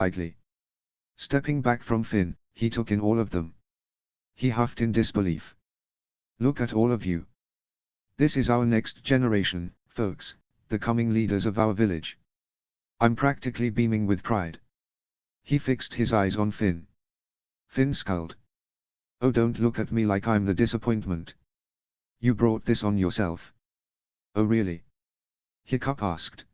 Lightly. Stepping back from Finn, he took in all of them. He huffed in disbelief. Look at all of you. This is our next generation, folks, the coming leaders of our village. I'm practically beaming with pride. He fixed his eyes on Finn. Finn scowled. Oh, don't look at me like I'm the disappointment. You brought this on yourself. Oh really? Hiccup asked.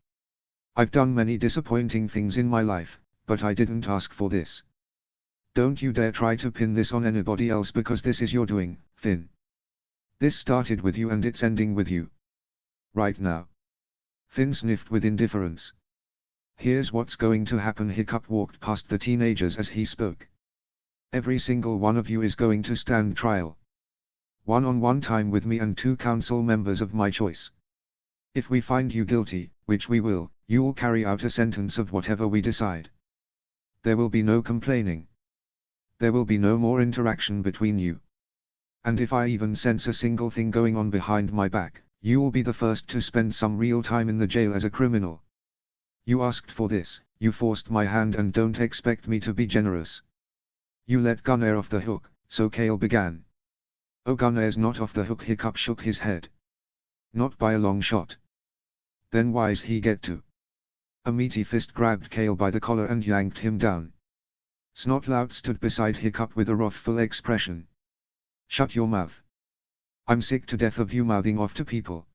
I've done many disappointing things in my life, but I didn't ask for this. Don't you dare try to pin this on anybody else because this is your doing, Finn. This started with you and it's ending with you. Right now. Finn sniffed with indifference. Here's what's going to happen. Hiccup walked past the teenagers as he spoke. Every single one of you is going to stand trial. One-on-one time with me and 2 council members of my choice. If we find you guilty, which we will, you'll carry out a sentence of whatever we decide. There will be no complaining. There will be no more interaction between you. And if I even sense a single thing going on behind my back, you will be the first to spend some real time in the jail as a criminal. You asked for this, you forced my hand and don't expect me to be generous. You let Gunnar off the hook, so Kale began. Oh, Gunnar's not off the hook. Hiccup shook his head. Not by a long shot. Then why's he get to? A meaty fist grabbed Kale by the collar and yanked him down. Snotlout stood beside Hiccup with a wrathful expression. Shut your mouth. I'm sick to death of you mouthing off to people.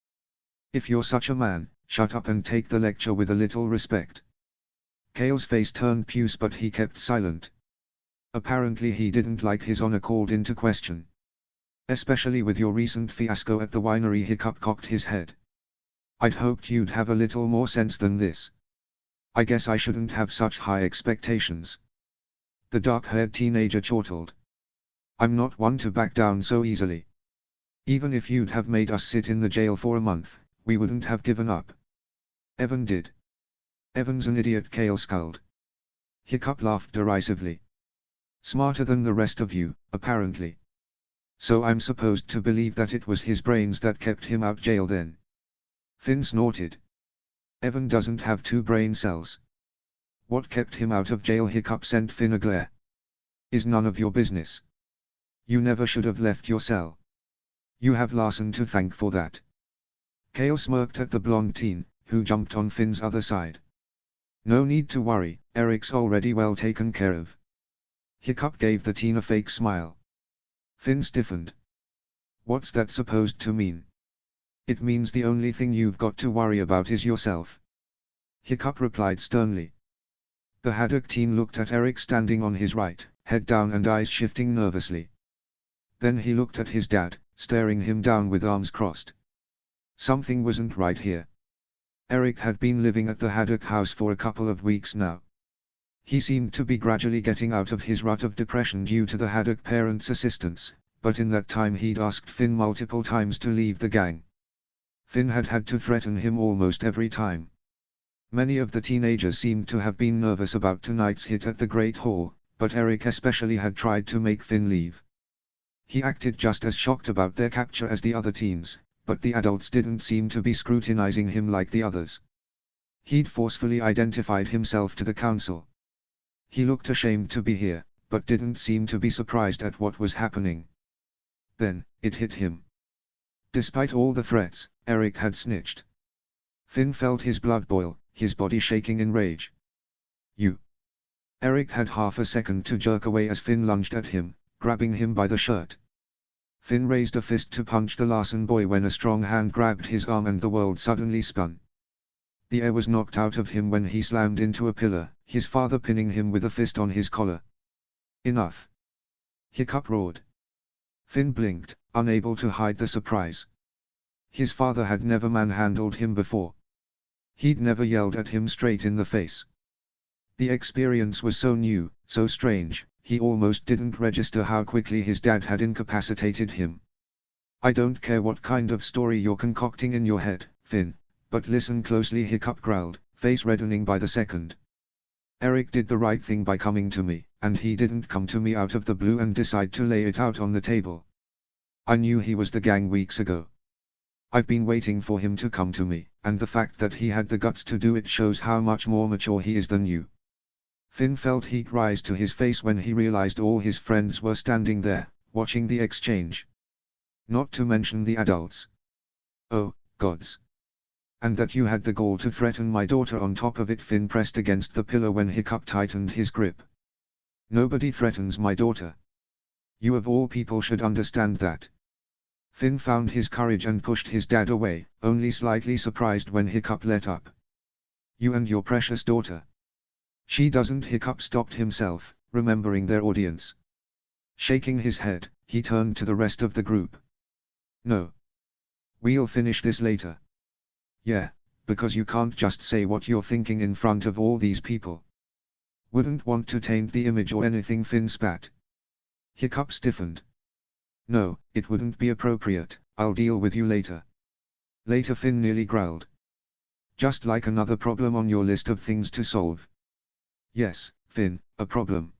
If you're such a man, shut up and take the lecture with a little respect. Kale's face turned puce but he kept silent. Apparently he didn't like his honor called into question. Especially with your recent fiasco at the winery. Hiccup cocked his head. I'd hoped you'd have a little more sense than this. I guess I shouldn't have such high expectations. The dark-haired teenager chortled. I'm not one to back down so easily. Even if you'd have made us sit in the jail for a month, we wouldn't have given up. Evan did. Evan's an idiot. Kale scowled. Hiccup laughed derisively. Smarter than the rest of you, apparently. So I'm supposed to believe that it was his brains that kept him out jail then? Finn snorted. Evan doesn't have 2 brain cells. What kept him out of jail? Hiccup sent Finn a glare. Is none of your business. You never should have left your cell. You have Larson to thank for that. Kale smirked at the blonde teen, who jumped on Finn's other side. No need to worry, Eric's already well taken care of. Hiccup gave the teen a fake smile. Finn stiffened. What's that supposed to mean? It means the only thing you've got to worry about is yourself. Hiccup replied sternly. The Haddock teen looked at Eric standing on his right, head down and eyes shifting nervously. Then he looked at his dad, staring him down with arms crossed. Something wasn't right here. Eric had been living at the Haddock house for a couple of weeks now. He seemed to be gradually getting out of his rut of depression due to the Haddock parents' assistance, but in that time he'd asked Finn multiple times to leave the gang. Finn had had to threaten him almost every time. Many of the teenagers seemed to have been nervous about tonight's hit at the Great Hall, but Eric especially had tried to make Finn leave. He acted just as shocked about their capture as the other teens, but the adults didn't seem to be scrutinizing him like the others. He'd forcefully identified himself to the council. He looked ashamed to be here, but didn't seem to be surprised at what was happening. Then, it hit him. Despite all the threats, Eric had snitched. Finn felt his blood boil, his body shaking in rage. You! Eric had half a second to jerk away as Finn lunged at him, grabbing him by the shirt. Finn raised a fist to punch the Larson boy when a strong hand grabbed his arm and the world suddenly spun. The air was knocked out of him when he slammed into a pillar, his father pinning him with a fist on his collar. Enough! Hiccup roared. Finn blinked, unable to hide the surprise. His father had never manhandled him before. He'd never yelled at him straight in the face. The experience was so new, so strange, he almost didn't register how quickly his dad had incapacitated him. I don't care what kind of story you're concocting in your head, Finn, but listen closely. Hiccup growled, face reddening by the second. Eric did the right thing by coming to me, and he didn't come to me out of the blue and decide to lay it out on the table. I knew he was the gang weeks ago. I've been waiting for him to come to me, and the fact that he had the guts to do it shows how much more mature he is than you. Finn felt heat rise to his face when he realized all his friends were standing there, watching the exchange. Not to mention the adults. Oh, gods. And that you had the gall to threaten my daughter on top of it. Finn pressed against the pillar when Hiccup tightened his grip. Nobody threatens my daughter. You of all people should understand that. Finn found his courage and pushed his dad away, only slightly surprised when Hiccup let up. You and your precious daughter. She doesn't. Hiccup stopped himself, remembering their audience. Shaking his head, he turned to the rest of the group. No. We'll finish this later. Yeah, because you can't just say what you're thinking in front of all these people. Wouldn't want to taint the image or anything. Finn spat. Hiccup stiffened. No, it wouldn't be appropriate. I'll deal with you later. Later. Finn nearly growled. Just like another problem on your list of things to solve. Yes, Finn, a problem.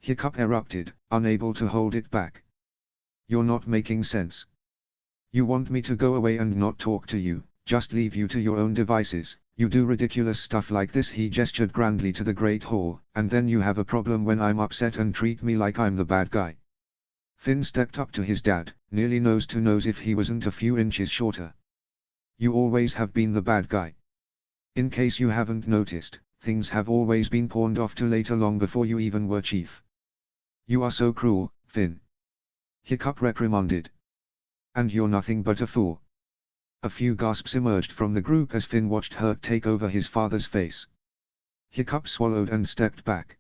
Hiccup erupted, unable to hold it back. You're not making sense. You want me to go away and not talk to you, just leave you to your own devices. You do ridiculous stuff like this. He gestured grandly to the Great Hall, and then you have a problem when I'm upset and treat me like I'm the bad guy. Finn stepped up to his dad, nearly nose to nose if he wasn't a few inches shorter. You always have been the bad guy. In case you haven't noticed, things have always been pawned off to later long before you even were chief. You are so cruel, Finn. Hiccup reprimanded. And you're nothing but a fool. A few gasps emerged from the group as Finn watched hurt take over his father's face. Hiccup swallowed and stepped back.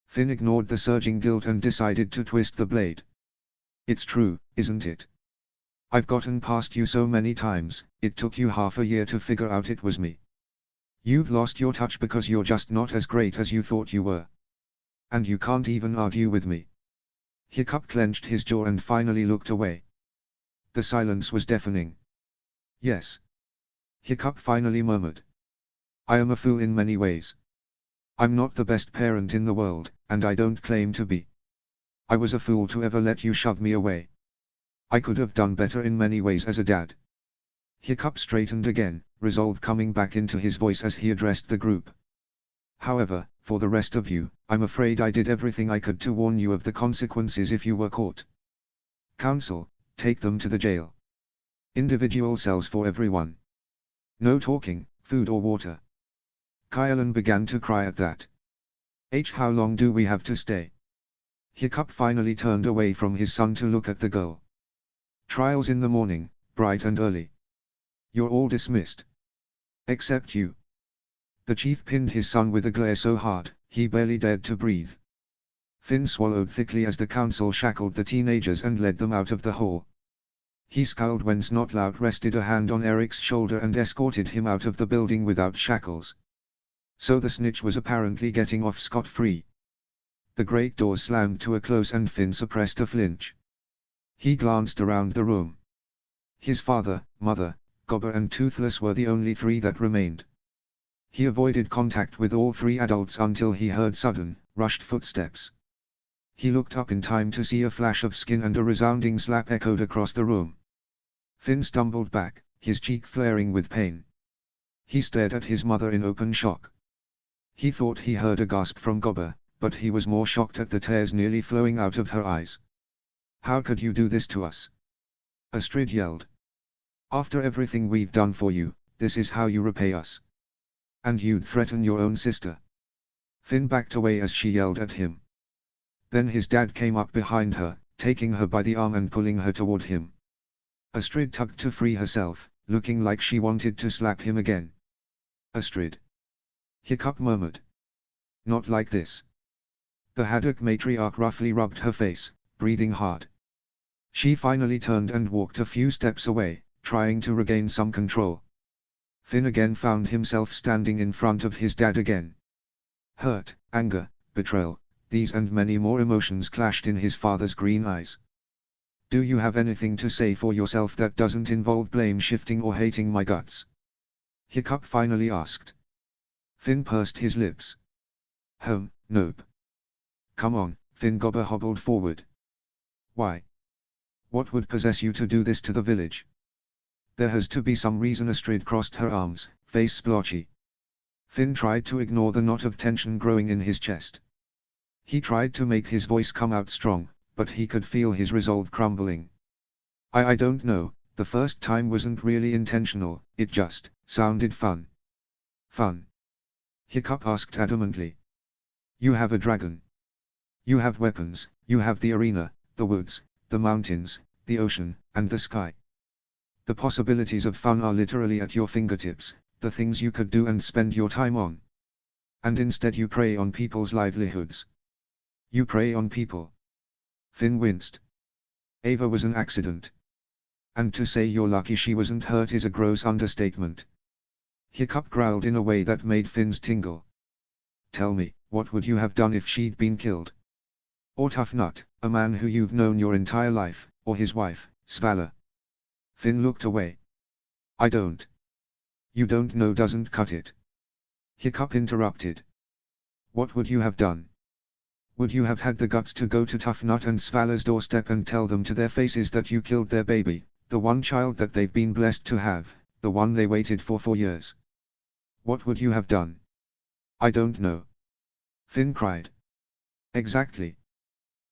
Finn ignored the surging guilt and decided to twist the blade. It's true, isn't it? I've gotten past you so many times, it took you half a year to figure out it was me. You've lost your touch because you're just not as great as you thought you were. And you can't even argue with me. Hiccup clenched his jaw and finally looked away. The silence was deafening. Yes. Hiccup finally murmured. I am a fool in many ways. I'm not the best parent in the world, and I don't claim to be. I was a fool to ever let you shove me away. I could have done better in many ways as a dad. Hiccup straightened again, resolve coming back into his voice as he addressed the group. However, for the rest of you, I'm afraid I did everything I could to warn you of the consequences if you were caught. Council, take them to the jail. Individual cells for everyone. No talking, food or water. Kyle began to cry at that. How long do we have to stay? Hiccup finally turned away from his son to look at the girl. Trials in the morning, bright and early. You're all dismissed. Except you. The chief pinned his son with a glare so hard, he barely dared to breathe. Finn swallowed thickly as the council shackled the teenagers and led them out of the hall. He scowled when Snotlout rested a hand on Eric's shoulder and escorted him out of the building without shackles. So the snitch was apparently getting off scot-free. The great doors slammed to a close and Finn suppressed a flinch. He glanced around the room. His father, mother, Gobber and Toothless were the only three that remained. He avoided contact with all three adults until he heard sudden, rushed footsteps. He looked up in time to see a flash of skin and a resounding slap echoed across the room. Finn stumbled back, his cheek flaring with pain. He stared at his mother in open shock. He thought he heard a gasp from Gobber, but he was more shocked at the tears nearly flowing out of her eyes. How could you do this to us? Astrid yelled. After everything we've done for you, this is how you repay us. And you'd threaten your own sister. Finn backed away as she yelled at him. Then his dad came up behind her, taking her by the arm and pulling her toward him. Astrid tugged to free herself, looking like she wanted to slap him again. Astrid. Hiccup murmured. Not like this. The Haddock matriarch roughly rubbed her face, breathing hard. She finally turned and walked a few steps away, trying to regain some control. Finn again found himself standing in front of his dad again. Hurt, anger, betrayal, these and many more emotions clashed in his father's green eyes. Do you have anything to say for yourself that doesn't involve blame shifting or hating my guts? Hiccup finally asked. Finn pursed his lips. Nope. Come on, Finn. Gobber hobbled forward. Why? What would possess you to do this to the village? There has to be some reason. Astrid crossed her arms, face splotchy. Finn tried to ignore the knot of tension growing in his chest. He tried to make his voice come out strong, but he could feel his resolve crumbling. I don't know, the first time wasn't really intentional, it just sounded fun. Fun? Hiccup asked adamantly. You have a dragon. You have weapons, you have the arena, the woods, the mountains, the ocean, and the sky. The possibilities of fun are literally at your fingertips, the things you could do and spend your time on. And instead you prey on people's livelihoods. You prey on people. Finn winced. Ava was an accident. And to say you're lucky she wasn't hurt is a gross understatement. Hiccup growled in a way that made Finn's tingle. Tell me, what would you have done if she'd been killed? Or Tough Nut, a man who you've known your entire life, or his wife, Svala? Finn looked away. I don't. You don't know doesn't cut it. Hiccup interrupted. What would you have done? Would you have had the guts to go to Tough Nut and Svala's doorstep and tell them to their faces that you killed their baby, the one child that they've been blessed to have, the one they waited for 4 years? What would you have done? I don't know. Finn cried. Exactly.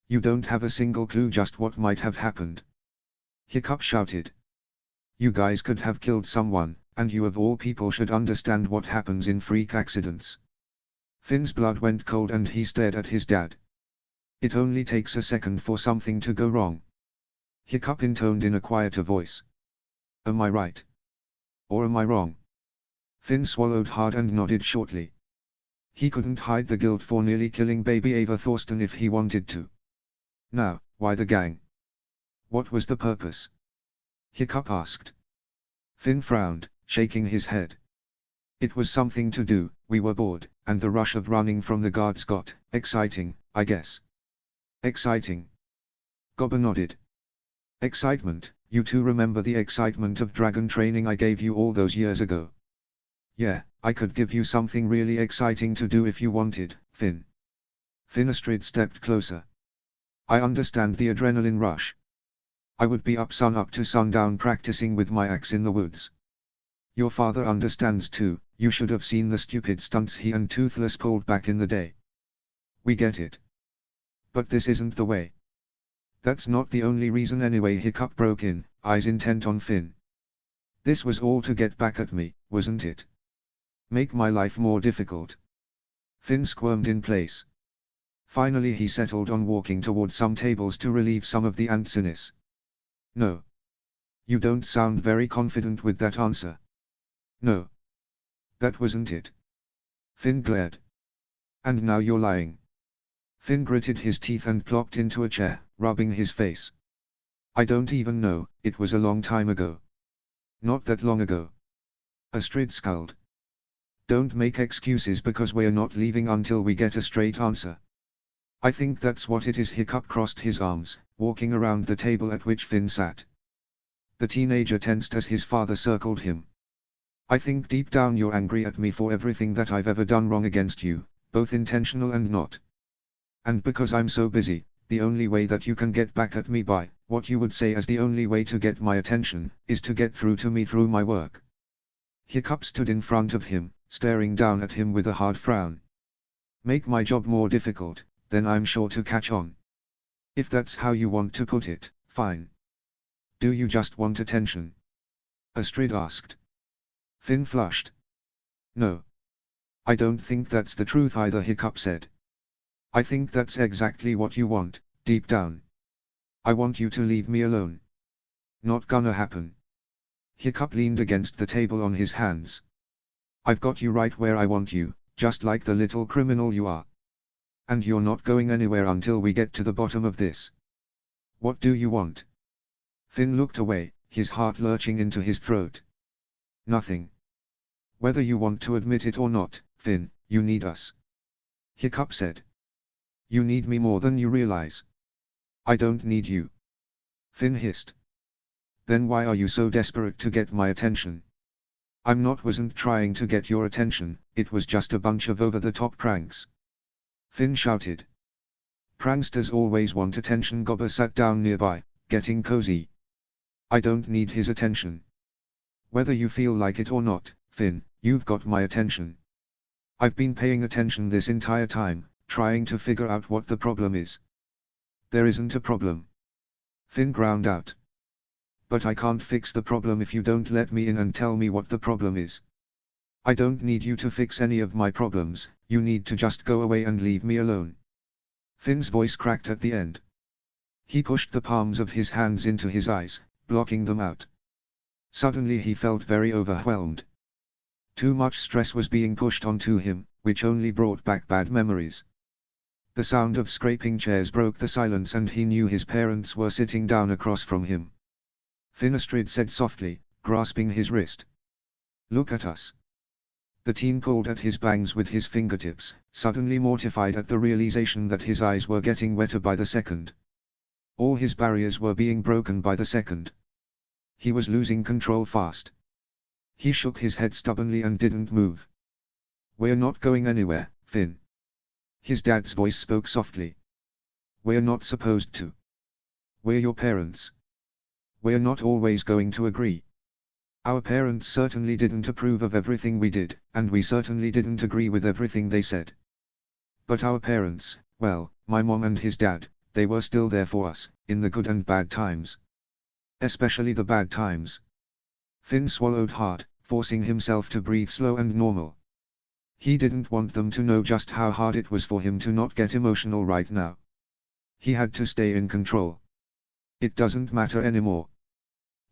You don't have a single clue just what might have happened. Hiccup shouted. You guys could have killed someone, and you of all people should understand what happens in freak accidents. Finn's blood went cold and he stared at his dad. It only takes a second for something to go wrong. Hiccup intoned in a quieter voice. Am I right? Or am I wrong? Finn swallowed hard and nodded shortly. He couldn't hide the guilt for nearly killing baby Ava Thorsten if he wanted to. Now, why the gang? What was the purpose? Hiccup asked. Finn frowned, shaking his head. It was something to do, we were bored, and the rush of running from the guards got exciting, I guess. Exciting? Gobber nodded. Excitement, you two remember the excitement of dragon training I gave you all those years ago? Yeah, I could give you something really exciting to do if you wanted, Finn. Finn Astrid stepped closer. I understand the adrenaline rush. I would be up sun up to sundown practicing with my axe in the woods. Your father understands too, you should have seen the stupid stunts he and Toothless pulled back in the day. We get it. But this isn't the way. That's not the only reason anyway. Hiccup broke in, eyes intent on Finn. This was all to get back at me, wasn't it? Make my life more difficult. Finn squirmed in place. Finally he settled on walking toward some tables to relieve some of the antsiness. No. You don't sound very confident with that answer. No. That wasn't it. Finn glared. And now you're lying. Finn gritted his teeth and plopped into a chair, rubbing his face. I don't even know, it was a long time ago. Not that long ago. Astrid scowled. Don't make excuses because we're not leaving until we get a straight answer. I think that's what it is. Hiccup crossed his arms, walking around the table at which Finn sat. The teenager tensed as his father circled him. I think deep down you're angry at me for everything that I've ever done wrong against you, both intentional and not. And because I'm so busy, the only way that you can get back at me by, what you would say as the only way to get my attention, is to get through to me through my work. Hiccup stood in front of him, staring down at him with a hard frown. Make my job more difficult, then I'm sure to catch on. If that's how you want to put it, fine. Do you just want attention? Astrid asked. Finn flushed. No. I don't think that's the truth either. Hiccup said. I think that's exactly what you want, deep down. I want you to leave me alone. Not gonna happen. Hiccup leaned against the table on his hands. I've got you right where I want you, just like the little criminal you are. And you're not going anywhere until we get to the bottom of this. What do you want? Finn looked away, his heart lurching into his throat. Nothing. Whether you want to admit it or not, Finn, you need us. Hiccup said. You need me more than you realize. I don't need you. Finn hissed. Then why are you so desperate to get my attention? Wasn't trying to get your attention, it was just a bunch of over-the-top pranks. Finn shouted. Pranksters always want attention. Gobber sat down nearby, getting cozy. I don't need his attention. Whether you feel like it or not, Finn, you've got my attention. I've been paying attention this entire time, trying to figure out what the problem is. There isn't a problem. Finn ground out. But I can't fix the problem if you don't let me in and tell me what the problem is. I don't need you to fix any of my problems, you need to just go away and leave me alone. Finn's voice cracked at the end. He pushed the palms of his hands into his eyes, blocking them out. Suddenly he felt very overwhelmed. Too much stress was being pushed onto him, which only brought back bad memories. The sound of scraping chairs broke the silence and he knew his parents were sitting down across from him. Finn Astrid said softly, grasping his wrist. Look at us. The teen pulled at his bangs with his fingertips, suddenly mortified at the realization that his eyes were getting wetter by the second. All his barriers were being broken by the second. He was losing control fast. He shook his head stubbornly and didn't move. We're not going anywhere, Finn. His dad's voice spoke softly. We're not supposed to. We're your parents. We're not always going to agree. Our parents certainly didn't approve of everything we did, and we certainly didn't agree with everything they said. But our parents, well, my mom and his dad, they were still there for us, in the good and bad times. Especially the bad times. Finn swallowed hard, forcing himself to breathe slow and normal. He didn't want them to know just how hard it was for him to not get emotional right now. He had to stay in control. It doesn't matter anymore.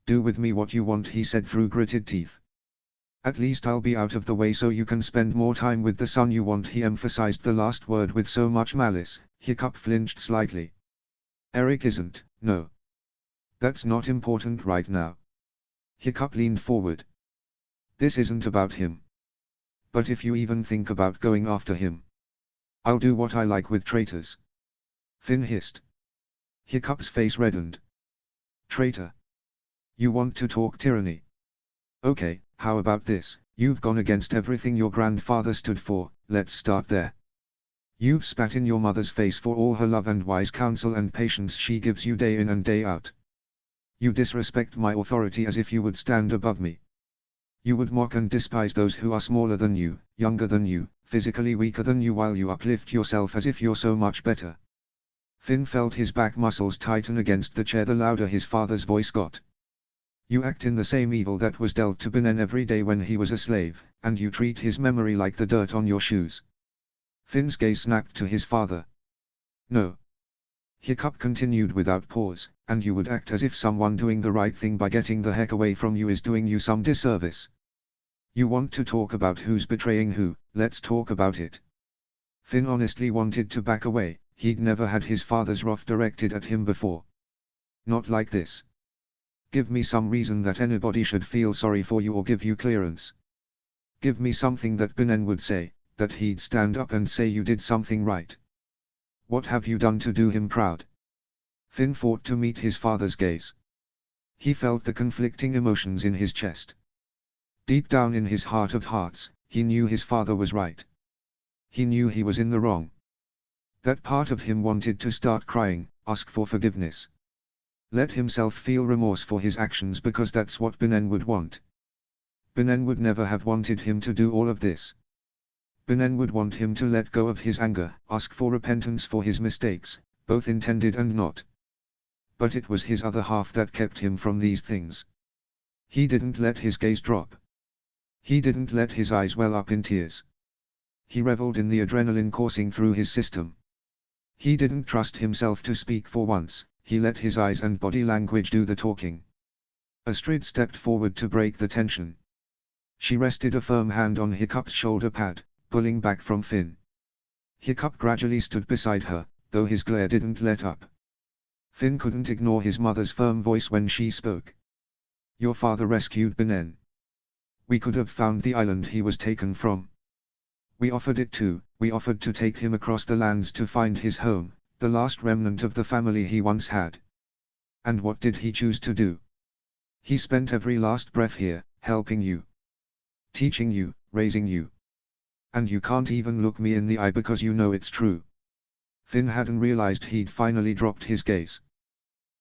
Do with me what you want, he said through gritted teeth. At least I'll be out of the way so you can spend more time with the son you want. He emphasized the last word with so much malice. Hiccup flinched slightly. Eric isn't, no. That's not important right now. Hiccup leaned forward. This isn't about him. But if you even think about going after him, I'll do what I like with traitors. Finn hissed. Hiccup's face reddened. Traitor. You want to talk tyranny? Okay, how about this? You've gone against everything your grandfather stood for, let's start there. You've spat in your mother's face for all her love and wise counsel and patience she gives you day in and day out. You disrespect my authority as if you would stand above me. You would mock and despise those who are smaller than you, younger than you, physically weaker than you, while you uplift yourself as if you're so much better. Finn felt his back muscles tighten against the chair the louder his father's voice got. You act in the same evil that was dealt to Benin every day when he was a slave, and you treat his memory like the dirt on your shoes. Finn's gaze snapped to his father. No. Hiccup continued without pause, and you would act as if someone doing the right thing by getting the heck away from you is doing you some disservice. You want to talk about who's betraying who, let's talk about it. Finn honestly wanted to back away, he'd never had his father's wrath directed at him before. Not like this. Give me some reason that anybody should feel sorry for you or give you clearance. Give me something that Benin would say, that he'd stand up and say you did something right. What have you done to do him proud? Finn fought to meet his father's gaze. He felt the conflicting emotions in his chest. Deep down in his heart of hearts, he knew his father was right. He knew he was in the wrong. That part of him wanted to start crying, ask for forgiveness. Let himself feel remorse for his actions because that's what Benin would want. Benin would never have wanted him to do all of this. Benin would want him to let go of his anger, ask for repentance for his mistakes, both intended and not. But it was his other half that kept him from these things. He didn't let his gaze drop. He didn't let his eyes well up in tears. He reveled in the adrenaline coursing through his system. He didn't trust himself to speak for once, he let his eyes and body language do the talking. Astrid stepped forward to break the tension. She rested a firm hand on Hiccup's shoulder pad, pulling back from Finn. Hiccup gradually stood beside her, though his glare didn't let up. Finn couldn't ignore his mother's firm voice when she spoke. Your father rescued Benin. We could have found the island he was taken from. We offered it to, we offered to take him across the lands to find his home, the last remnant of the family he once had. And what did he choose to do? He spent every last breath here, helping you. Teaching you, raising you. And you can't even look me in the eye because you know it's true. Finn hadn't realized he'd finally dropped his gaze.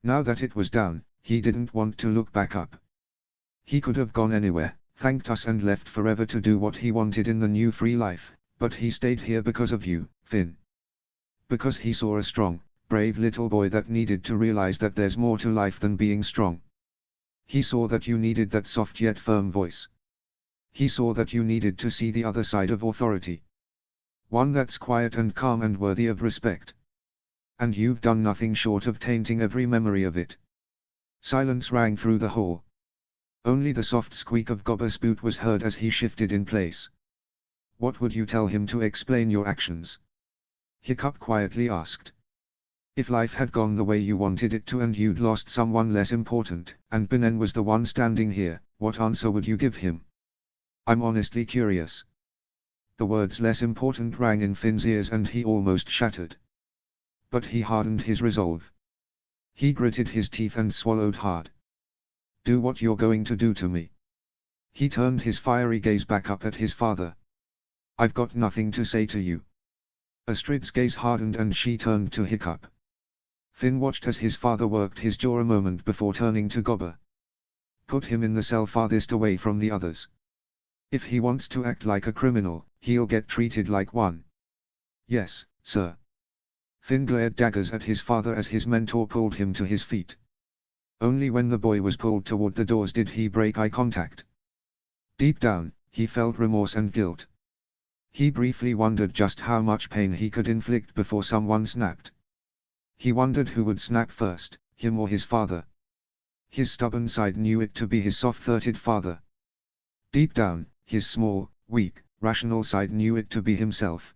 Now that it was down, he didn't want to look back up. He could have gone anywhere, thanked us and left forever to do what he wanted in the new free life, But he stayed here because of you, Finn. Because he saw a strong, brave little boy that needed to realize that there's more to life than being strong. He saw that you needed that soft yet firm voice. He saw that you needed to see the other side of authority. One that's quiet and calm and worthy of respect. And you've done nothing short of tainting every memory of it. Silence rang through the hall. Only the soft squeak of Gobber's boot was heard as he shifted in place. What would you tell him to explain your actions? Hiccup quietly asked. If life had gone the way you wanted it to and you'd lost someone less important, and Benin was the one standing here, what answer would you give him? I'm honestly curious. The words less important rang in Finn's ears and he almost shattered. But he hardened his resolve. He gritted his teeth and swallowed hard. Do what you're going to do to me. He turned his fiery gaze back up at his father. I've got nothing to say to you. Astrid's gaze hardened and she turned to Hiccup. Finn watched as his father worked his jaw a moment before turning to Gobber. Put him in the cell farthest away from the others. If he wants to act like a criminal, he'll get treated like one. Yes, sir. Finn glared daggers at his father as his mentor pulled him to his feet. Only when the boy was pulled toward the doors did he break eye contact. Deep down, he felt remorse and guilt. He briefly wondered just how much pain he could inflict before someone snapped. He wondered who would snap first, him or his father. His stubborn side knew it to be his soft-throated father. Deep down, his small, weak, rational side knew it to be himself.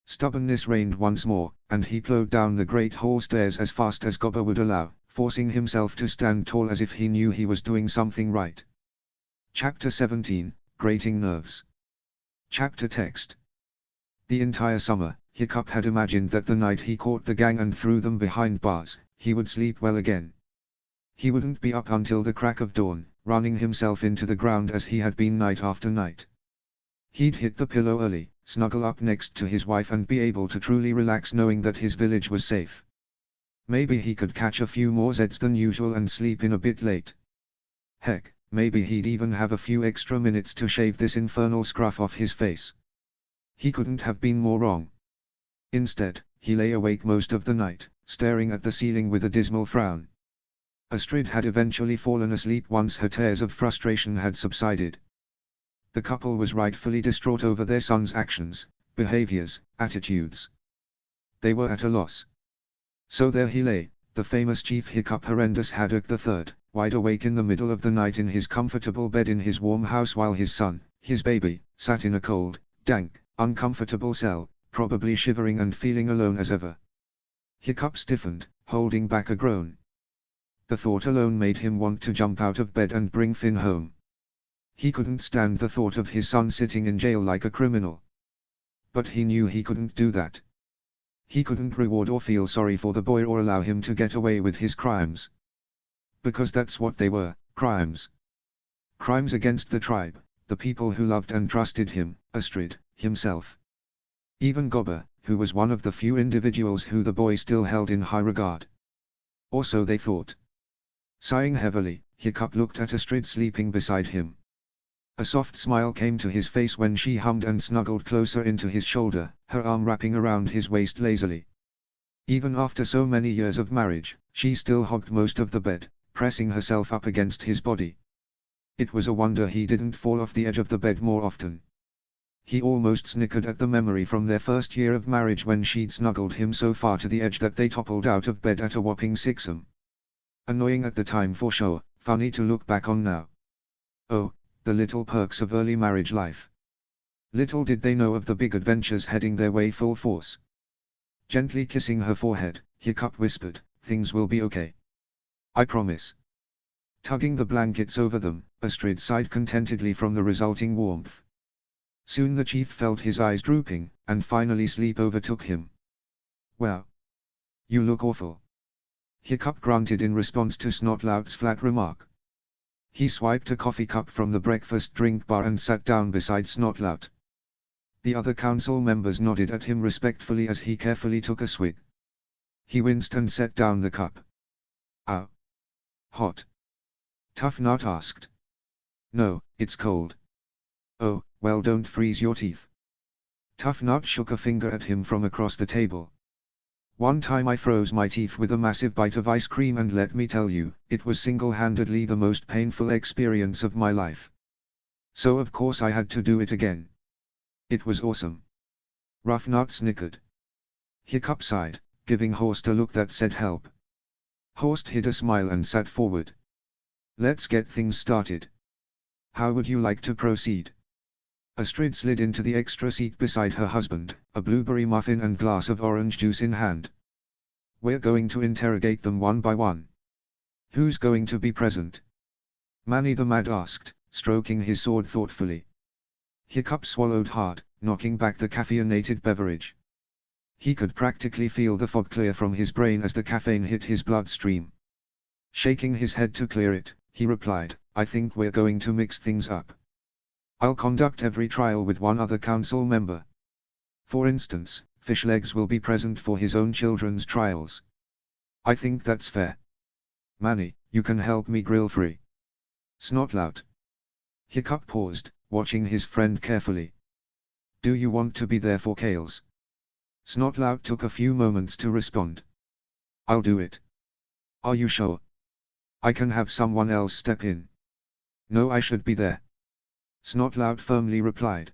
Stubbornness reigned once more, and he plowed down the great hall stairs as fast as Gobber would allow, forcing himself to stand tall as if he knew he was doing something right. Chapter 17, Grating Nerves. Chapter text. The entire summer, Hiccup had imagined that the night he caught the gang and threw them behind bars, he would sleep well again. He wouldn't be up until the crack of dawn, running himself into the ground as he had been night after night. He'd hit the pillow early, snuggle up next to his wife and be able to truly relax knowing that his village was safe. Maybe he could catch a few more Zeds than usual and sleep in a bit late. Heck, maybe he'd even have a few extra minutes to shave this infernal scruff off his face. He couldn't have been more wrong. Instead, he lay awake most of the night, staring at the ceiling with a dismal frown. Astrid had eventually fallen asleep once her tears of frustration had subsided. The couple was rightfully distraught over their son's actions, behaviors, attitudes. They were at a loss. So there he lay, the famous Chief Hiccup Horrendous Haddock III, wide awake in the middle of the night in his comfortable bed in his warm house while his son, his baby, sat in a cold, dank, uncomfortable cell, probably shivering and feeling alone as ever. Hiccup stiffened, holding back a groan. The thought alone made him want to jump out of bed and bring Finn home. He couldn't stand the thought of his son sitting in jail like a criminal. But he knew he couldn't do that. He couldn't reward or feel sorry for the boy or allow him to get away with his crimes. Because that's what they were, crimes. Crimes against the tribe, the people who loved and trusted him, Astrid, himself. Even Gobber, who was one of the few individuals who the boy still held in high regard. Or so they thought. Sighing heavily, Hiccup looked at Astrid sleeping beside him. A soft smile came to his face when she hummed and snuggled closer into his shoulder, her arm wrapping around his waist lazily. Even after so many years of marriage, she still hogged most of the bed, pressing herself up against his body. It was a wonder he didn't fall off the edge of the bed more often. He almost snickered at the memory from their first year of marriage when she'd snuggled him so far to the edge that they toppled out of bed at a whopping 6 a.m. Annoying at the time for sure, funny to look back on now. Oh, the little perks of early marriage life. Little did they know of the big adventures heading their way full force. Gently kissing her forehead, Hiccup whispered, "Things will be okay. I promise." Tugging the blankets over them, Astrid sighed contentedly from the resulting warmth. Soon the chief felt his eyes drooping, and finally sleep overtook him. "Well, you look awful." Hiccup grunted in response to Snotlout's flat remark. He swiped a coffee cup from the breakfast drink bar and sat down beside Snotlout. The other council members nodded at him respectfully as he carefully took a swig. He winced and set down the cup. "Ow. Hot?" Tough Nut asked. "No, it's cold." "Oh, well, don't freeze your teeth." Tough Nut shook a finger at him from across the table. One time I froze my teeth with a massive bite of ice cream, and let me tell you, it was single-handedly the most painful experience of my life. So of course I had to do it again. It was awesome. Rough Nut snickered. Hiccup sighed, giving Horst a look that said help. Horst hid a smile and sat forward. Let's get things started. How would you like to proceed? Astrid slid into the extra seat beside her husband, a blueberry muffin and glass of orange juice in hand. We're going to interrogate them one by one. Who's going to be present? Manny the Mad asked, stroking his sword thoughtfully. Hiccup swallowed hard, knocking back the caffeinated beverage. He could practically feel the fog clear from his brain as the caffeine hit his bloodstream. Shaking his head to clear it, he replied, I think we're going to mix things up. I'll conduct every trial with one other council member. For instance, Fishlegs will be present for his own children's trials. I think that's fair. Manny, you can help me grill Free. Snotlout. Hiccup paused, watching his friend carefully. Do you want to be there for Kales? Snotlout took a few moments to respond. I'll do it. Are you sure? I can have someone else step in. No, I should be there. Snotlout firmly replied.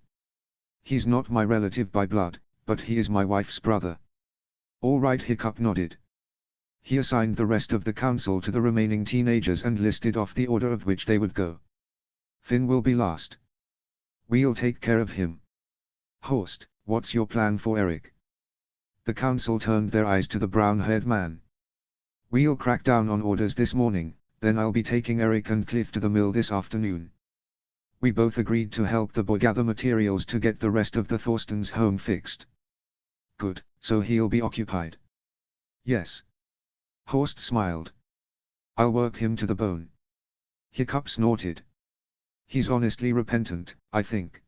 He's not my relative by blood, but he is my wife's brother. All right, Hiccup nodded. He assigned the rest of the council to the remaining teenagers and listed off the order of which they would go. Finn will be last. We'll take care of him. Horst, what's your plan for Eric? The council turned their eyes to the brown-haired man. We'll crack down on orders this morning, then I'll be taking Eric and Cliff to the mill this afternoon. We both agreed to help the boy gather materials to get the rest of the Thorstons' home fixed. Good, so he'll be occupied. Yes. Horst smiled. I'll work him to the bone. Hiccup snorted. He's honestly repentant, I think.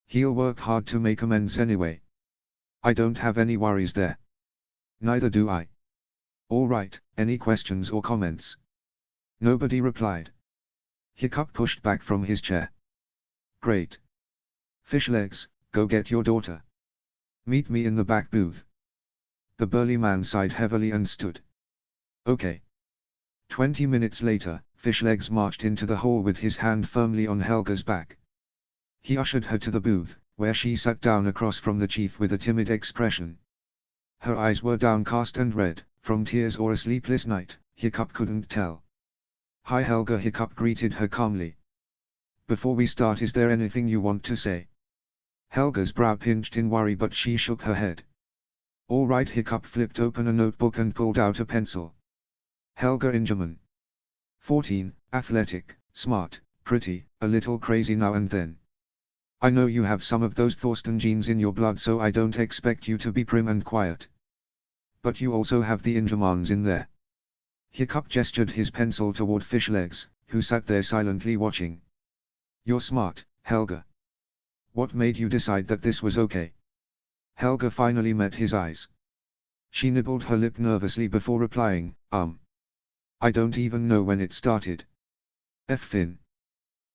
He'll work hard to make amends anyway. I don't have any worries there. Neither do I. All right, any questions or comments? Nobody replied. Hiccup pushed back from his chair. Great. Fishlegs, go get your daughter. Meet me in the back booth. The burly man sighed heavily and stood. Okay. 20 minutes later, Fishlegs marched into the hall with his hand firmly on Helga's back. He ushered her to the booth, where she sat down across from the chief with a timid expression. Her eyes were downcast and red, from tears or a sleepless night, Hiccup couldn't tell. Hi Helga, Hiccup greeted her calmly. Before we start, is there anything you want to say? Helga's brow pinched in worry, but she shook her head. All right, Hiccup flipped open a notebook and pulled out a pencil. Helga Ingerman. 14, athletic, smart, pretty, a little crazy now and then. I know you have some of those Thorsten genes in your blood, so I don't expect you to be prim and quiet. But you also have the Ingermans in there. Hiccup gestured his pencil toward Fishlegs, who sat there silently watching. You're smart, Helga. What made you decide that this was okay? Helga finally met his eyes. She nibbled her lip nervously before replying, I don't even know when it started. Finn.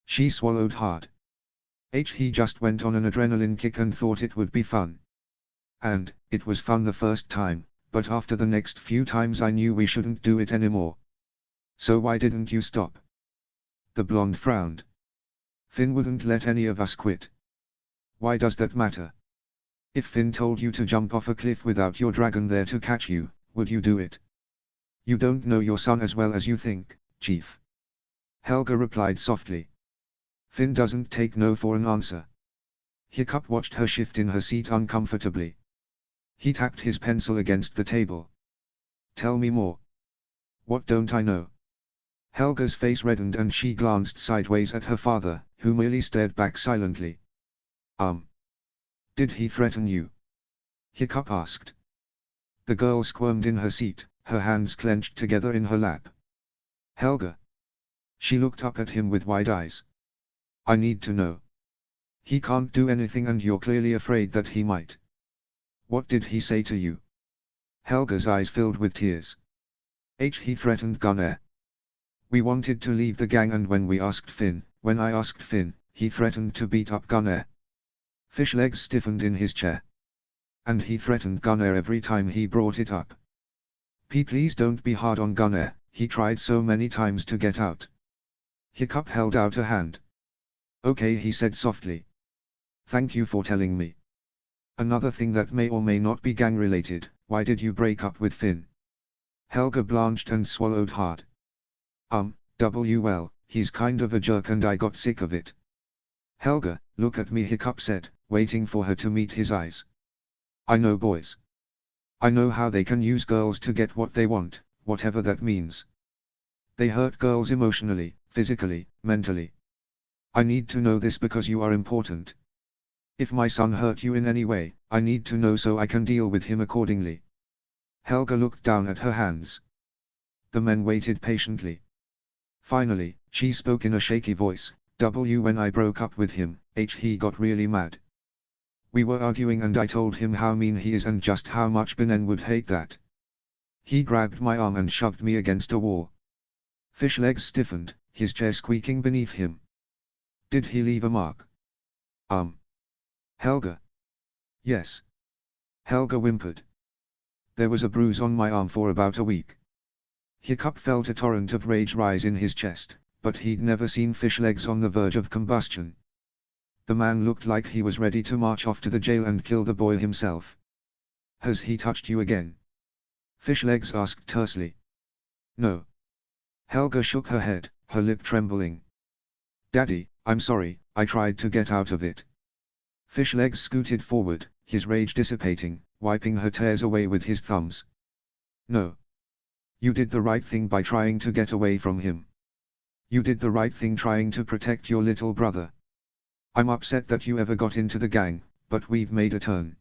She swallowed hard. He just went on an adrenaline kick and thought it would be fun. And, it was fun the first time, but after the next few times I knew we shouldn't do it anymore. So why didn't you stop? The blonde frowned. Finn wouldn't let any of us quit. Why does that matter? If Finn told you to jump off a cliff without your dragon there to catch you, would you do it? You don't know your son as well as you think, Chief. Helga replied softly. Finn doesn't take no for an answer. Hiccup watched her shift in her seat uncomfortably. He tapped his pencil against the table. Tell me more. What don't I know? Helga's face reddened and she glanced sideways at her father, who merely stared back silently. Did he threaten you? Hiccup asked. The girl squirmed in her seat, her hands clenched together in her lap. Helga. She looked up at him with wide eyes. I need to know. He can't do anything and you're clearly afraid that he might. What did he say to you? Helga's eyes filled with tears. He threatened Gunnar. We wanted to leave the gang and when I asked Finn, he threatened to beat up Gunnar. Fishlegs stiffened in his chair. And he threatened Gunnar every time he brought it up. Please don't be hard on Gunnar, he tried so many times to get out. Hiccup held out a hand. Okay, he said softly. Thank you for telling me. Another thing that may or may not be gang-related, why did you break up with Finn? Helga blanched and swallowed hard. Well, he's kind of a jerk and I got sick of it. Helga, look at me, Hiccup said, waiting for her to meet his eyes. I know boys. I know how they can use girls to get what they want, whatever that means. They hurt girls emotionally, physically, mentally. I need to know this because you are important. If my son hurt you in any way, I need to know so I can deal with him accordingly. Helga looked down at her hands. The men waited patiently. Finally, she spoke in a shaky voice. When I broke up with him, he got really mad. We were arguing and I told him how mean he is and just how much Benin would hate that. He grabbed my arm and shoved me against a wall. Fishlegs stiffened, his chair squeaking beneath him. Did he leave a mark? Helga. Yes. Helga whimpered. There was a bruise on my arm for about a week. Hiccup felt a torrent of rage rise in his chest, but he'd never seen Fishlegs on the verge of combustion. The man looked like he was ready to march off to the jail and kill the boy himself. Has he touched you again? Fishlegs asked tersely. No. Helga shook her head, her lip trembling. Daddy, I'm sorry, I tried to get out of it. Fishlegs scooted forward, his rage dissipating, wiping her tears away with his thumbs. No. You did the right thing by trying to get away from him. You did the right thing trying to protect your little brother. I'm upset that you ever got into the gang, but we've made a turn.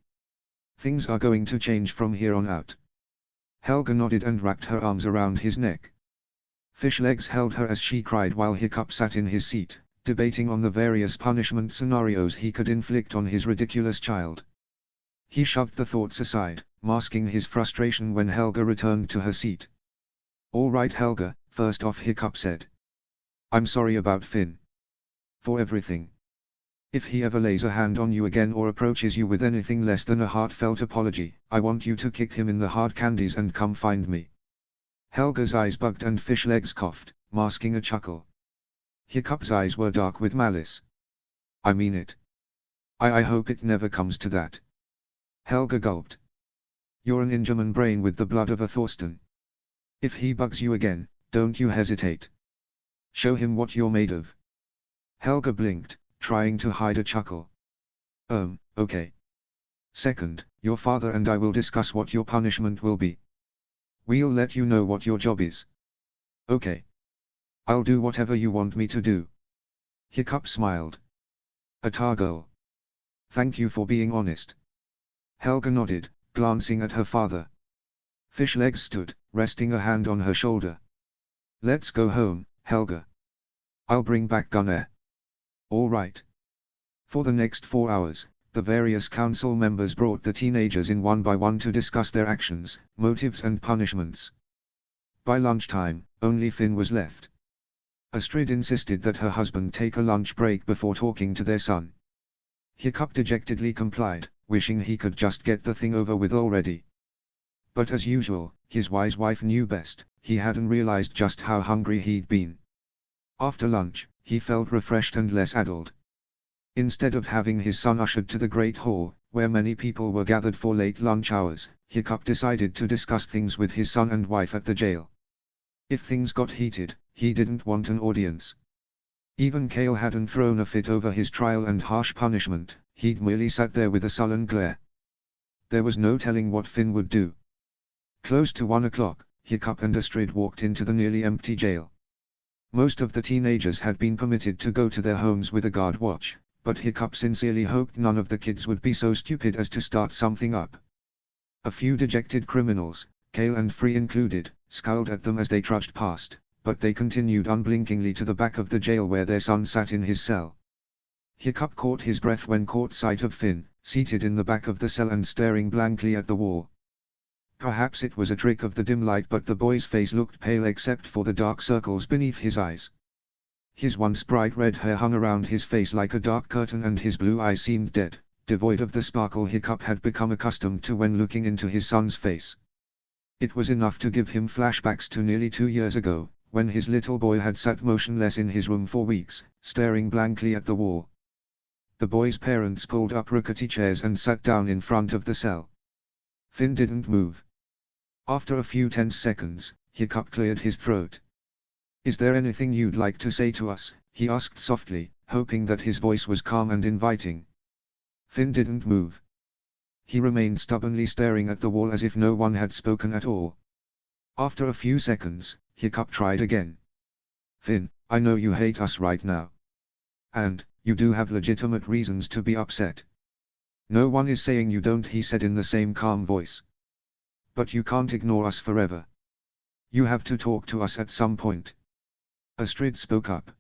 Things are going to change from here on out. Helga nodded and wrapped her arms around his neck. Fishlegs held her as she cried while Hiccup sat in his seat, debating on the various punishment scenarios he could inflict on his ridiculous child. He shoved the thoughts aside, masking his frustration when Helga returned to her seat. All right Helga, first off, Hiccup said. I'm sorry about Finn. For everything. If he ever lays a hand on you again or approaches you with anything less than a heartfelt apology, I want you to kick him in the hard candies and come find me. Helga's eyes bugged and Fishlegs coughed, masking a chuckle. Hiccup's eyes were dark with malice. I mean it. I hope it never comes to that. Helga gulped. You're an Ingerman brain with the blood of a Thorsten. If he bugs you again, don't you hesitate. Show him what you're made of. Helga blinked, trying to hide a chuckle. Okay. Second, your father and I will discuss what your punishment will be. We'll let you know what your job is. Okay. I'll do whatever you want me to do. Hiccup smiled. A tar girl. Thank you for being honest. Helga nodded, glancing at her father. Fishlegs stood, resting a hand on her shoulder. Let's go home, Helga. I'll bring back Gunnar. All right. For the next 4 hours, the various council members brought the teenagers in one by one to discuss their actions, motives and punishments. By lunchtime, only Finn was left. Astrid insisted that her husband take a lunch break before talking to their son. Hiccup dejectedly complied, wishing he could just get the thing over with already. But as usual, his wise wife knew best. He hadn't realized just how hungry he'd been. After lunch, he felt refreshed and less addled. Instead of having his son ushered to the Great Hall, where many people were gathered for late lunch hours, Hiccup decided to discuss things with his son and wife at the jail. If things got heated, he didn't want an audience. Even Kale hadn't thrown a fit over his trial and harsh punishment, he'd merely sat there with a sullen glare. There was no telling what Finn would do. Close to 1 o'clock, Hiccup and Astrid walked into the nearly empty jail. Most of the teenagers had been permitted to go to their homes with a guard watch, but Hiccup sincerely hoped none of the kids would be so stupid as to start something up. A few dejected criminals, Kale and Free included, scowled at them as they trudged past, but they continued unblinkingly to the back of the jail where their son sat in his cell. Hiccup caught his breath when caught sight of Finn, seated in the back of the cell and staring blankly at the wall. Perhaps it was a trick of the dim light, but the boy's face looked pale except for the dark circles beneath his eyes. His once bright red hair hung around his face like a dark curtain and his blue eyes seemed dead, devoid of the sparkle Hiccup had become accustomed to when looking into his son's face. It was enough to give him flashbacks to nearly 2 years ago, when his little boy had sat motionless in his room for weeks, staring blankly at the wall. The boy's parents pulled up rickety chairs and sat down in front of the cell. Finn didn't move. After a few tense seconds, Hiccup cleared his throat. "Is there anything you'd like to say to us?" he asked softly, hoping that his voice was calm and inviting. Finn didn't move. He remained stubbornly staring at the wall as if no one had spoken at all. After a few seconds, Hiccup tried again. "Finn, I know you hate us right now. And, you do have legitimate reasons to be upset. No one is saying you don't," he said in the same calm voice. "But you can't ignore us forever. You have to talk to us at some point." Astrid spoke up.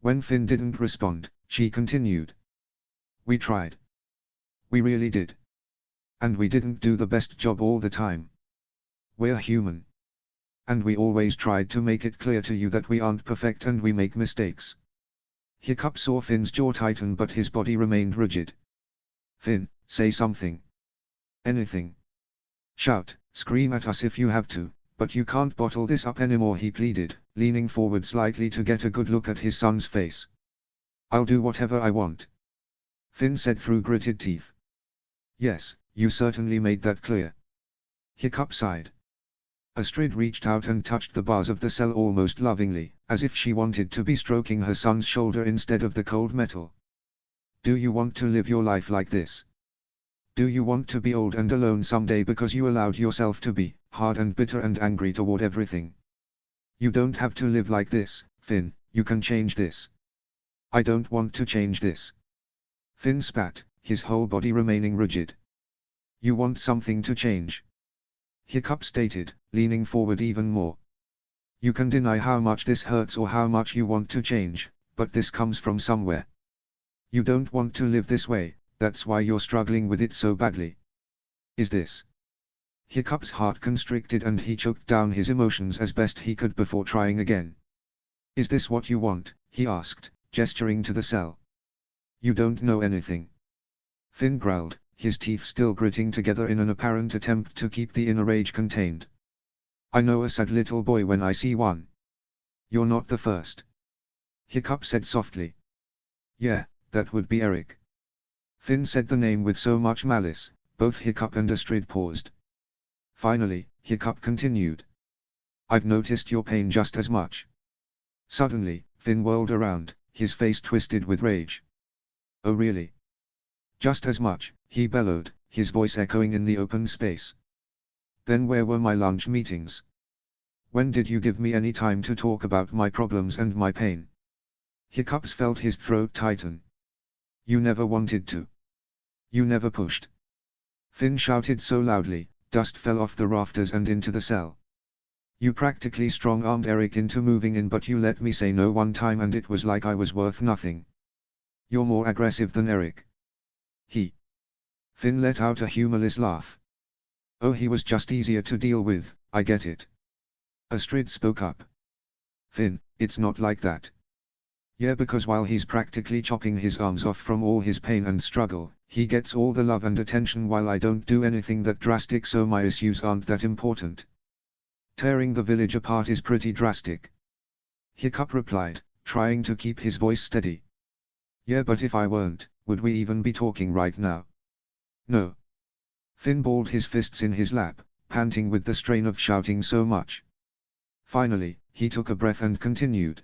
When Finn didn't respond, she continued. "We tried. We really did. And we didn't do the best job all the time. We're human. And we always tried to make it clear to you that we aren't perfect and we make mistakes." Hiccup saw Finn's jaw tighten, but his body remained rigid. "Finn, say something. Anything. Shout, scream at us if you have to, but you can't bottle this up anymore," he pleaded, leaning forward slightly to get a good look at his son's face. "I'll do whatever I want," Finn said through gritted teeth. "Yes, you certainly made that clear." Hiccup sighed. Astrid reached out and touched the bars of the cell almost lovingly, as if she wanted to be stroking her son's shoulder instead of the cold metal. "Do you want to live your life like this? Do you want to be old and alone someday because you allowed yourself to be hard and bitter and angry toward everything? You don't have to live like this, Finn, you can change this." "I don't want to change this." Finn spat, his whole body remaining rigid. "You want something to change," Hiccup stated, leaning forward even more. "You can deny how much this hurts or how much you want to change, but this comes from somewhere. You don't want to live this way, that's why you're struggling with it so badly. Is this?" Hiccup's heart constricted and he choked down his emotions as best he could before trying again. "Is this what you want?" he asked, gesturing to the cell. "You don't know anything," Finn growled, his teeth still gritting together in an apparent attempt to keep the inner rage contained. "I know a sad little boy when I see one. You're not the first," Hiccup said softly. "Yeah, that would be Eric." Finn said the name with so much malice, both Hiccup and Astrid paused. Finally, Hiccup continued. "I've noticed your pain just as much." Suddenly, Finn whirled around, his face twisted with rage. "Oh really? Just as much," he bellowed, his voice echoing in the open space. "Then where were my lunch meetings? When did you give me any time to talk about my problems and my pain?" Hiccups felt his throat tighten. "You never wanted to. You never pushed." Finn shouted so loudly, dust fell off the rafters and into the cell. "You practically strong-armed Eric into moving in, but you let me say no one time and it was like I was worth nothing. You're more aggressive than Eric." Finn let out a humorless laugh. "Oh, he was just easier to deal with, I get it." Astrid spoke up. "Finn, it's not like that." "Yeah, because while he's practically chopping his arms off from all his pain and struggle, he gets all the love and attention while I don't do anything that drastic, so my issues aren't that important. Tearing the village apart is pretty drastic," Hiccup replied, trying to keep his voice steady. "Yeah, but if I weren't, would we even be talking right now?" "No." Finn balled his fists in his lap, panting with the strain of shouting so much. Finally, he took a breath and continued.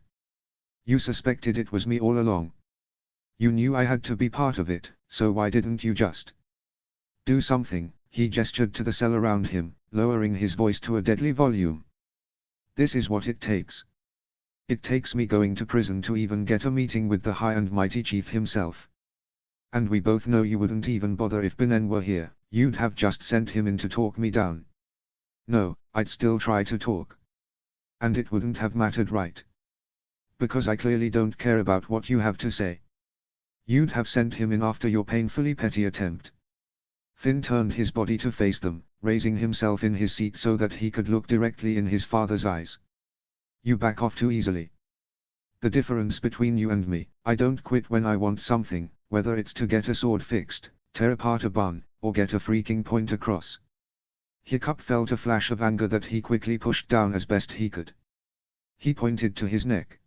"You suspected it was me all along. You knew I had to be part of it, so why didn't you just do something?" He gestured to the cell around him, lowering his voice to a deadly volume. "This is what it takes. It takes me going to prison to even get a meeting with the high and mighty chief himself. And we both know you wouldn't even bother if Binnen were here, you'd have just sent him in to talk me down." "No, I'd still try to talk. And it wouldn't have mattered, right? Because I clearly don't care about what you have to say. You'd have sent him in after your painfully petty attempt." Finn turned his body to face them, raising himself in his seat so that he could look directly in his father's eyes. "You back off too easily. The difference between you and me, I don't quit when I want something, whether it's to get a sword fixed, Tear apart a bun, or get a freaking point across. Hiccup felt a flash of anger that he quickly pushed down as best he could. He pointed to his neck.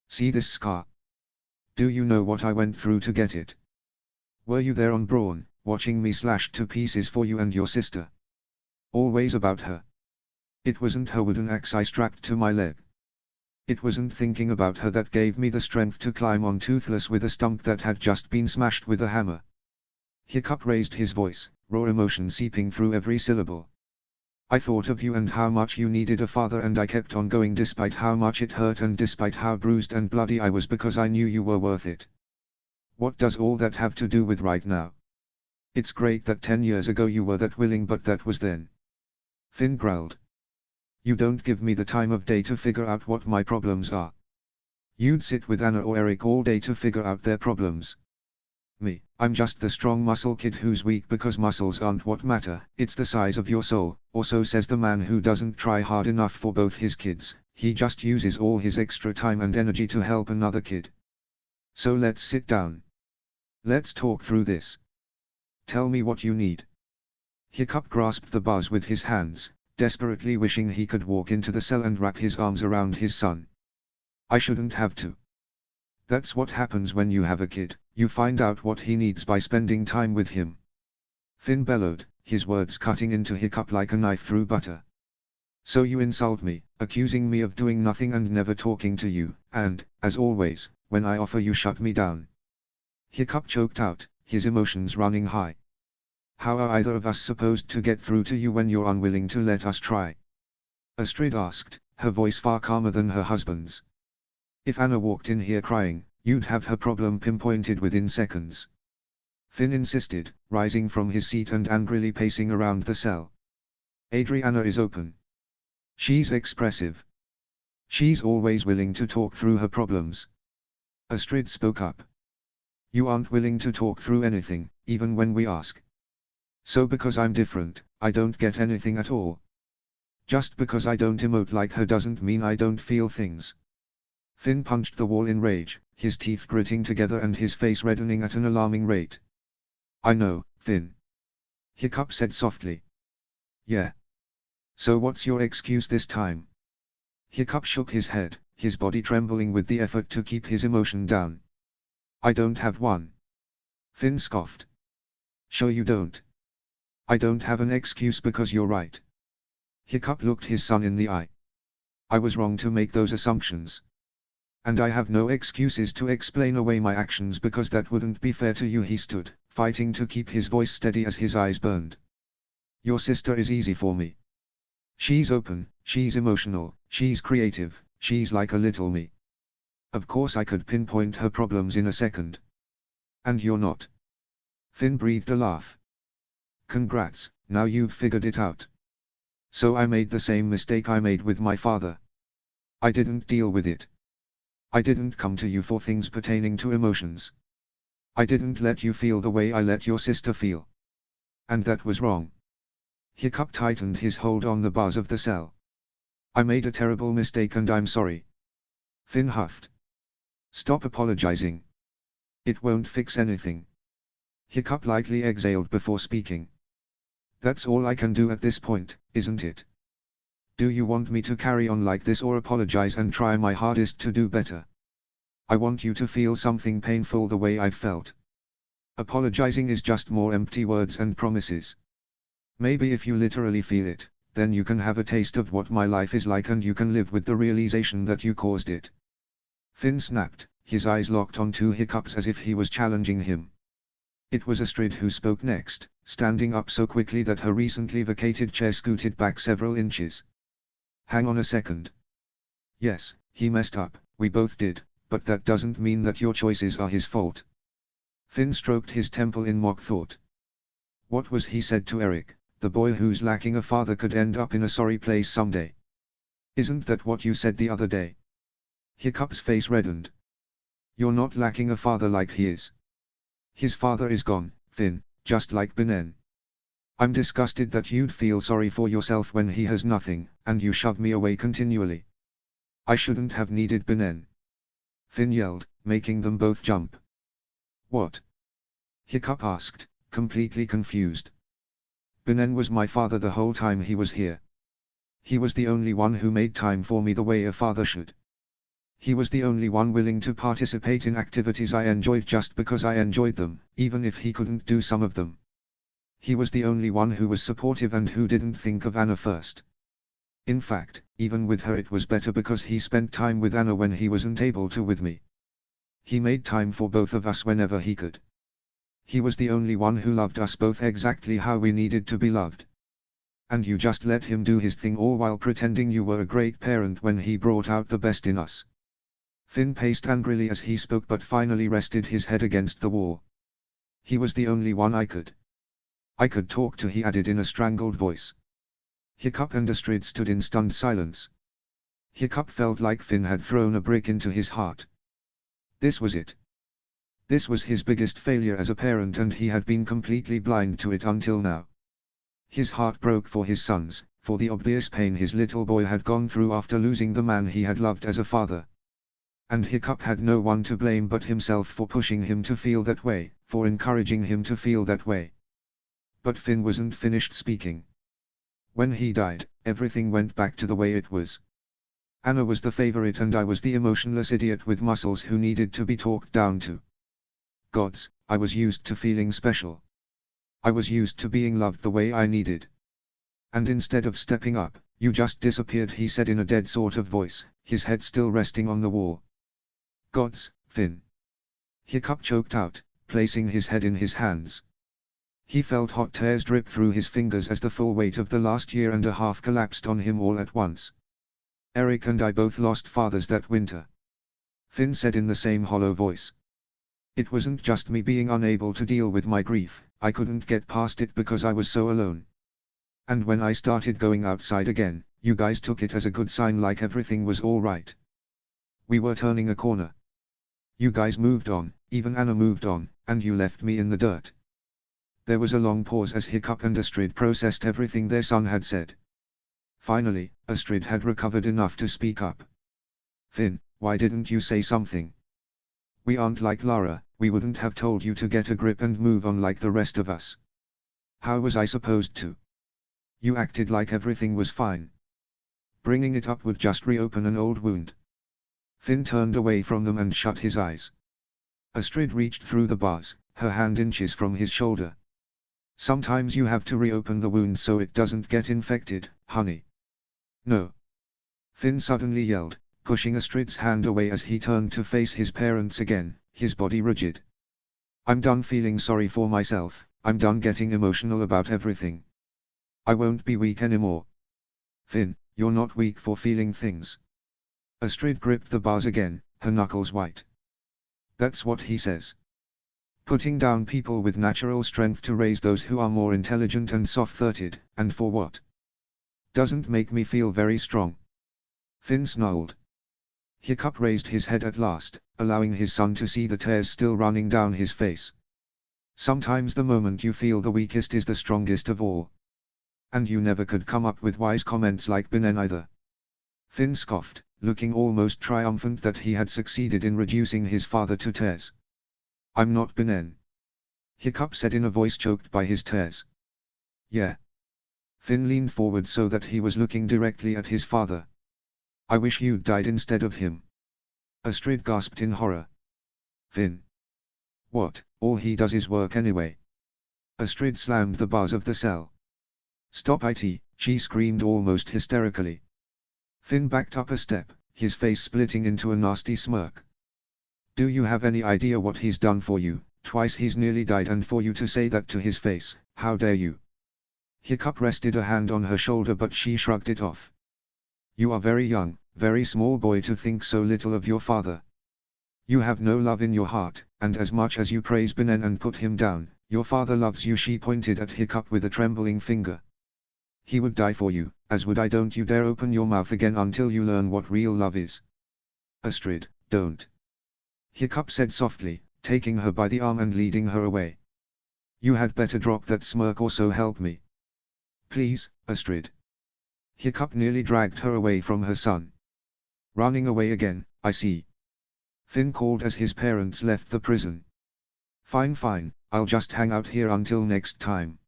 See this scar? Do you know what I went through to get it? Were you there on Braun, watching me slashed to pieces for you and your sister? Always about her. It wasn't her wooden axe I strapped to my leg. It wasn't thinking about her that gave me the strength to climb on Toothless with a stump that had just been smashed with a hammer. Hiccup raised his voice, raw emotion seeping through every syllable. I thought of you and how much you needed a father, and I kept on going despite how much it hurt and despite how bruised and bloody I was, because I knew you were worth it. What does all that have to do with right now? It's great that 10 years ago you were that willing, but that was then. Finn growled. You don't give me the time of day to figure out what my problems are. You'd sit with Anna or Eric all day to figure out their problems. Me, I'm just the strong muscle kid who's weak because muscles aren't what matter, it's the size of your soul, or so says the man who doesn't try hard enough for both his kids, he just uses all his extra time and energy to help another kid. So let's sit down. Let's talk through this. Tell me what you need. Hiccup grasped the bars with his hands, desperately wishing he could walk into the cell and wrap his arms around his son. I shouldn't have to. That's what happens when you have a kid, you find out what he needs by spending time with him. Finn bellowed, his words cutting into Hiccup like a knife through butter. So you insult me, accusing me of doing nothing and never talking to you, and, as always, when I offer you shut me down. Hiccup choked out, his emotions running high. How are either of us supposed to get through to you when you're unwilling to let us try? Astrid asked, her voice far calmer than her husband's. If Anna walked in here crying, you'd have her problem pinpointed within seconds. Finn insisted, rising from his seat and angrily pacing around the cell. Adriana is open. She's expressive. She's always willing to talk through her problems. Astrid spoke up. You aren't willing to talk through anything, even when we ask. So because I'm different, I don't get anything at all. Just because I don't emote like her doesn't mean I don't feel things. Finn punched the wall in rage, his teeth gritting together and his face reddening at an alarming rate. I know, Finn. Hiccup said softly. Yeah. So what's your excuse this time? Hiccup shook his head, his body trembling with the effort to keep his emotion down. I don't have one. Finn scoffed. Sure you don't. I don't have an excuse because you're right. Hiccup looked his son in the eye. I was wrong to make those assumptions. And I have no excuses to explain away my actions because that wouldn't be fair to you. He stood, fighting to keep his voice steady as his eyes burned. Your sister is easy for me. She's open, she's emotional, she's creative, she's like a little me. Of course I could pinpoint her problems in a second. And you're not. Finn breathed a laugh. Congrats, now you've figured it out. So I made the same mistake I made with my father. I didn't deal with it. I didn't come to you for things pertaining to emotions. I didn't let you feel the way I let your sister feel. And that was wrong. Hiccup tightened his hold on the bars of the cell. I made a terrible mistake and I'm sorry. Finn huffed. Stop apologizing. It won't fix anything. Hiccup lightly exhaled before speaking. That's all I can do at this point, isn't it? Do you want me to carry on like this or apologize and try my hardest to do better? I want you to feel something painful the way I've felt. Apologizing is just more empty words and promises. Maybe if you literally feel it, then you can have a taste of what my life is like and you can live with the realization that you caused it. Finn snapped, his eyes locked onto Hiccup's as if he was challenging him. It was Astrid who spoke next, standing up so quickly that her recently vacated chair scooted back several inches. Hang on a second. Yes, he messed up, we both did, but that doesn't mean that your choices are his fault. Finn stroked his temple in mock thought. What was he said to Eric, the boy who's lacking a father could end up in a sorry place someday? Isn't that what you said the other day? Hiccup's face reddened. You're not lacking a father like he is. His father is gone, Finn, just like Benin. I'm disgusted that you'd feel sorry for yourself when he has nothing, and you shove me away continually. I shouldn't have needed Benin. Finn yelled, making them both jump. What? Hiccup asked, completely confused. Benen was my father the whole time he was here. He was the only one who made time for me the way a father should. He was the only one willing to participate in activities I enjoyed just because I enjoyed them, even if he couldn't do some of them. He was the only one who was supportive and who didn't think of Anna first. In fact, even with her it was better because he spent time with Anna when he wasn't able to with me. He made time for both of us whenever he could. He was the only one who loved us both exactly how we needed to be loved. And you just let him do his thing all while pretending you were a great parent when he brought out the best in us. Finn paced angrily as he spoke but finally rested his head against the wall. He was the only one I could talk to, he added in a strangled voice. Hiccup and Astrid stood in stunned silence. Hiccup felt like Finn had thrown a brick into his heart. This was it. This was his biggest failure as a parent and he had been completely blind to it until now. His heart broke for his sons, for the obvious pain his little boy had gone through after losing the man he had loved as a father. And Hiccup had no one to blame but himself for pushing him to feel that way, for encouraging him to feel that way. But Finn wasn't finished speaking. When he died, everything went back to the way it was. Anna was the favorite and I was the emotionless idiot with muscles who needed to be talked down to. Gods, I was used to feeling special. I was used to being loved the way I needed. And instead of stepping up, you just disappeared, he said in a dead sort of voice, his head still resting on the wall. Gods, Finn. Hiccup choked out, placing his head in his hands. He felt hot tears drip through his fingers as the full weight of the last year and a half collapsed on him all at once. Eric and I both lost fathers that winter. Finn said in the same hollow voice. It wasn't just me being unable to deal with my grief, I couldn't get past it because I was so alone. And when I started going outside again, you guys took it as a good sign, like everything was alright. We were turning a corner. You guys moved on, even Anna moved on, and you left me in the dirt. There was a long pause as Hiccup and Astrid processed everything their son had said. Finally, Astrid had recovered enough to speak up. Finn, why didn't you say something? We aren't like Lara, we wouldn't have told you to get a grip and move on like the rest of us. How was I supposed to? You acted like everything was fine. Bringing it up would just reopen an old wound. Finn turned away from them and shut his eyes. Astrid reached through the bars, her hand inches from his shoulder. Sometimes you have to reopen the wound so it doesn't get infected, honey. No. Finn suddenly yelled, pushing Astrid's hand away as he turned to face his parents again, his body rigid. I'm done feeling sorry for myself, I'm done getting emotional about everything. I won't be weak anymore. Finn, you're not weak for feeling things. Astrid gripped the bars again, her knuckles white. That's what he says. Putting down people with natural strength to raise those who are more intelligent and soft-thirted, and for what? Doesn't make me feel very strong. Finn snarled. Hiccup raised his head at last, allowing his son to see the tears still running down his face. Sometimes the moment you feel the weakest is the strongest of all. And you never could come up with wise comments like Benen either. Finn scoffed, looking almost triumphant that he had succeeded in reducing his father to tears. I'm not Benen. Hiccup said in a voice choked by his tears. Yeah. Finn leaned forward so that he was looking directly at his father. I wish you'd died instead of him. Astrid gasped in horror. Finn. What, all he does is work anyway. Astrid slammed the bars of the cell. Stop it, she screamed almost hysterically. Finn backed up a step, his face splitting into a nasty smirk. Do you have any idea what he's done for you? Twice he's nearly died, and for you to say that to his face, how dare you? Hiccup rested a hand on her shoulder but she shrugged it off. You are very young, very small boy to think so little of your father. You have no love in your heart, and as much as you praise Benen and put him down, your father loves you. She pointed at Hiccup with a trembling finger. He would die for you, as would I. Don't you dare open your mouth again until you learn what real love is. Astrid, don't. Hiccup said softly, taking her by the arm and leading her away. You had better drop that smirk or so help me. Please, Astrid. Hiccup nearly dragged her away from her son. Running away again, I see. Finn called as his parents left the prison. Fine, I'll just hang out here until next time.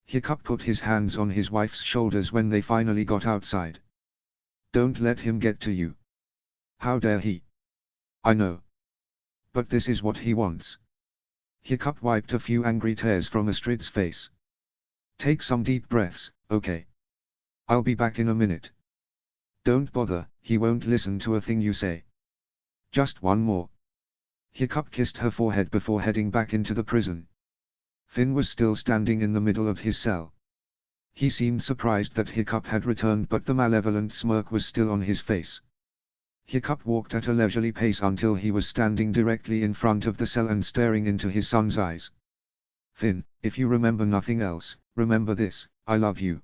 Hiccup put his hands on his wife's shoulders when they finally got outside. Don't let him get to you. How dare he? I know. But this is what he wants. Hiccup wiped a few angry tears from Astrid's face. Take some deep breaths, okay? I'll be back in a minute. Don't bother, he won't listen to a thing you say. Just one more. Hiccup kissed her forehead before heading back into the prison. Finn was still standing in the middle of his cell. He seemed surprised that Hiccup had returned, but the malevolent smirk was still on his face. Hiccup walked at a leisurely pace until he was standing directly in front of the cell and staring into his son's eyes. Finn, if you remember nothing else, remember this: I love you.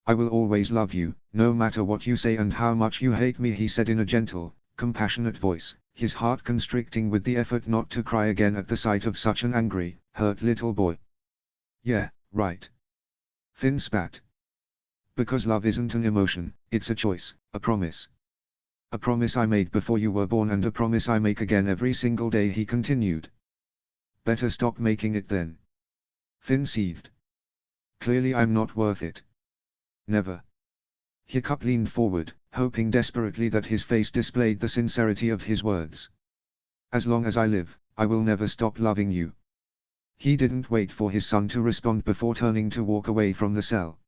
I will always love you, no matter what you say and how much you hate me, he said in a gentle, compassionate voice, his heart constricting with the effort not to cry again at the sight of such an angry, hurt little boy. Yeah, right. Finn spat. Because love isn't an emotion, it's a choice, a promise. A promise I made before you were born and a promise I make again every single day, he continued. Better stop making it then. Finn seethed. Clearly I'm not worth it. Never. Hiccup leaned forward, hoping desperately that his face displayed the sincerity of his words. As long as I live, I will never stop loving you. He didn't wait for his son to respond before turning to walk away from the cell.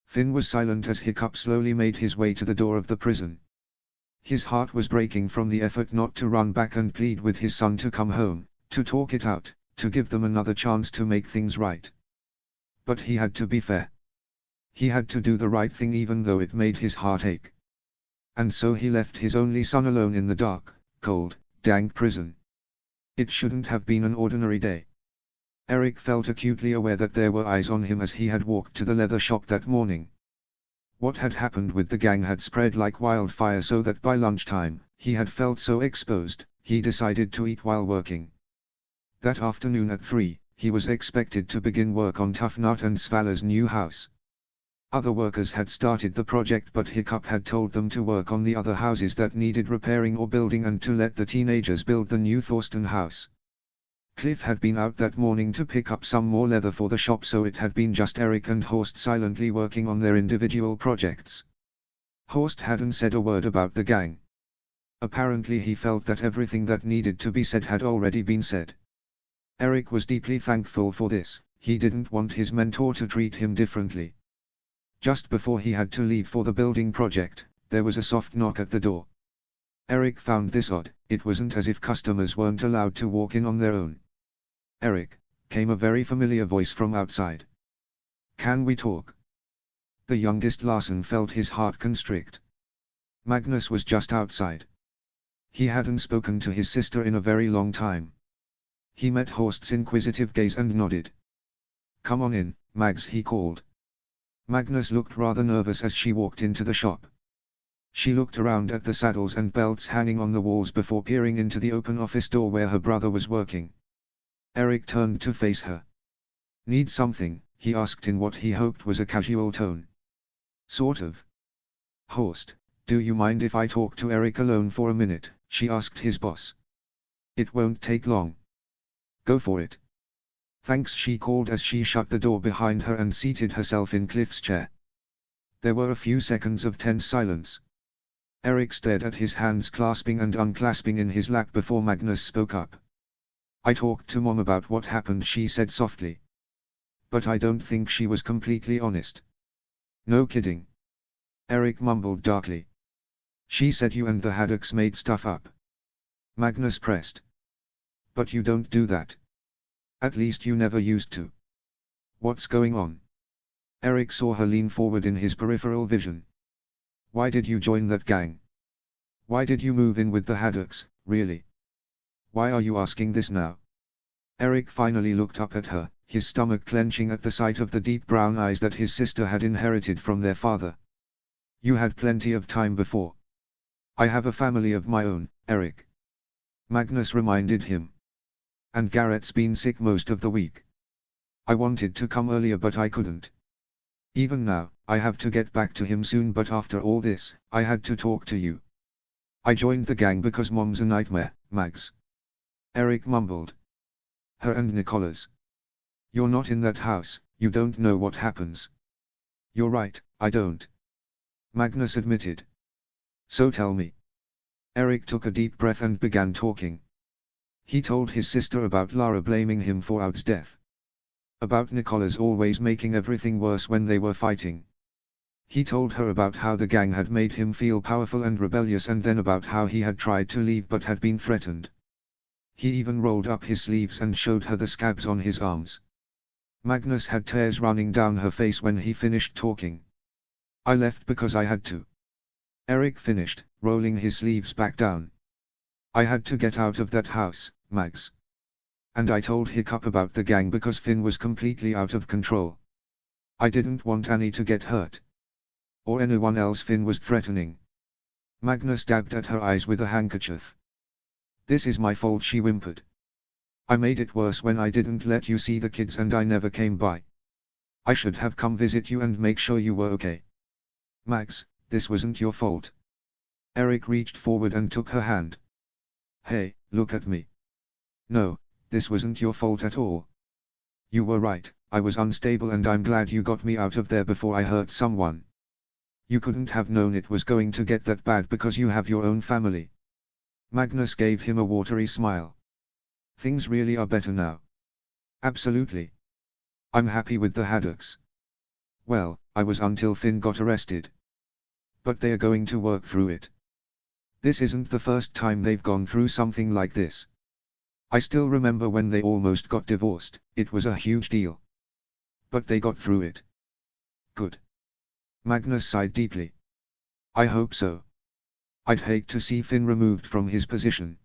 Finn was silent as Hiccup slowly made his way to the door of the prison. His heart was breaking from the effort not to run back and plead with his son to come home, to talk it out, to give them another chance to make things right. But he had to be fair. He had to do the right thing even though it made his heart ache. And so he left his only son alone in the dark, cold, dank prison. It shouldn't have been an ordinary day. Eric felt acutely aware that there were eyes on him as he had walked to the leather shop that morning. What had happened with the gang had spread like wildfire, so that by lunchtime, he had felt so exposed, he decided to eat while working. That afternoon at 3, he was expected to begin work on Tough Nut and Svala's new house. Other workers had started the project, but Hiccup had told them to work on the other houses that needed repairing or building and to let the teenagers build the new Thorsten house. Cliff had been out that morning to pick up some more leather for the shop, so it had been just Eric and Horst silently working on their individual projects. Horst hadn't said a word about the gang. Apparently he felt that everything that needed to be said had already been said. Eric was deeply thankful for this. He didn't want his mentor to treat him differently. Just before he had to leave for the building project, there was a soft knock at the door. Eric found this odd. It wasn't as if customers weren't allowed to walk in on their own. Eric, came a very familiar voice from outside. Can we talk? The youngest Larsen felt his heart constrict. Magnus was just outside. He hadn't spoken to his sister in a very long time. He met Horst's inquisitive gaze and nodded. Come on in, Mags, he called. Magnus looked rather nervous as she walked into the shop. She looked around at the saddles and belts hanging on the walls before peering into the open office door where her brother was working. Eric turned to face her. Need something, he asked in what he hoped was a casual tone. Sort of. Horst, do you mind if I talk to Eric alone for a minute, she asked his boss. It won't take long. Go for it. Thanks, she called as she shut the door behind her and seated herself in Cliff's chair. There were a few seconds of tense silence. Eric stared at his hands clasping and unclasping in his lap before Magnus spoke up. I talked to Mom about what happened, she said softly. But I don't think she was completely honest. No kidding. Eric mumbled darkly. She said you and the Haddocks made stuff up. Magnus pressed. But you don't do that. At least you never used to. What's going on? Eric saw her lean forward in his peripheral vision. Why did you join that gang? Why did you move in with the Haddocks, really? Why are you asking this now? Eric finally looked up at her, his stomach clenching at the sight of the deep brown eyes that his sister had inherited from their father. You had plenty of time before. I have a family of my own, Eric. Magnus reminded him. And Garrett's been sick most of the week. I wanted to come earlier but I couldn't. Even now, I have to get back to him soon, but after all this, I had to talk to you. I joined the gang because Mom's a nightmare, Mags. Eric mumbled. Her and Nicola's. You're not in that house, you don't know what happens. You're right, I don't. Magnus admitted. So tell me. Eric took a deep breath and began talking. He told his sister about Lara blaming him for Aud's death. About Nicola's always making everything worse when they were fighting. He told her about how the gang had made him feel powerful and rebellious, and then about how he had tried to leave but had been threatened. He even rolled up his sleeves and showed her the scabs on his arms. Magnus had tears running down her face when he finished talking. I left because I had to. Eric finished, rolling his sleeves back down. I had to get out of that house, Mags. And I told Hiccup about the gang because Finn was completely out of control. I didn't want Annie to get hurt. Or anyone else Finn was threatening. Magnus dabbed at her eyes with a handkerchief. This is my fault, she whimpered. I made it worse when I didn't let you see the kids and I never came by. I should have come visit you and make sure you were okay. Max, this wasn't your fault. Eric reached forward and took her hand. Hey, look at me. No, this wasn't your fault at all. You were right, I was unstable and I'm glad you got me out of there before I hurt someone. You couldn't have known it was going to get that bad because you have your own family. Magnus gave him a watery smile. Things really are better now. Absolutely. I'm happy with the Haddocks. Well, I was until Finn got arrested. But they are going to work through it. This isn't the first time they've gone through something like this. I still remember when they almost got divorced, it was a huge deal. But they got through it. Good. Magnus sighed deeply. I hope so. I'd hate to see Finn removed from his position.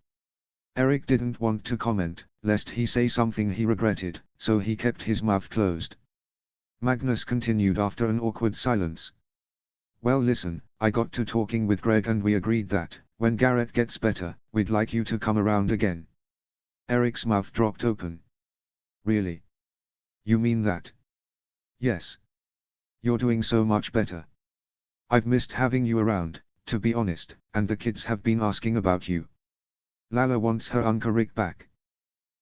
Eric didn't want to comment, lest he say something he regretted, so he kept his mouth closed. Magnus continued after an awkward silence. Well, listen, I got to talking with Greg and we agreed that, when Garrett gets better, we'd like you to come around again. Eric's mouth dropped open. Really? You mean that? Yes. You're doing so much better. I've missed having you around, to be honest, and the kids have been asking about you. Lala wants her Uncle Rick back.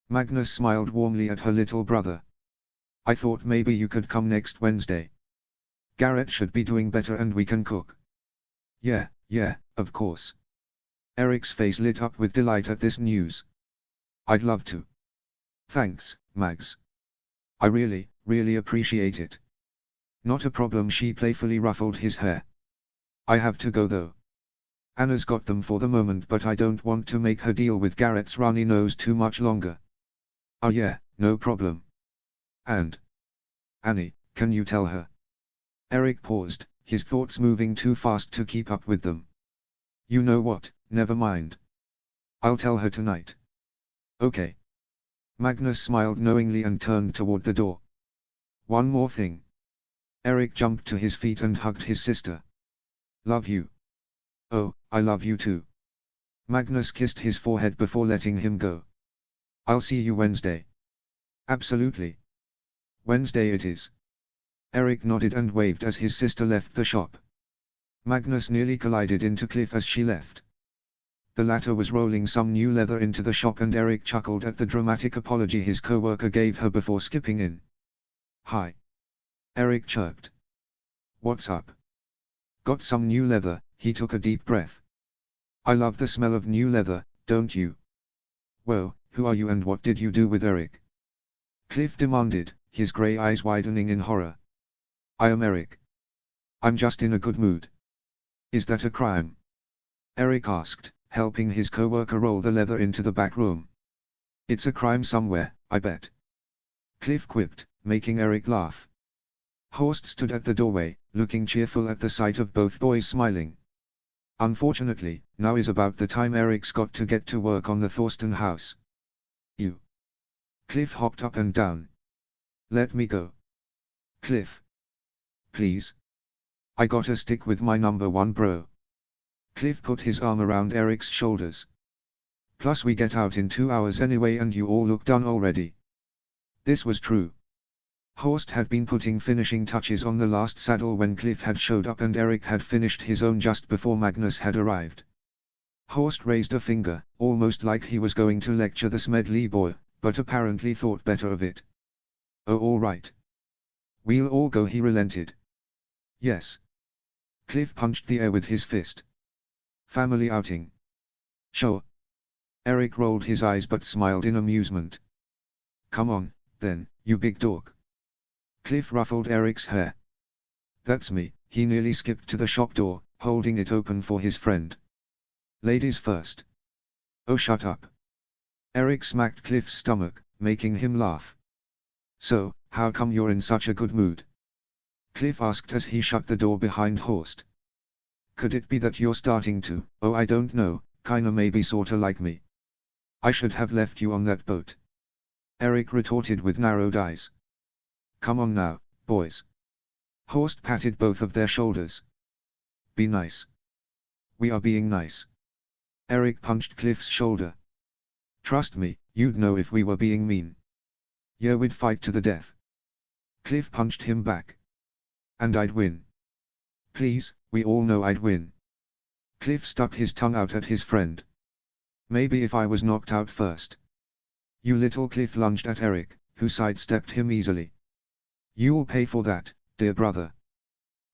Magnus smiled warmly at her little brother. I thought maybe you could come next Wednesday. Garrett should be doing better and we can cook. Yeah, of course. Eric's face lit up with delight at this news. I'd love to. Thanks, Mags. I really appreciate it. Not a problem, she playfully ruffled his hair. I have to go though. Anna's got them for the moment, but I don't want to make her deal with Garrett's runny nose too much longer. Oh yeah, no problem. And Annie, can you tell her? Eric paused, his thoughts moving too fast to keep up with them. You know what, never mind. I'll tell her tonight. Okay. Magnus smiled knowingly and turned toward the door. One more thing. Eric jumped to his feet and hugged his sister. Love you. Oh, I love you too. Magnus kissed his forehead before letting him go. I'll see you Wednesday. Absolutely. Wednesday it is. Eric nodded and waved as his sister left the shop. Magnus nearly collided into Cliff as she left. The latter was rolling some new leather into the shop and Eric chuckled at the dramatic apology his co-worker gave her before skipping in. Hi. Eric chirped. What's up? Got some new leather, he took a deep breath. I love the smell of new leather, don't you? Whoa, who are you and what did you do with Eric? Cliff demanded, his grey eyes widening in horror. I am Eric. I'm just in a good mood. Is that a crime? Eric asked, helping his co-worker roll the leather into the back room. It's a crime somewhere, I bet. Cliff quipped, making Eric laugh. Horst stood at the doorway, looking cheerful at the sight of both boys smiling. Unfortunately, now is about the time Eric's got to get to work on the Thorsten house. You. Cliff hopped up and down. Let me go. Cliff. Please. I gotta stick with my number one bro. Cliff put his arm around Eric's shoulders. Plus we get out in 2 hours anyway and you all look done already. This was true. Horst had been putting finishing touches on the last saddle when Cliff had showed up and Eric had finished his own just before Magnus had arrived. Horst raised a finger, almost like he was going to lecture the Smedley boy, but apparently thought better of it. Oh, all right. We'll all go, he relented. Yes. Cliff punched the air with his fist. Family outing. Sure. Eric rolled his eyes but smiled in amusement. Come on, then, you big dork. Cliff ruffled Eric's hair. That's me. He nearly skipped to the shop door, holding it open for his friend. Ladies first. Oh, shut up. Eric smacked Cliff's stomach, making him laugh. So, how come you're in such a good mood? Cliff asked as he shut the door behind Horst. Could it be that you're starting to, oh I don't know, kinda maybe sorta like me? I should have left you on that boat. Eric retorted with narrowed eyes. Come on now, boys. Horst patted both of their shoulders. Be nice. We are being nice. Eric punched Cliff's shoulder. Trust me, you'd know if we were being mean. Yeah, we'd fight to the death. Cliff punched him back. And I'd win. Please, we all know I'd win. Cliff stuck his tongue out at his friend. Maybe if I was knocked out first. You little. Cliff lunged at Eric, who sidestepped him easily. You'll pay for that, dear brother.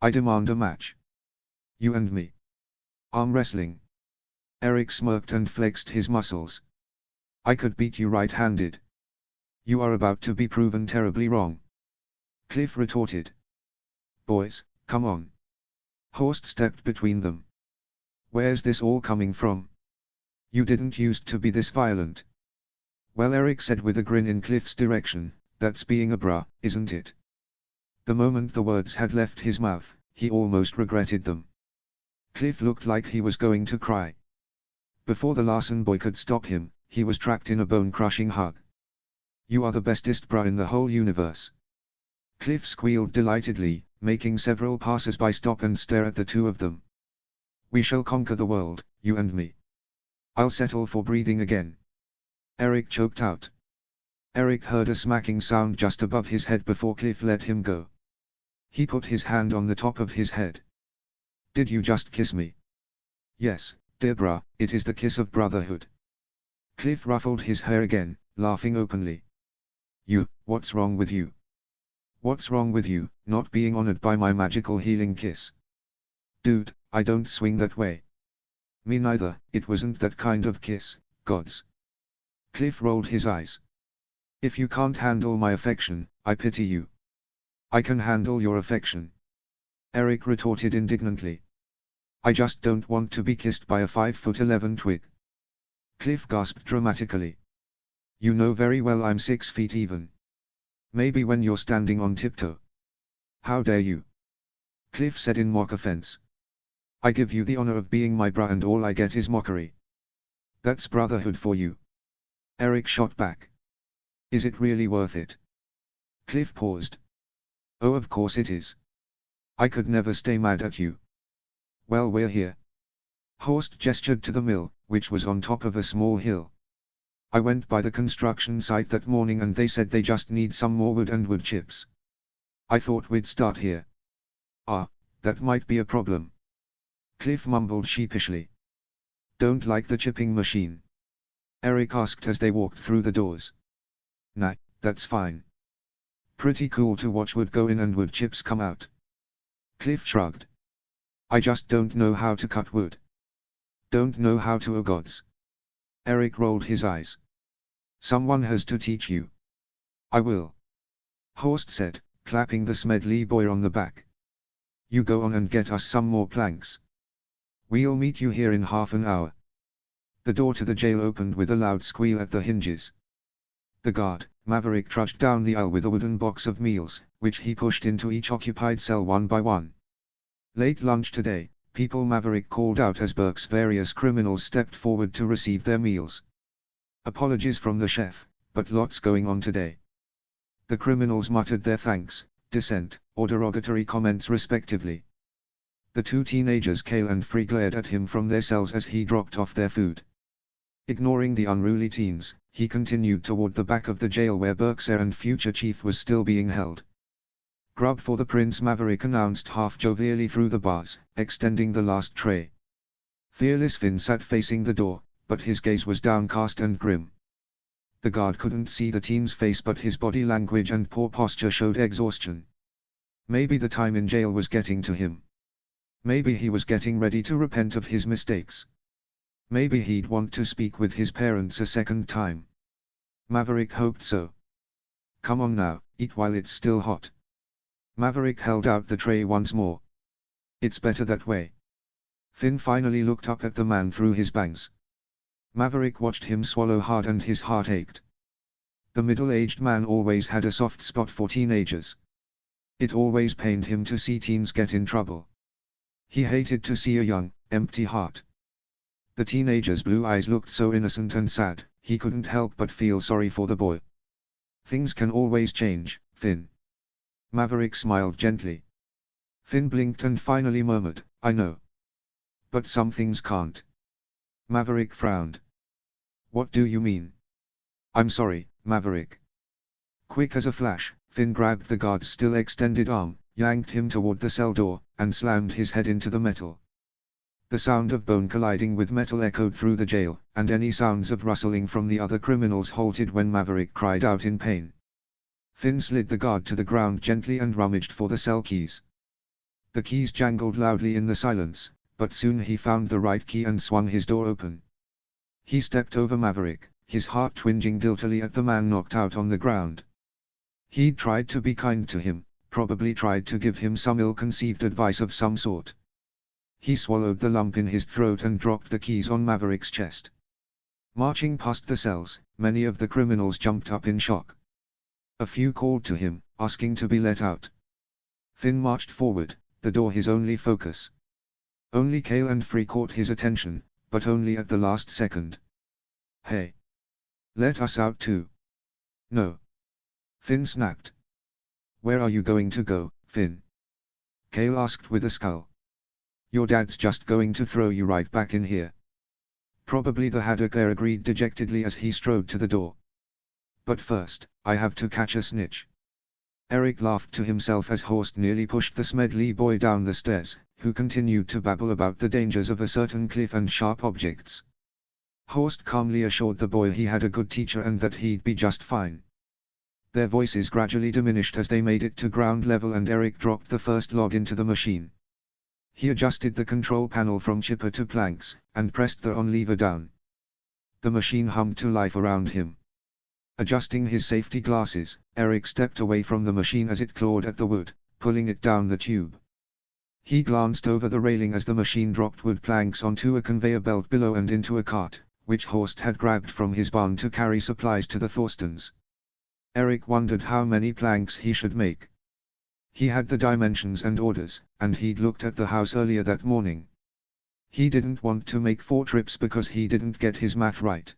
I demand a match. You and me. Arm wrestling. Eric smirked and flexed his muscles. I could beat you right-handed. You are about to be proven terribly wrong. Cliff retorted. Boys, come on. Horst stepped between them. Where's this all coming from? You didn't used to be this violent. Well, Eric said with a grin in Cliff's direction, that's being a bra, isn't it? The moment the words had left his mouth, he almost regretted them. Cliff looked like he was going to cry. Before the Larson boy could stop him, he was trapped in a bone-crushing hug. You are the bestest bra in the whole universe. Cliff squealed delightedly, making several passers-by stop and stare at the two of them. We shall conquer the world, you and me. I'll settle for breathing again. Eric choked out. Eric heard a smacking sound just above his head before Cliff let him go. He put his hand on the top of his head. Did you just kiss me? Yes, dear brah, it is the kiss of brotherhood. Cliff ruffled his hair again, laughing openly. You, what's wrong with you? What's wrong with you, not being honored by my magical healing kiss? Dude, I don't swing that way. Me neither, it wasn't that kind of kiss, gods. Cliff rolled his eyes. If you can't handle my affection, I pity you. I can handle your affection. Eric retorted indignantly. I just don't want to be kissed by a 5'11" twig. Cliff gasped dramatically. You know very well I'm 6 feet even. Maybe when you're standing on tiptoe. How dare you? Cliff said in mock offense. I give you the honor of being my bra and all I get is mockery. That's brotherhood for you. Eric shot back. Is it really worth it? Cliff paused. Oh, of course it is. I could never stay mad at you. Well, we're here. Horst gestured to the mill, which was on top of a small hill. I went by the construction site that morning and they said they just need some more wood and wood chips. I thought we'd start here. Ah, that might be a problem. Cliff mumbled sheepishly. Don't like the chipping machine? Eric asked as they walked through the doors. Nah, that's fine. Pretty cool to watch wood go in and wood chips come out. Cliff shrugged. I just don't know how to cut wood. Don't know how to, oh gods. Eric rolled his eyes. Someone has to teach you. I will. Horst said, clapping the Smedley boy on the back. You go on and get us some more planks. We'll meet you here in half an hour. The door to the jail opened with a loud squeal at the hinges. The guard, Maverick, trudged down the aisle with a wooden box of meals, which he pushed into each occupied cell one by one. Late lunch today, people, Maverick called out as Burke's various criminals stepped forward to receive their meals. Apologies from the chef, but lots going on today. The criminals muttered their thanks, dissent, or derogatory comments respectively. The two teenagers, Kale and Free, glared at him from their cells as he dropped off their food. Ignoring the unruly teens, he continued toward the back of the jail where Burke's heir and future chief was still being held. Grub for the prince, Maverick announced half jovially through the bars, extending the last tray. Fearless Finn sat facing the door, but his gaze was downcast and grim. The guard couldn't see the teen's face, but his body language and poor posture showed exhaustion. Maybe the time in jail was getting to him. Maybe he was getting ready to repent of his mistakes. Maybe he'd want to speak with his parents a second time. Maverick hoped so. Come on now, eat while it's still hot. Maverick held out the tray once more. It's better that way. Finn finally looked up at the man through his bangs. Maverick watched him swallow hard and his heart ached. The middle-aged man always had a soft spot for teenagers. It always pained him to see teens get in trouble. He hated to see a young, empty heart. The teenager's blue eyes looked so innocent and sad, he couldn't help but feel sorry for the boy. Things can always change, Finn. Maverick smiled gently. Finn blinked and finally murmured, I know. But some things can't. Maverick frowned. What do you mean? I'm sorry, Maverick. Quick as a flash, Finn grabbed the guard's still extended arm, yanked him toward the cell door, and slammed his head into the metal. The sound of bone colliding with metal echoed through the jail, and any sounds of rustling from the other criminals halted when Maverick cried out in pain. Finn slid the guard to the ground gently and rummaged for the cell keys. The keys jangled loudly in the silence, but soon he found the right key and swung his door open. He stepped over Maverick, his heart twinging guiltily at the man knocked out on the ground. He'd tried to be kind to him, probably tried to give him some ill-conceived advice of some sort. He swallowed the lump in his throat and dropped the keys on Maverick's chest. Marching past the cells, many of the criminals jumped up in shock. A few called to him, asking to be let out. Finn marched forward, the door his only focus. Only Kale and Free caught his attention, but only at the last second. Hey! Let us out too. No. Finn snapped. Where are you going to go, Finn? Kale asked with a scowl. Your dad's just going to throw you right back in here. Probably the haddock agreed dejectedly as he strode to the door. But first, I have to catch a snitch. Eric laughed to himself as Horst nearly pushed the Smedley boy down the stairs, who continued to babble about the dangers of a certain cliff and sharp objects. Horst calmly assured the boy he had a good teacher and that he'd be just fine. Their voices gradually diminished as they made it to ground level and Eric dropped the first log into the machine. He adjusted the control panel from chipper to planks, and pressed the on lever down. The machine hummed to life around him. Adjusting his safety glasses, Eric stepped away from the machine as it clawed at the wood, pulling it down the tube. He glanced over the railing as the machine dropped wood planks onto a conveyor belt below and into a cart, which Horst had grabbed from his barn to carry supplies to the Thorstons. Eric wondered how many planks he should make. He had the dimensions and orders, and he'd looked at the house earlier that morning. He didn't want to make 4 trips because he didn't get his math right.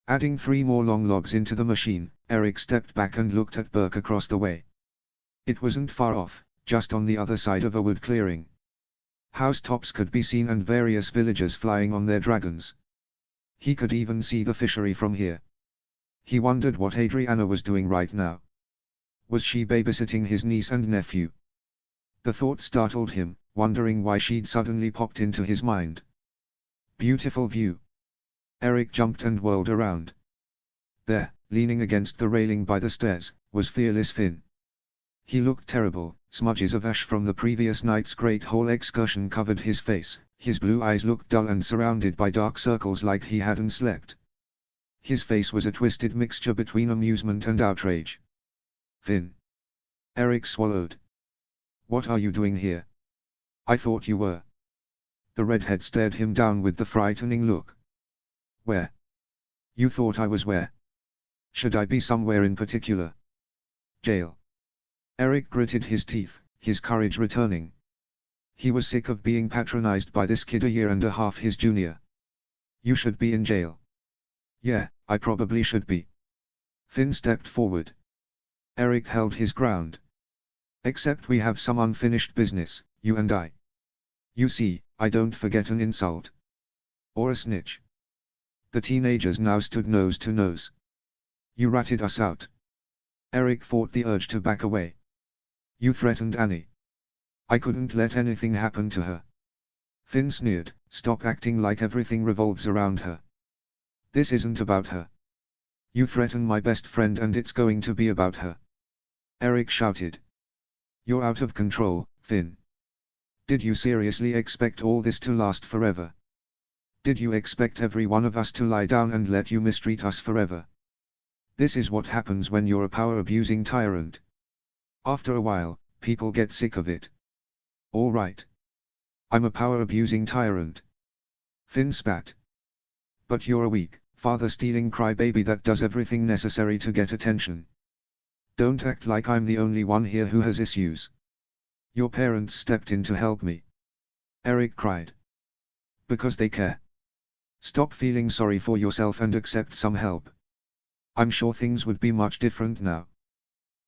Adding 3 more long logs into the machine, Eric stepped back and looked at Burke across the way. It wasn't far off, just on the other side of a wood clearing. Housetops could be seen and various villagers flying on their dragons. He could even see the fishery from here. He wondered what Adriana was doing right now. Was she babysitting his niece and nephew? The thought startled him, wondering why she'd suddenly popped into his mind. Beautiful view. Eric jumped and whirled around. There, leaning against the railing by the stairs, was Fearless Finn. He looked terrible, smudges of ash from the previous night's Great Hall excursion covered his face, his blue eyes looked dull and surrounded by dark circles like he hadn't slept. His face was a twisted mixture between amusement and outrage. Finn. Eric swallowed. What are you doing here? I thought you were. The redhead stared him down with the frightening look. Where? You thought I was where? Should I be somewhere in particular? Jail. Eric gritted his teeth, his courage returning. He was sick of being patronized by this kid a year and a half his junior. You should be in jail. Yeah, I probably should be. Finn stepped forward. Eric held his ground. Except we have some unfinished business, you and I. You see, I don't forget an insult. Or a snitch. The teenagers now stood nose to nose. You ratted us out. Eric fought the urge to back away. You threatened Annie. I couldn't let anything happen to her. Finn sneered, stop acting like everything revolves around her. This isn't about her. You threaten my best friend and it's going to be about her. Eric shouted. You're out of control, Finn. Did you seriously expect all this to last forever? Did you expect every one of us to lie down and let you mistreat us forever? This is what happens when you're a power-abusing tyrant. After a while, people get sick of it. All right. I'm a power-abusing tyrant. Finn spat. But you're a weak, father-stealing crybaby that does everything necessary to get attention. Don't act like I'm the only one here who has issues. Your parents stepped in to help me. Eric cried. Because they care. Stop feeling sorry for yourself and accept some help. I'm sure things would be much different now.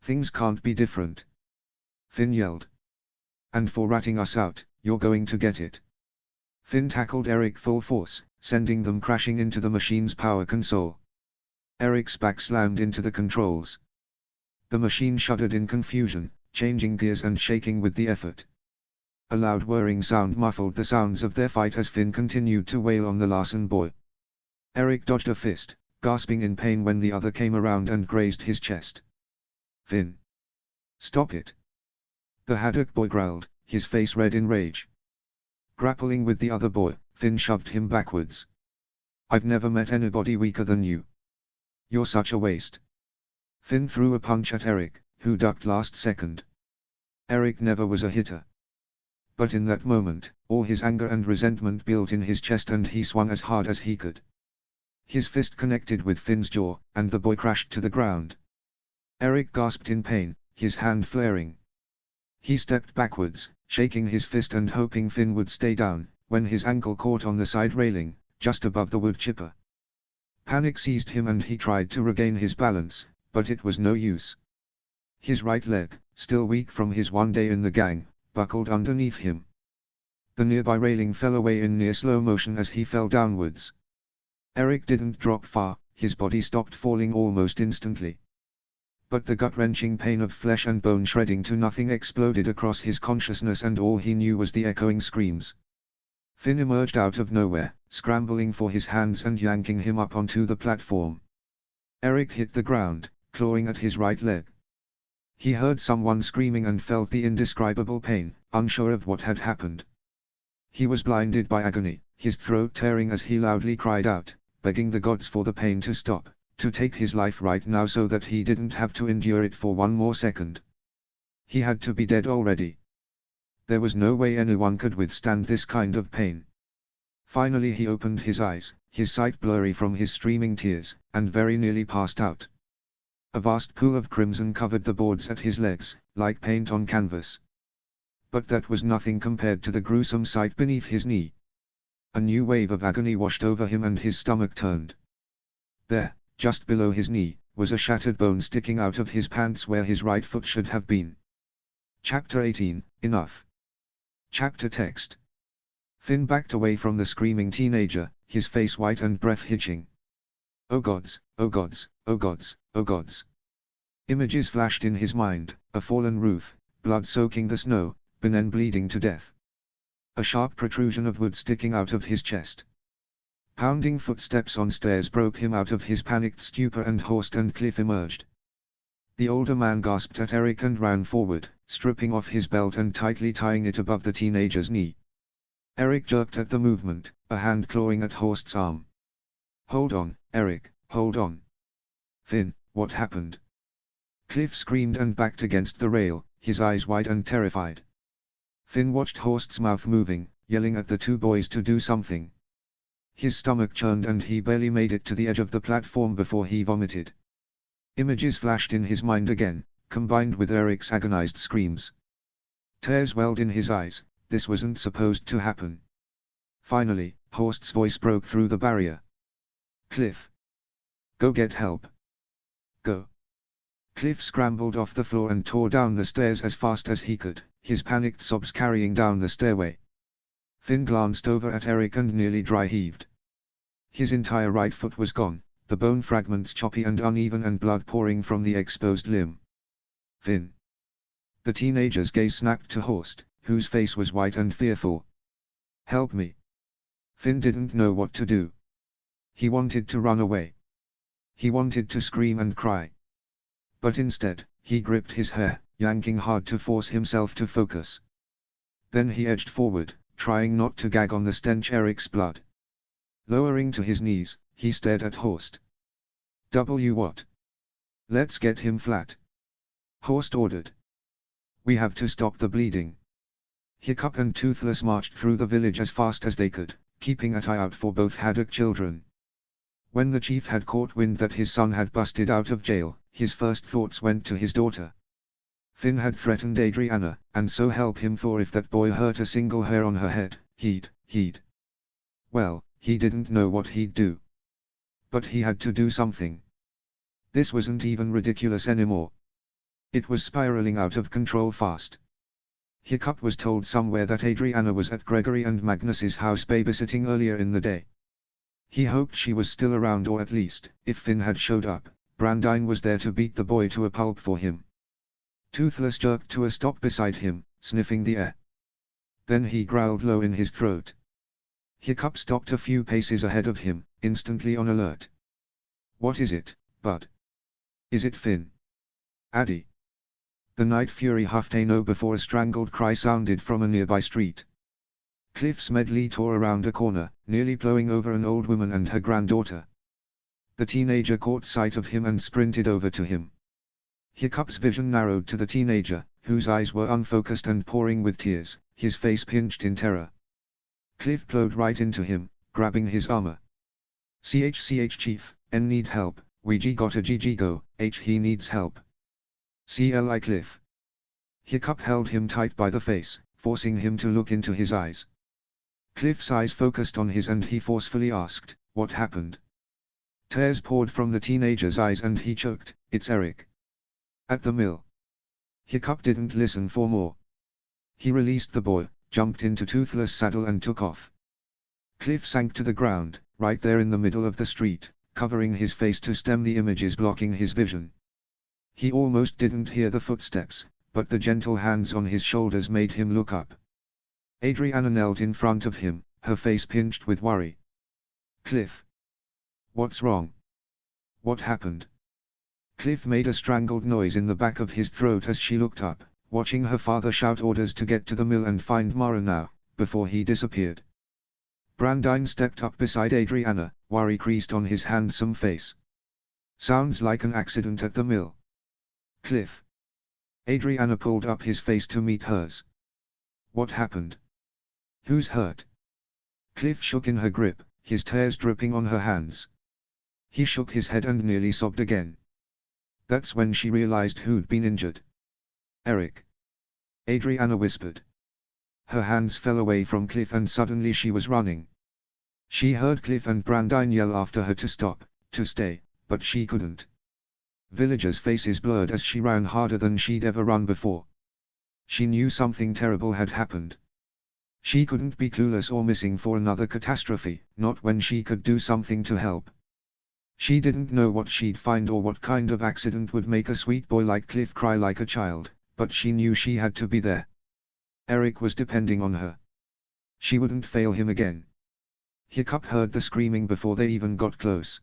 Things can't be different. Finn yelled. And for ratting us out, you're going to get it. Finn tackled Eric full force, sending them crashing into the machine's power console. Eric's back slammed into the controls. The machine shuddered in confusion, changing gears and shaking with the effort. A loud whirring sound muffled the sounds of their fight as Finn continued to wail on the Larson boy. Eric dodged a fist, gasping in pain when the other came around and grazed his chest. Finn! Stop it! The Haddock boy growled, his face red in rage. Grappling with the other boy, Finn shoved him backwards. I've never met anybody weaker than you. You're such a waste. Finn threw a punch at Eric, who ducked last second. Eric never was a hitter. But in that moment, all his anger and resentment built in his chest and he swung as hard as he could. His fist connected with Finn's jaw, and the boy crashed to the ground. Eric gasped in pain, his hand flaring. He stepped backwards, shaking his fist and hoping Finn would stay down, when his ankle caught on the side railing, just above the wood chipper. Panic seized him and he tried to regain his balance, but it was no use. His right leg, still weak from his one day in the gang, buckled underneath him. The nearby railing fell away in near slow motion as he fell downwards. Eric didn't drop far, his body stopped falling almost instantly. But the gut-wrenching pain of flesh and bone shredding to nothing exploded across his consciousness and all he knew was the echoing screams. Finn emerged out of nowhere, scrambling for his hands and yanking him up onto the platform. Eric hit the ground, clawing at his right leg. He heard someone screaming and felt the indescribable pain, unsure of what had happened. He was blinded by agony, his throat tearing as he loudly cried out, begging the gods for the pain to stop, to take his life right now so that he didn't have to endure it for one more second. He had to be dead already. There was no way anyone could withstand this kind of pain. Finally he opened his eyes, his sight blurry from his streaming tears, and very nearly passed out. A vast pool of crimson covered the boards at his legs, like paint on canvas. But that was nothing compared to the gruesome sight beneath his knee. A new wave of agony washed over him and his stomach turned. There, just below his knee, was a shattered bone sticking out of his pants where his right foot should have been. Chapter 18, Enough. Chapter text. Finn backed away from the screaming teenager, his face white and breath hitching. Oh gods, oh gods, oh gods, oh gods. Images flashed in his mind, a fallen roof, blood soaking the snow, Benin bleeding to death. A sharp protrusion of wood sticking out of his chest. Pounding footsteps on stairs broke him out of his panicked stupor and Horst and Cliff emerged. The older man gasped at Eric and ran forward, stripping off his belt and tightly tying it above the teenager's knee. Eric jerked at the movement, a hand clawing at Horst's arm. Hold on, Eric, hold on. Finn, what happened? Cliff screamed and backed against the rail, his eyes wide and terrified. Finn watched Horst's mouth moving, yelling at the two boys to do something. His stomach churned and he barely made it to the edge of the platform before he vomited. Images flashed in his mind again, combined with Eric's agonized screams. Tears welled in his eyes, this wasn't supposed to happen. Finally, Horst's voice broke through the barrier. Cliff. Go get help. Go. Cliff scrambled off the floor and tore down the stairs as fast as he could, his panicked sobs carrying down the stairway. Finn glanced over at Eric and nearly dry-heaved. His entire right foot was gone, the bone fragments choppy and uneven and blood pouring from the exposed limb. Finn. The teenager's gaze snapped to Horst, whose face was white and fearful. Help me. Finn didn't know what to do. He wanted to run away. He wanted to scream and cry. But instead, he gripped his hair, yanking hard to force himself to focus. Then he edged forward, trying not to gag on the stench Eric's blood. Lowering to his knees, he stared at Horst. What? Let's get him flat. Horst ordered. We have to stop the bleeding. Hiccup and Toothless marched through the village as fast as they could, keeping an eye out for both Haddock children. When the chief had caught wind that his son had busted out of jail, his first thoughts went to his daughter. Finn had threatened Adriana, and so help him for if that boy hurt a single hair on her head, he'd. Well, he didn't know what he'd do. But he had to do something. This wasn't even ridiculous anymore. It was spiraling out of control fast. Hiccup was told somewhere that Adriana was at Gregory and Magnus's house babysitting earlier in the day. He hoped she was still around, or at least, if Finn had showed up, Brandine was there to beat the boy to a pulp for him. Toothless jerked to a stop beside him, sniffing the air. Then he growled low in his throat. Hiccup stopped a few paces ahead of him, instantly on alert. What is it, bud? Is it Finn? Addy? The Night Fury huffed a no before a strangled cry sounded from a nearby street. Cliff's medley tore around a corner, nearly blowing over an old woman and her granddaughter. The teenager caught sight of him and sprinted over to him. Hiccup's vision narrowed to the teenager, whose eyes were unfocused and pouring with tears, his face pinched in terror. Cliff plowed right into him, grabbing his armor. CH Chief, N need help, we G got a GG go, H he needs help. CLI Cliff. Hiccup held him tight by the face, forcing him to look into his eyes. Cliff's eyes focused on his and he forcefully asked, what happened? Tears poured from the teenager's eyes and he choked, it's Eric. At the mill. Hiccup didn't listen for more. He released the boy, jumped into Toothless' saddle and took off. Cliff sank to the ground, right there in the middle of the street, covering his face to stem the images blocking his vision. He almost didn't hear the footsteps, but the gentle hands on his shoulders made him look up. Adriana knelt in front of him, her face pinched with worry. Cliff. What's wrong? What happened? Cliff made a strangled noise in the back of his throat as she looked up, watching her father shout orders to get to the mill and find Mara now, before he disappeared. Brandine stepped up beside Adriana, worry creased on his handsome face. Sounds like an accident at the mill. Cliff. Adriana pulled up his face to meet hers. What happened? Who's hurt? Cliff shook in her grip, his tears dripping on her hands. He shook his head and nearly sobbed again. That's when she realized who'd been injured. Eric. Adriana whispered. Her hands fell away from Cliff and suddenly she was running. She heard Cliff and Brandine yell after her to stop, to stay, but she couldn't. Villagers' faces blurred as she ran harder than she'd ever run before. She knew something terrible had happened. She couldn't be clueless or missing for another catastrophe, not when she could do something to help. She didn't know what she'd find or what kind of accident would make a sweet boy like Cliff cry like a child, but she knew she had to be there. Eric was depending on her. She wouldn't fail him again. Hiccup heard the screaming before they even got close.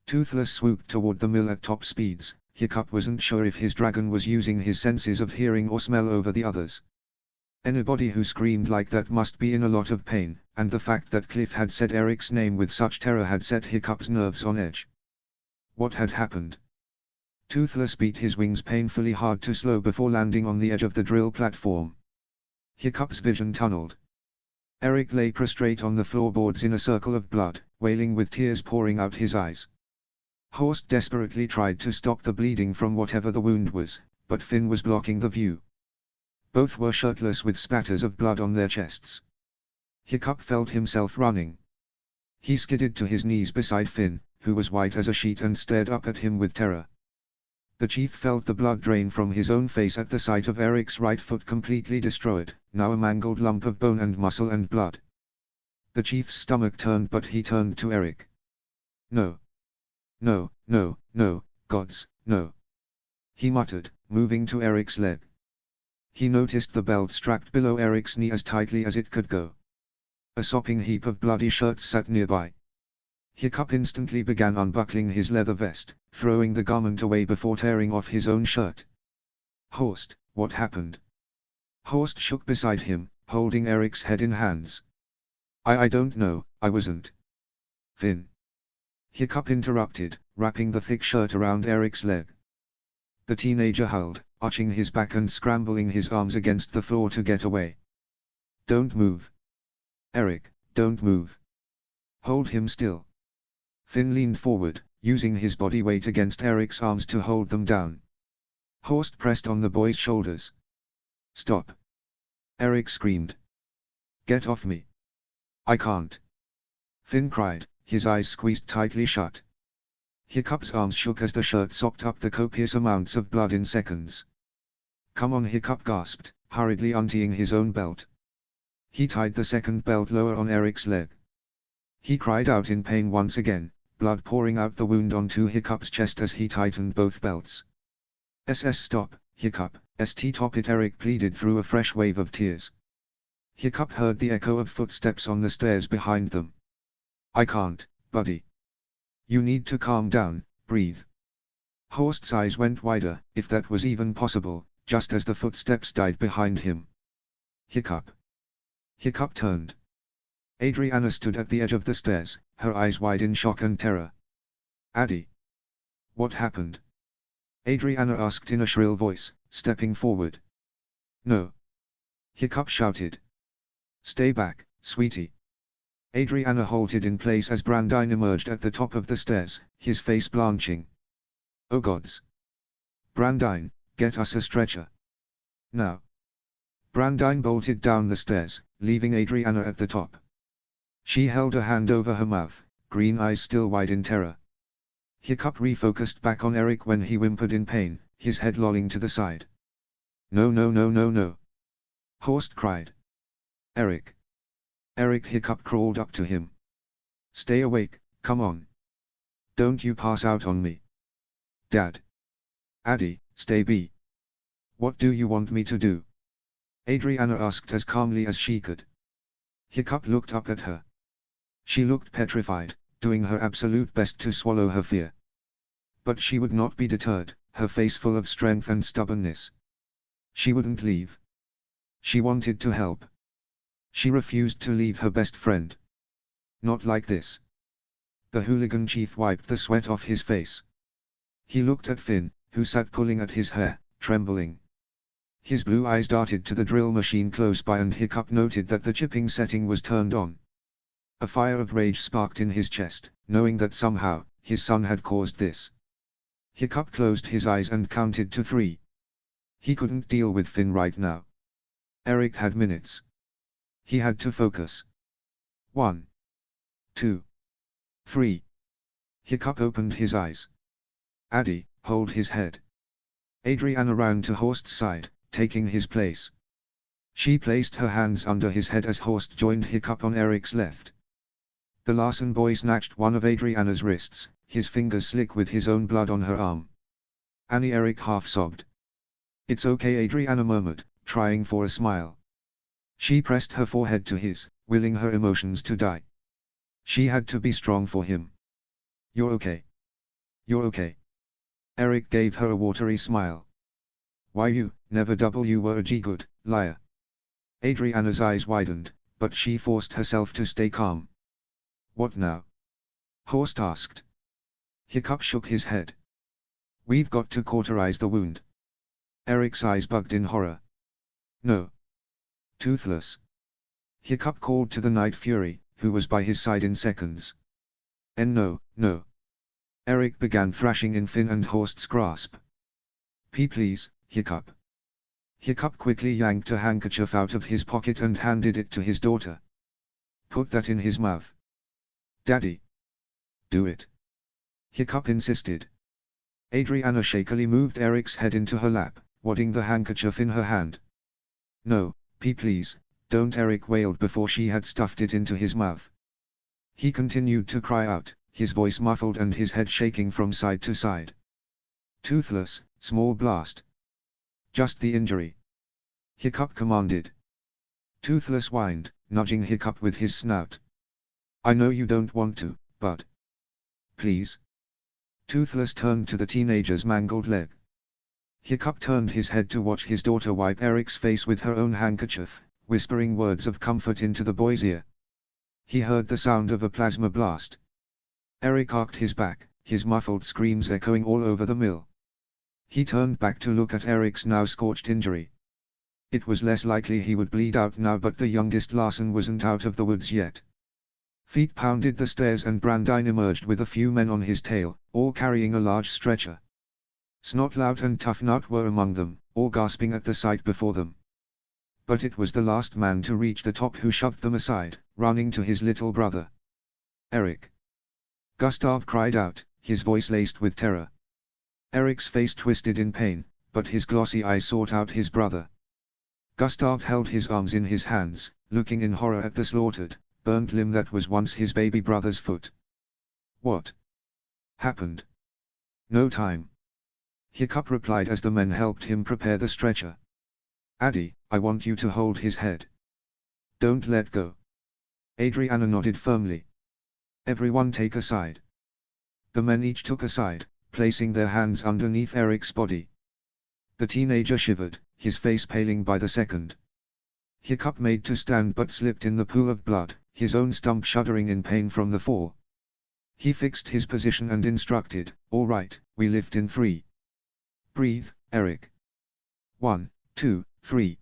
Toothless swooped toward the mill at top speeds. Hiccup wasn't sure if his dragon was using his senses of hearing or smell over the others. Anybody who screamed like that must be in a lot of pain, and the fact that Cliff had said Eric's name with such terror had set Hiccup's nerves on edge. What had happened? Toothless beat his wings painfully hard to slow before landing on the edge of the drill platform. Hiccup's vision tunneled. Eric lay prostrate on the floorboards in a circle of blood, wailing with tears pouring out his eyes. Horst desperately tried to stop the bleeding from whatever the wound was, but Finn was blocking the view. Both were shirtless with spatters of blood on their chests. Hiccup felt himself running. He skidded to his knees beside Finn, who was white as a sheet and stared up at him with terror. The chief felt the blood drain from his own face at the sight of Eric's right foot completely destroyed, now a mangled lump of bone and muscle and blood. The chief's stomach turned, but he turned to Eric. No. No, no, no, gods, no. He muttered, moving to Eric's leg. He noticed the belt strapped below Eric's knee as tightly as it could go. A sopping heap of bloody shirts sat nearby. Hiccup instantly began unbuckling his leather vest, throwing the garment away before tearing off his own shirt. Horst, what happened? Horst shook beside him, holding Eric's head in hands. I don't know, I wasn't. Finn. Hiccup interrupted, wrapping the thick shirt around Eric's leg. The teenager howled, arching his back and scrambling his arms against the floor to get away. Don't move. Eric, don't move. Hold him still. Finn leaned forward, using his body weight against Eric's arms to hold them down. Horst pressed on the boy's shoulders. Stop. Eric screamed. Get off me. I can't. Finn cried, his eyes squeezed tightly shut. Hiccup's arms shook as the shirt soaked up the copious amounts of blood in seconds. Come on, Hiccup gasped, hurriedly untying his own belt. He tied the second belt lower on Eric's leg. He cried out in pain once again, blood pouring out the wound onto Hiccup's chest as he tightened both belts. Stop, Hiccup, stop it, Eric pleaded through a fresh wave of tears. Hiccup heard the echo of footsteps on the stairs behind them. I can't, buddy. You need to calm down, breathe. Horst's eyes went wider, if that was even possible, just as the footsteps died behind him. Hiccup. Hiccup turned. Adriana stood at the edge of the stairs, her eyes wide in shock and terror. Addie. What happened? Adriana asked in a shrill voice, stepping forward. No. Hiccup shouted. Stay back, sweetie. Adriana halted in place as Brandine emerged at the top of the stairs, his face blanching. Oh gods. Brandine, get us a stretcher. Now. Brandine bolted down the stairs, leaving Adriana at the top. She held a hand over her mouth, green eyes still wide in terror. Hiccup refocused back on Eric when he whimpered in pain, his head lolling to the side. No no no no no. Horst cried. Eric. Eric. Hiccup crawled up to him. Stay awake, come on. Don't you pass out on me. Dad. Addie, stay be. What do you want me to do? Adriana asked as calmly as she could. Hiccup looked up at her. She looked petrified, doing her absolute best to swallow her fear. But she would not be deterred, her face full of strength and stubbornness. She wouldn't leave. She wanted to help. She refused to leave her best friend. Not like this. The hooligan chief wiped the sweat off his face. He looked at Finn, who sat pulling at his hair, trembling. His blue eyes darted to the drill machine close by, and Hiccup noted that the chipping setting was turned on. A fire of rage sparked in his chest, knowing that somehow, his son had caused this. Hiccup closed his eyes and counted to 3. He couldn't deal with Finn right now. Eric had minutes. He had to focus. 1. 2. 3. Hiccup opened his eyes. Addie, hold his head. Adriana ran to Horst's side, taking his place. She placed her hands under his head as Horst joined Hiccup on Eric's left. The Larson boy snatched one of Adriana's wrists, his fingers slick with his own blood on her arm. Annie. Eric half sobbed. It's okay, Adriana murmured, trying for a smile. She pressed her forehead to his, willing her emotions to die. She had to be strong for him. You're okay. You're okay. Eric gave her a watery smile. Why you were a good liar. Adriana's eyes widened, but she forced herself to stay calm. What now? Horst asked. Hiccup shook his head. We've got to cauterize the wound. Eric's eyes bugged in horror. No. Toothless. Hiccup called to the Night Fury, who was by his side in seconds. No, no. Eric began thrashing in Finn and Horst's grasp. Please, Hiccup. Hiccup quickly yanked a handkerchief out of his pocket and handed it to his daughter. Put that in his mouth. Daddy. Do it. Hiccup insisted. Adriana shakily moved Eric's head into her lap, wadding the handkerchief in her hand. No, please, don't, Eric wailed before she had stuffed it into his mouth. He continued to cry out, his voice muffled and his head shaking from side to side. Toothless, small blast. Just the injury. Hiccup commanded. Toothless whined, nudging Hiccup with his snout. I know you don't want to, but please. Toothless turned to the teenager's mangled leg. Hiccup turned his head to watch his daughter wipe Eric's face with her own handkerchief, whispering words of comfort into the boy's ear. He heard the sound of a plasma blast. Eric arched his back, his muffled screams echoing all over the mill. He turned back to look at Eric's now scorched injury. It was less likely he would bleed out now, but the youngest Larson wasn't out of the woods yet. Feet pounded the stairs and Brandine emerged with a few men on his tail, all carrying a large stretcher. Snotlout and Tough Nut were among them, all gasping at the sight before them. But it was the last man to reach the top who shoved them aside, running to his little brother. Eric! Gustav cried out, his voice laced with terror. Eric's face twisted in pain, but his glossy eyes sought out his brother. Gustav held his arms in his hands, looking in horror at the slaughtered, burnt limb that was once his baby brother's foot. What happened? No time. Hiccup replied as the men helped him prepare the stretcher. Addy, I want you to hold his head. Don't let go. Adriana nodded firmly. Everyone take a side. The men each took a side, placing their hands underneath Eric's body. The teenager shivered, his face paling by the second. Hiccup made to stand but slipped in the pool of blood, his own stump shuddering in pain from the fall. He fixed his position and instructed, all right, we lift in 3. Breathe, Eric. 1, 2, 3.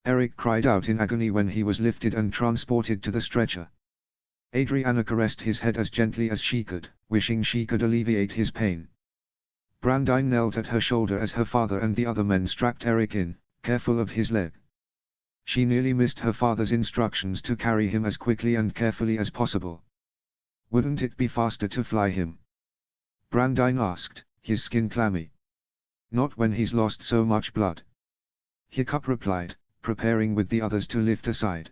Eric cried out in agony when he was lifted and transported to the stretcher. Adriana caressed his head as gently as she could, wishing she could alleviate his pain. Brandine knelt at her shoulder as her father and the other men strapped Eric in, careful of his leg. She nearly missed her father's instructions to carry him as quickly and carefully as possible. Wouldn't it be faster to fly him? Brandine asked, his skin clammy. Not when he's lost so much blood. Hiccup replied, preparing with the others to lift aside.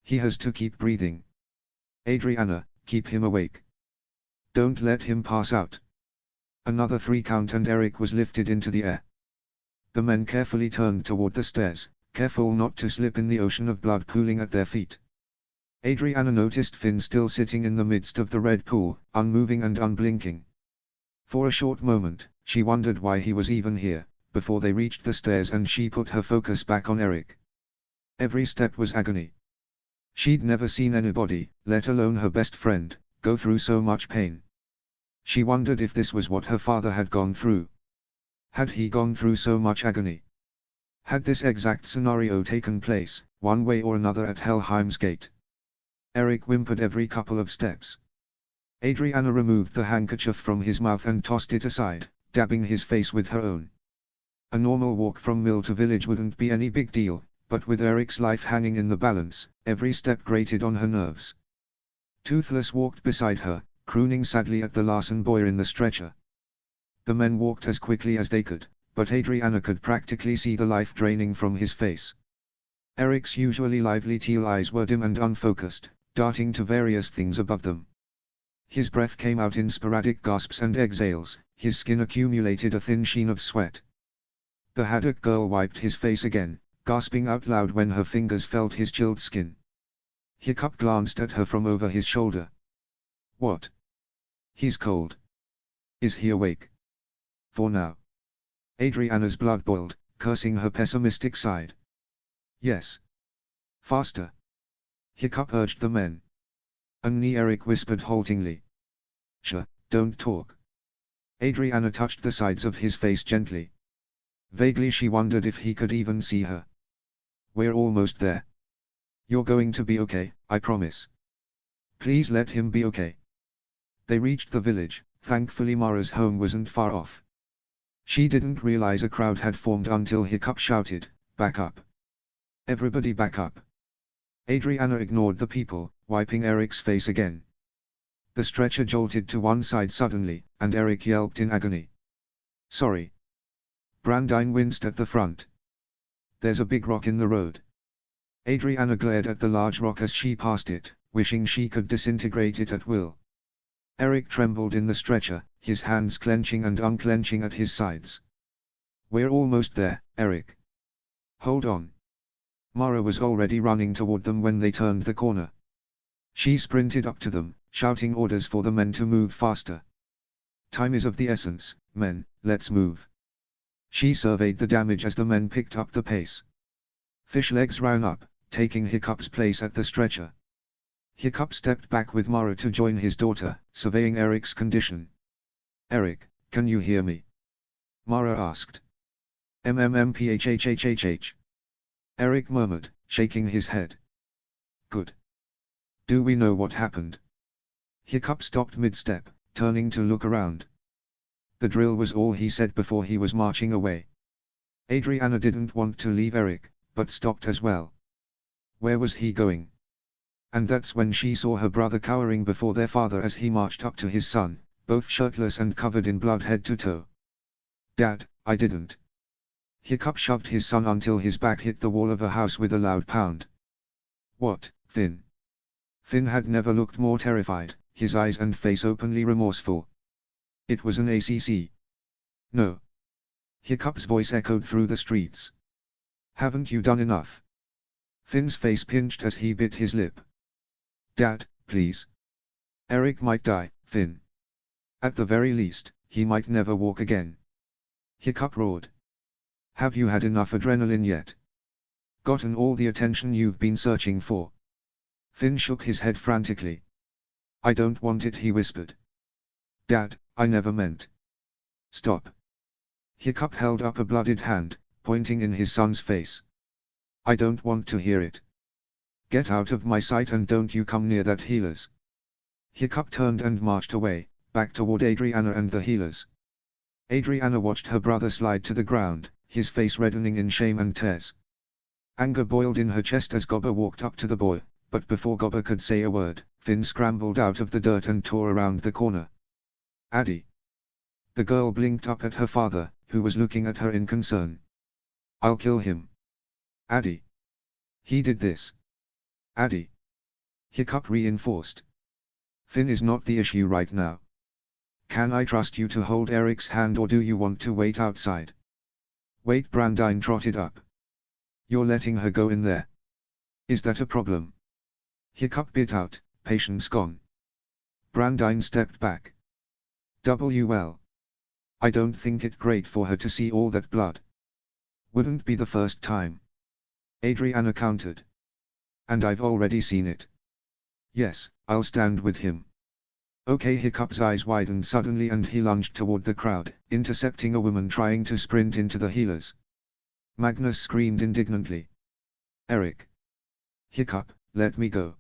He has to keep breathing. Adriana, keep him awake. Don't let him pass out. Another 3 count and Eric was lifted into the air. The men carefully turned toward the stairs, careful not to slip in the ocean of blood pooling at their feet. Adriana noticed Finn still sitting in the midst of the red pool, unmoving and unblinking. For a short moment, she wondered why he was even here, before they reached the stairs and she put her focus back on Eric. Every step was agony. She'd never seen anybody, let alone her best friend, go through so much pain. She wondered if this was what her father had gone through. Had he gone through so much agony? Had this exact scenario taken place, one way or another at Helheim's Gate? Eric whimpered every couple of steps. Adriana removed the handkerchief from his mouth and tossed it aside, dabbing his face with her own. A normal walk from mill to village wouldn't be any big deal, but with Eric's life hanging in the balance, every step grated on her nerves. Toothless walked beside her, crooning sadly at the Larson boy in the stretcher. The men walked as quickly as they could, but Adriana could practically see the life draining from his face. Eric's usually lively teal eyes were dim and unfocused, darting to various things above them. His breath came out in sporadic gasps and exhales, his skin accumulated a thin sheen of sweat. The haddock girl wiped his face again, gasping out loud when her fingers felt his chilled skin. Hiccup glanced at her from over his shoulder. What? He's cold. Is he awake? For now. Adriana's blood boiled, cursing her pessimistic side. Yes. Faster. Hiccup urged the men. Only Eric whispered haltingly. Sure, don't talk. Adriana touched the sides of his face gently. Vaguely she wondered if he could even see her. We're almost there. You're going to be okay, I promise. Please let him be okay. They reached the village. Thankfully Mara's home wasn't far off. She didn't realize a crowd had formed until Hiccup shouted, back up. Everybody back up. Adriana ignored the people, wiping Eric's face again. The stretcher jolted to one side suddenly, and Eric yelped in agony. Sorry. Brandine winced at the front. There's a big rock in the road. Adriana glared at the large rock as she passed it, wishing she could disintegrate it at will. Eric trembled in the stretcher, his hands clenching and unclenching at his sides. We're almost there, Eric. Hold on. Mara was already running toward them when they turned the corner. She sprinted up to them, shouting orders for the men to move faster. Time is of the essence, men, let's move. She surveyed the damage as the men picked up the pace. Fish legs ran up, taking Hiccup's place at the stretcher. Hiccup stepped back with Mara to join his daughter, surveying Eric's condition. "Eric, can you hear me?" Mara asked. "Mmmphhhhh." Eric murmured, shaking his head. "Good. Do we know what happened?" Hiccup stopped mid-step, turning to look around. The drill was all he said before he was marching away. Adriana didn't want to leave Eric, but stopped as well. Where was he going? And that's when she saw her brother cowering before their father as he marched up to his son, both shirtless and covered in blood head to toe. "Dad, I didn't." Hiccup shoved his son until his back hit the wall of a house with a loud pound. "What, Finn?" Finn had never looked more terrified, his eyes and face openly remorseful. "It was an ACC." "No." Hiccup's voice echoed through the streets. "Haven't you done enough?" Finn's face pinched as he bit his lip. "Dad, please. Eric might die, Finn. At the very least, he might never walk again." Hiccup roared. "Have you had enough adrenaline yet? Gotten all the attention you've been searching for?" Finn shook his head frantically. "I don't want it," he whispered. "Dad, I never meant." "Stop." Hiccup held up a bloodied hand, pointing in his son's face. "I don't want to hear it. Get out of my sight and don't you come near that healers." Hiccup turned and marched away, back toward Adriana and the healers. Adriana watched her brother slide to the ground, his face reddening in shame and tears. Anger boiled in her chest as Gobber walked up to the boy, but before Gobber could say a word, Finn scrambled out of the dirt and tore around the corner. "Addy." The girl blinked up at her father, who was looking at her in concern. "I'll kill him." "Addy. He did this." "Addy." Hiccup reinforced. "Finn is not the issue right now. Can I trust you to hold Eric's hand or do you want to wait outside?" "Wait." Brandine trotted up. "You're letting her go in there? Is that a problem?" Hiccup bit out, "Patience gone." Brandine stepped back. "Well. I don't think it great for her to see all that blood." "Wouldn't be the first time." Adriana countered. "And I've already seen it." "Yes, I'll stand with him." "Okay." Hiccup's eyes widened suddenly and he lunged toward the crowd, intercepting a woman trying to sprint into the healers. Magnus screamed indignantly. "Eric." "Hiccup, let me go."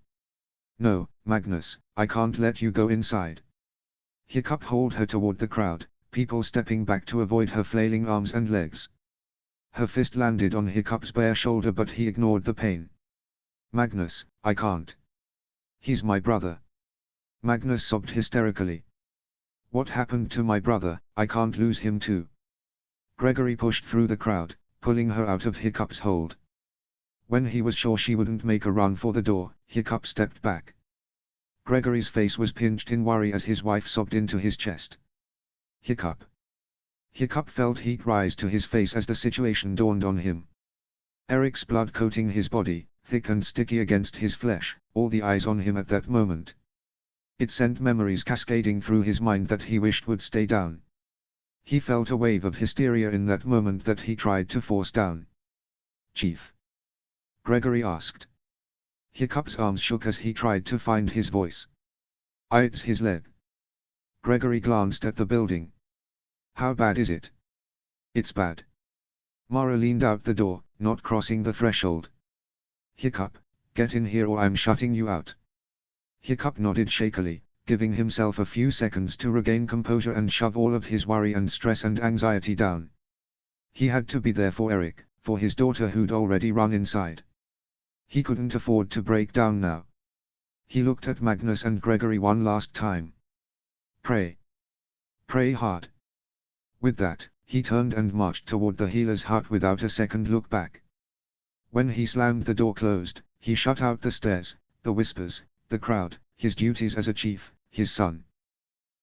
"No, Magnus, I can't let you go inside." Hiccup hauled her toward the crowd, people stepping back to avoid her flailing arms and legs. Her fist landed on Hiccup's bare shoulder but he ignored the pain. "Magnus, I can't. He's my brother." Magnus sobbed hysterically. "What happened to my brother? I can't lose him too." Gregory pushed through the crowd, pulling her out of Hiccup's hold. When he was sure she wouldn't make a run for the door, Hiccup stepped back. Gregory's face was pinched in worry as his wife sobbed into his chest. "Hiccup." Hiccup felt heat rise to his face as the situation dawned on him. Eric's blood coating his body, thick and sticky against his flesh, all the eyes on him at that moment. It sent memories cascading through his mind that he wished would stay down. He felt a wave of hysteria in that moment that he tried to force down. "Chief?" Gregory asked. Hiccup's arms shook as he tried to find his voice. "It's his leg." Gregory glanced at the building. "How bad is it?" "It's bad." Mara leaned out the door, not crossing the threshold. "Hiccup, get in here or I'm shutting you out." Hiccup nodded shakily, giving himself a few seconds to regain composure and shove all of his worry and stress and anxiety down. He had to be there for Eric, for his daughter who'd already run inside. He couldn't afford to break down now. He looked at Magnus and Gregory one last time. "Pray. Pray hard." With that, he turned and marched toward the healer's hut without a second look back. When he slammed the door closed, he shut out the stares, the whispers, the crowd, his duties as a chief, his son.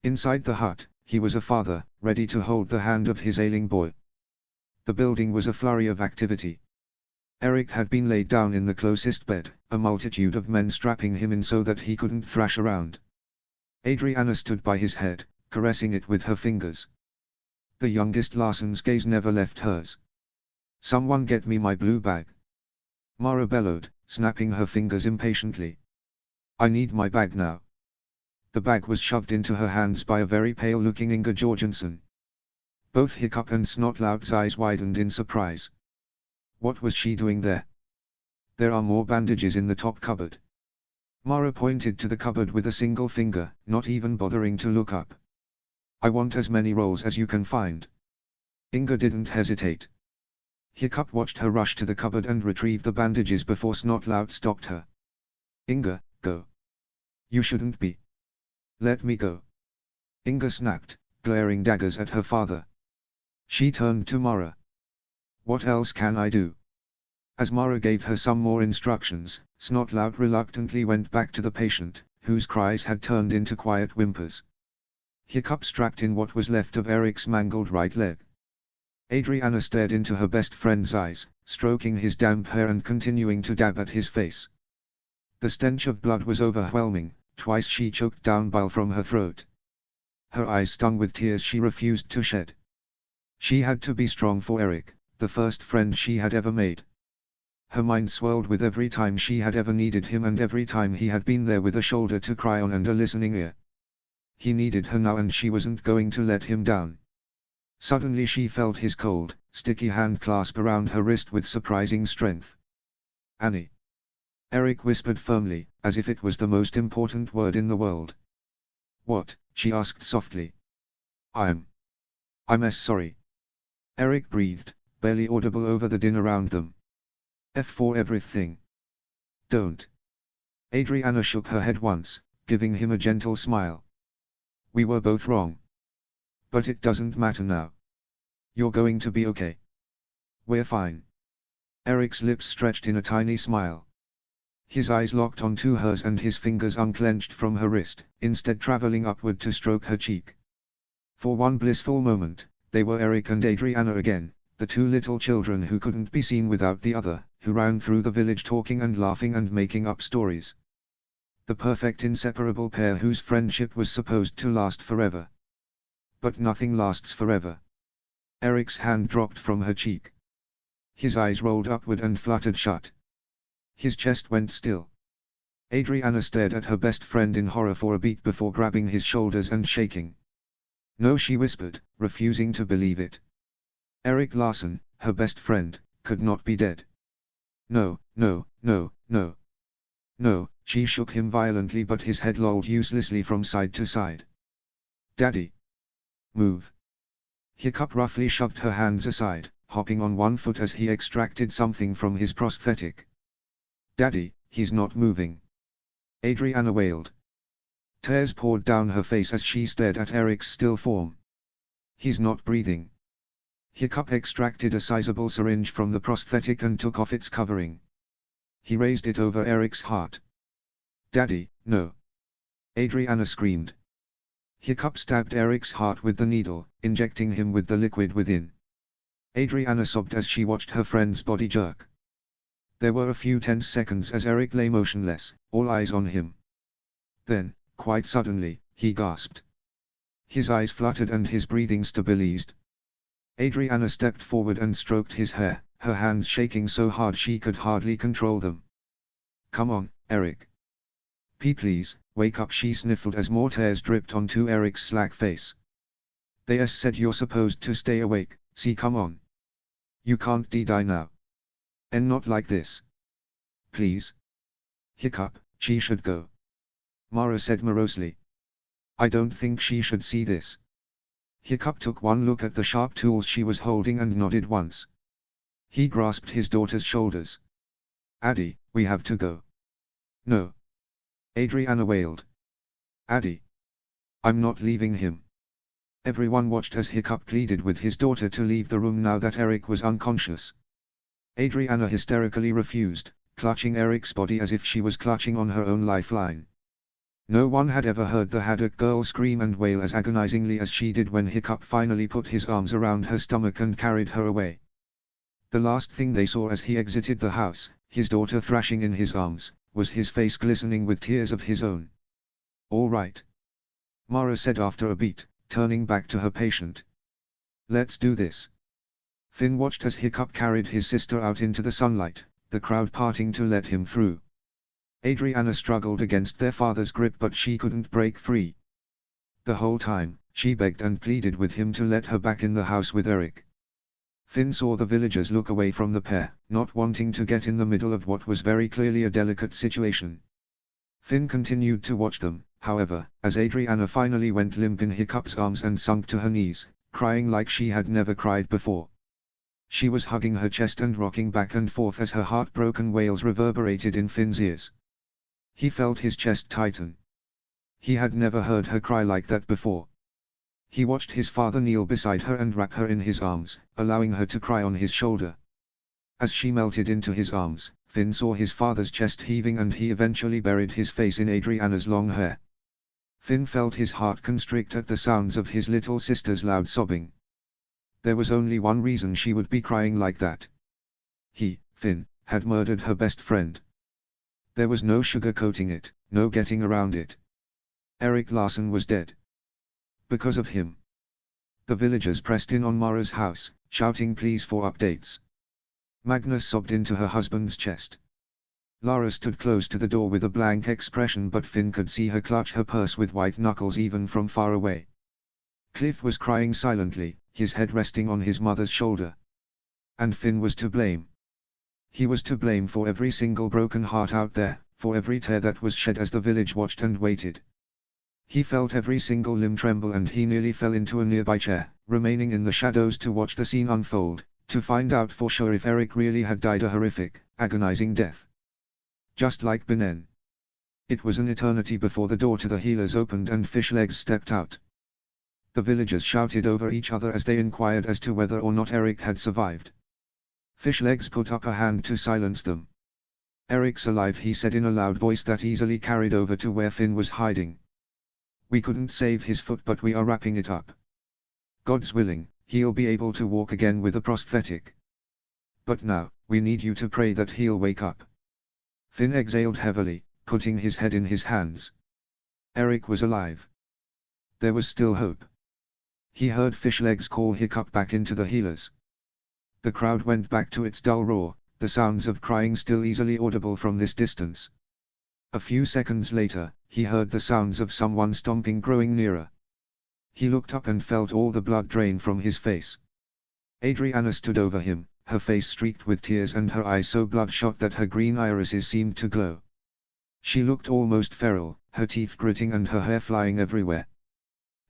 Inside the hut, he was a father, ready to hold the hand of his ailing boy. The building was a flurry of activity. Eric had been laid down in the closest bed, a multitude of men strapping him in so that he couldn't thrash around. Adriana stood by his head, caressing it with her fingers. The youngest Larsson's gaze never left hers. "Someone get me my blue bag," Mara bellowed, snapping her fingers impatiently. "I need my bag now." The bag was shoved into her hands by a very pale-looking Inga Jorgensen. Both Hiccup and Snotlout's eyes widened in surprise. What was she doing there? "There are more bandages in the top cupboard." Mara pointed to the cupboard with a single finger, not even bothering to look up. "I want as many rolls as you can find." Inga didn't hesitate. Hiccup watched her rush to the cupboard and retrieve the bandages before Snotlout stopped her. "Inga, go. You shouldn't be." "Let me go." Inga snapped, glaring daggers at her father. She turned to Mara. "What else can I do?" As Mara gave her some more instructions, Snotlout reluctantly went back to the patient, whose cries had turned into quiet whimpers. Hiccup strapped in what was left of Eric's mangled right leg. Adriana stared into her best friend's eyes, stroking his damp hair and continuing to dab at his face. The stench of blood was overwhelming. Twice she choked down bile from her throat. Her eyes stung with tears she refused to shed. She had to be strong for Eric, the first friend she had ever made. Her mind swirled with every time she had ever needed him and every time he had been there with a shoulder to cry on and a listening ear. He needed her now and she wasn't going to let him down. Suddenly she felt his cold, sticky hand clasp around her wrist with surprising strength. "Annie," Eric whispered firmly, as if it was the most important word in the world. "What?" she asked softly. I'm sorry." Eric breathed, barely audible over the din around them. "F for everything." "Don't." Adriana shook her head once, giving him a gentle smile. "We were both wrong. But it doesn't matter now. You're going to be okay." "We're fine." Eric's lips stretched in a tiny smile. His eyes locked onto hers and his fingers unclenched from her wrist, instead traveling upward to stroke her cheek. For one blissful moment, they were Eric and Adriana again, the two little children who couldn't be seen without the other, who ran through the village talking and laughing and making up stories. The perfect inseparable pair whose friendship was supposed to last forever. But nothing lasts forever. Eric's hand dropped from her cheek. His eyes rolled upward and fluttered shut. His chest went still. Adriana stared at her best friend in horror for a beat before grabbing his shoulders and shaking. "No," she whispered, refusing to believe it. Eric Larsson, her best friend, could not be dead. "No, no, no, no. No," she shook him violently but his head lolled uselessly from side to side. "Daddy. Move." Hiccup roughly shoved her hands aside, hopping on one foot as he extracted something from his prosthetic. "Daddy, he's not moving." Adriana wailed. Tears poured down her face as she stared at Eric's still form. "He's not breathing." Hiccup extracted a sizable syringe from the prosthetic and took off its covering. He raised it over Eric's heart. "Daddy, no." Adriana screamed. Hiccup stabbed Eric's heart with the needle, injecting him with the liquid within. Adriana sobbed as she watched her friend's body jerk. There were a few tense seconds as Eric lay motionless, all eyes on him. Then, quite suddenly, he gasped. His eyes fluttered and his breathing stabilized. Adriana stepped forward and stroked his hair, her hands shaking so hard she could hardly control them. "Come on, Eric. Please, wake up," she sniffled as more tears dripped onto Eric's slack face. "They said you're supposed to stay awake, see, come on. You can't die now. And not like this. Please." "Hiccup, she should go," Mara said morosely. "I don't think she should see this." Hiccup took one look at the sharp tools she was holding and nodded once. He grasped his daughter's shoulders. "Addie, we have to go." "No." Adriana wailed. "Addie. I'm not leaving him." Everyone watched as Hiccup pleaded with his daughter to leave the room now that Eric was unconscious. Adriana hysterically refused, clutching Eric's body as if she was clutching on her own lifeline. No one had ever heard the Haddock girl scream and wail as agonizingly as she did when Hiccup finally put his arms around her stomach and carried her away. The last thing they saw as he exited the house, his daughter thrashing in his arms, was his face glistening with tears of his own. "All right. Mara said after a beat, turning back to her patient. Let's do this. Finn watched as Hiccup carried his sister out into the sunlight, the crowd parting to let him through. Adriana struggled against their father's grip but she couldn't break free. The whole time, she begged and pleaded with him to let her back in the house with Eric. Finn saw the villagers look away from the pair, not wanting to get in the middle of what was very clearly a delicate situation. Finn continued to watch them, however, as Adriana finally went limp in Hiccup's arms and sunk to her knees, crying like she had never cried before. She was hugging her chest and rocking back and forth as her heartbroken wails reverberated in Finn's ears. He felt his chest tighten. He had never heard her cry like that before. He watched his father kneel beside her and wrap her in his arms, allowing her to cry on his shoulder. As she melted into his arms, Finn saw his father's chest heaving and he eventually buried his face in Adriana's long hair. Finn felt his heart constrict at the sounds of his little sister's loud sobbing. There was only one reason she would be crying like that. He, Finn, had murdered her best friend. There was no sugarcoating it, no getting around it. Erik Larsen was dead. Because of him. The villagers pressed in on Mara's house, shouting pleas for updates. Magnus sobbed into her husband's chest. Lara stood close to the door with a blank expression but Finn could see her clutch her purse with white knuckles even from far away. Cliff was crying silently, his head resting on his mother's shoulder. And Finn was to blame. He was to blame for every single broken heart out there, for every tear that was shed as the village watched and waited. He felt every single limb tremble and he nearly fell into a nearby chair, remaining in the shadows to watch the scene unfold, to find out for sure if Erik really had died a horrific, agonizing death. Just like Binnen. It was an eternity before the door to the healers opened and Fishlegs stepped out. The villagers shouted over each other as they inquired as to whether or not Erik had survived. Fishlegs put up a hand to silence them. Eric's alive, he said in a loud voice that easily carried over to where Finn was hiding. We couldn't save his foot but we are wrapping it up. God's willing, he'll be able to walk again with a prosthetic. But now, we need you to pray that he'll wake up. Finn exhaled heavily, putting his head in his hands. Erik was alive. There was still hope. He heard Fishlegs call Hiccup back into the healers. The crowd went back to its dull roar, the sounds of crying still easily audible from this distance. A few seconds later, he heard the sounds of someone stomping growing nearer. He looked up and felt all the blood drain from his face. Adriana stood over him, her face streaked with tears and her eyes so bloodshot that her green irises seemed to glow. She looked almost feral, her teeth gritting and her hair flying everywhere.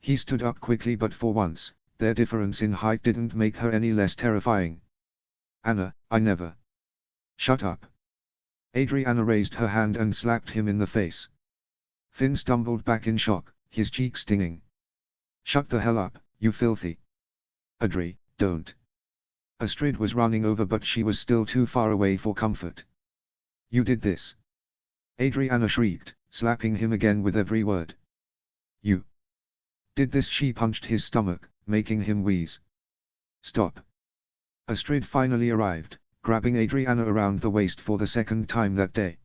He stood up quickly but for once, their difference in height didn't make her any less terrifying. Anna, I never. Shut up. Adriana raised her hand and slapped him in the face. Finn stumbled back in shock, his cheek stinging. Shut the hell up, you filthy. Adri, don't. Astrid was running over but she was still too far away for comfort. You did this. Adriana shrieked, slapping him again with every word. You did this. She punched his stomach, making him wheeze. Stop. Astrid finally arrived, grabbing Adriana around the waist for the second time that day.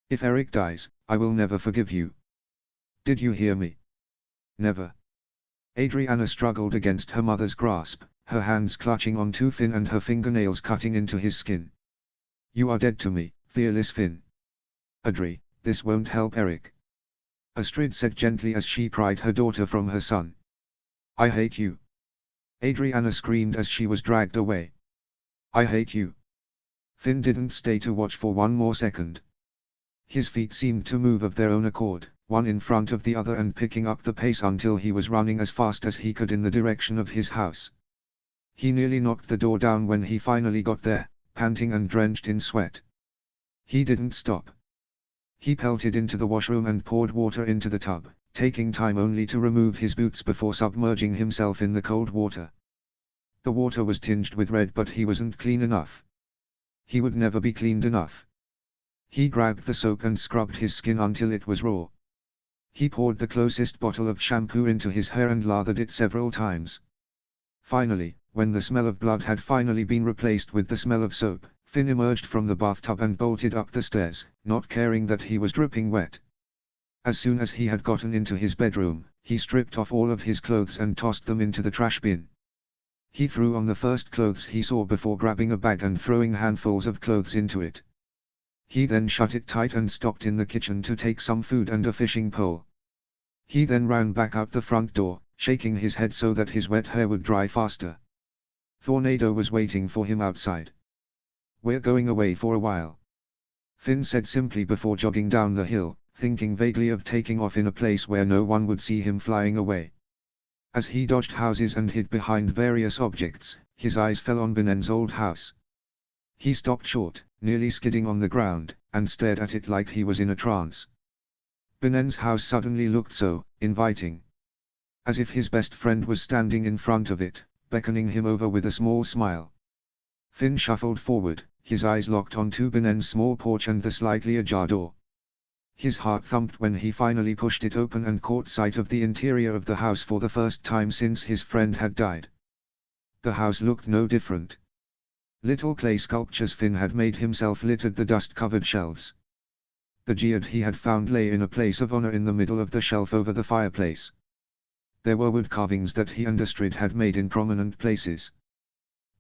If Erik dies, I will never forgive you. Did you hear me? Never. Adriana struggled against her mother's grasp, her hands clutching onto Finn and her fingernails cutting into his skin. You are dead to me, fearless Finn. Adri, this won't help Erik. Astrid said gently as she pried her daughter from her son. I hate you. Adriana screamed as she was dragged away. I hate you. Finn didn't stay to watch for one more second. His feet seemed to move of their own accord, one in front of the other and picking up the pace until he was running as fast as he could in the direction of his house. He nearly knocked the door down when he finally got there, panting and drenched in sweat. He didn't stop. He pelted into the washroom and poured water into the tub, taking time only to remove his boots before submerging himself in the cold water. The water was tinged with red but he wasn't clean enough. He would never be cleaned enough. He grabbed the soap and scrubbed his skin until it was raw. He poured the closest bottle of shampoo into his hair and lathered it several times. Finally, when the smell of blood had finally been replaced with the smell of soap, Finn emerged from the bathtub and bolted up the stairs, not caring that he was dripping wet. As soon as he had gotten into his bedroom, He stripped off all of his clothes and tossed them into the trash bin. He threw on the first clothes he saw before grabbing a bag and throwing handfuls of clothes into it. He then shut it tight and stopped in the kitchen to take some food and a fishing pole. He then ran back out the front door, shaking his head so that his wet hair would dry faster. Tornado was waiting for him outside. "We're going away for a while," Finn said simply before jogging down the hill, thinking vaguely of taking off in a place where no one would see him flying away. As he dodged houses and hid behind various objects, his eyes fell on Benen's old house. He stopped short, nearly skidding on the ground, and stared at it like he was in a trance. Benen's house suddenly looked so inviting. As if his best friend was standing in front of it, beckoning him over with a small smile. Finn shuffled forward, his eyes locked onto Benen's small porch and the slightly ajar door. His heart thumped when he finally pushed it open and caught sight of the interior of the house for the first time since his friend had died. The house looked no different. Little clay sculptures Finn had made himself littered the dust-covered shelves. The geode he had found lay in a place of honor in the middle of the shelf over the fireplace. There were wood carvings that he and Astrid had made in prominent places.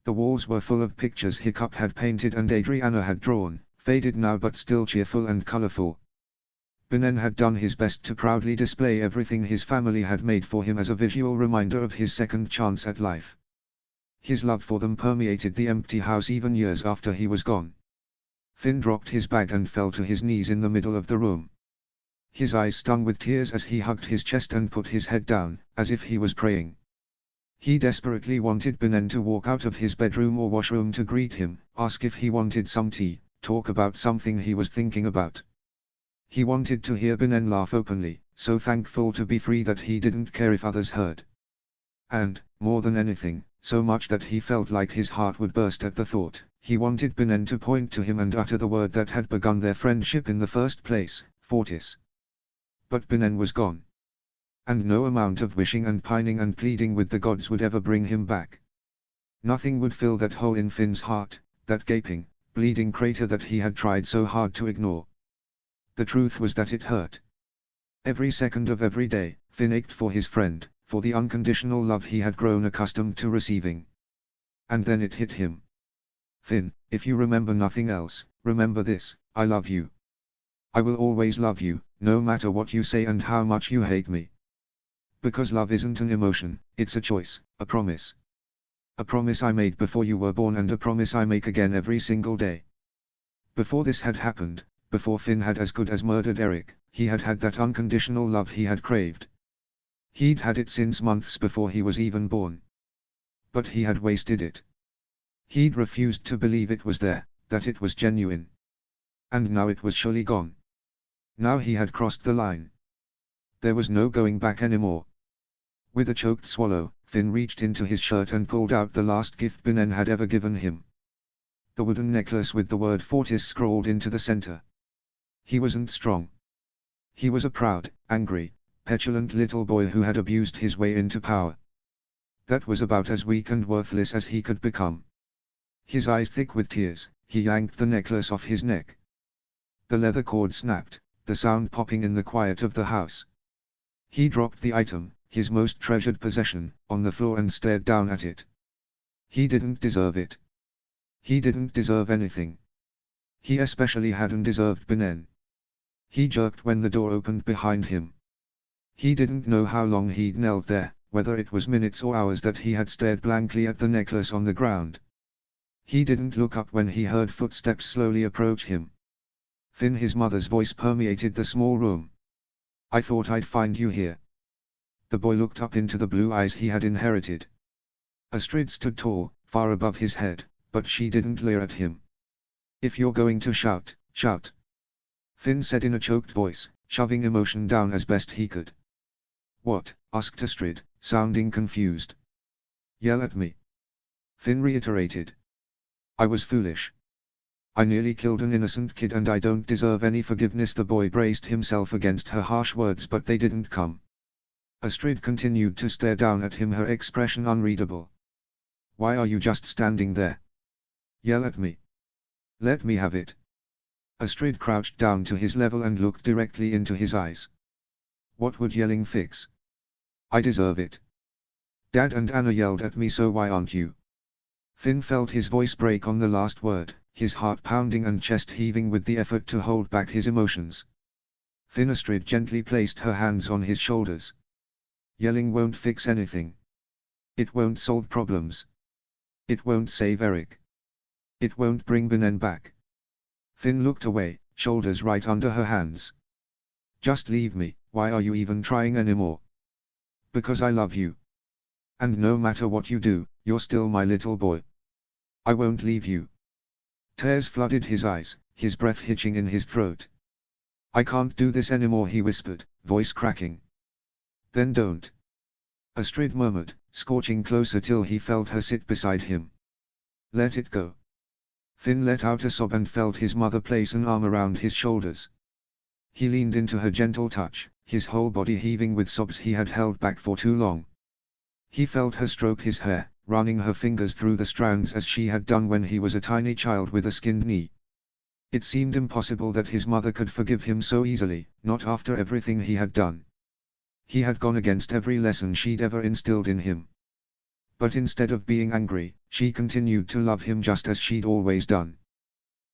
The walls were full of pictures Hiccup had painted and Adriana had drawn, faded now but still cheerful and colorful. Benen had done his best to proudly display everything his family had made for him as a visual reminder of his second chance at life. His love for them permeated the empty house even years after he was gone. Finn dropped his bag and fell to his knees in the middle of the room. His eyes stung with tears as he hugged his chest and put his head down, as if he was praying. He desperately wanted Benen to walk out of his bedroom or washroom to greet him, ask if he wanted some tea, talk about something he was thinking about. He wanted to hear Benen laugh openly, so thankful to be free that he didn't care if others heard. And, more than anything, so much that he felt like his heart would burst at the thought, he wanted Benen to point to him and utter the word that had begun their friendship in the first place, Fortis. But Benen was gone. And no amount of wishing and pining and pleading with the gods would ever bring him back. Nothing would fill that hole in Finn's heart, that gaping, bleeding crater that he had tried so hard to ignore. The truth was that it hurt. Every second of every day, Finn ached for his friend, for the unconditional love he had grown accustomed to receiving. And then it hit him. "Finn, if you remember nothing else, remember this: I love you. I will always love you, no matter what you say and how much you hate me. Because love isn't an emotion, it's a choice, a promise. A promise I made before you were born and a promise I make again every single day." Before this had happened, before Finn had as good as murdered Eric, he had had that unconditional love he had craved. He'd had it since months before he was even born. But he had wasted it. He'd refused to believe it was there, that it was genuine. And now it was surely gone. Now he had crossed the line. There was no going back anymore. With a choked swallow, Finn reached into his shirt and pulled out the last gift Benen had ever given him. The wooden necklace with the word Fortis scrolled into the center. He wasn't strong. He was a proud, angry, petulant little boy who had abused his way into power. That was about as weak and worthless as he could become. His eyes thick with tears, he yanked the necklace off his neck. The leather cord snapped, the sound popping in the quiet of the house. He dropped the item, his most treasured possession, on the floor and stared down at it. He didn't deserve it. He didn't deserve anything. He especially hadn't deserved Benen. He jerked when the door opened behind him. He didn't know how long he'd knelt there, whether it was minutes or hours that he had stared blankly at the necklace on the ground. He didn't look up when he heard footsteps slowly approach him. Finn, his mother's voice permeated the small room. "I thought I'd find you here." The boy looked up into the blue eyes he had inherited. Astrid stood tall, far above his head, but she didn't leer at him. "If you're going to shout, shout," Finn said in a choked voice, shoving emotion down as best he could. "What?" asked Astrid, sounding confused. "Yell at me," Finn reiterated. "I was foolish. I nearly killed an innocent kid and I don't deserve any forgiveness." The boy braced himself against her harsh words, but they didn't come. Astrid continued to stare down at him, her expression unreadable. "Why are you just standing there? Yell at me. Let me have it." Astrid crouched down to his level and looked directly into his eyes. "What would yelling fix?" I deserve it. Dad and Anna yelled at me, so why aren't you? Finn felt his voice break on the last word, his heart pounding and chest heaving with the effort to hold back his emotions. Finn Astrid gently placed her hands on his shoulders. Yelling won't fix anything. It won't solve problems. It won't save Eric. It won't bring Benin back. Finn looked away, shoulders right under her hands. Just leave me, why are you even trying anymore? Because I love you. And no matter what you do, you're still my little boy. I won't leave you. Tears flooded his eyes, his breath hitching in his throat. I can't do this anymore, he whispered, voice cracking. Then don't. Astrid murmured, scorching closer till he felt her sit beside him. Let it go. Finn let out a sob and felt his mother place an arm around his shoulders. He leaned into her gentle touch, his whole body heaving with sobs he had held back for too long. He felt her stroke his hair, running her fingers through the strands as she had done when he was a tiny child with a skinned knee. It seemed impossible that his mother could forgive him so easily, not after everything he had done. He had gone against every lesson she'd ever instilled in him. But instead of being angry, she continued to love him just as she'd always done.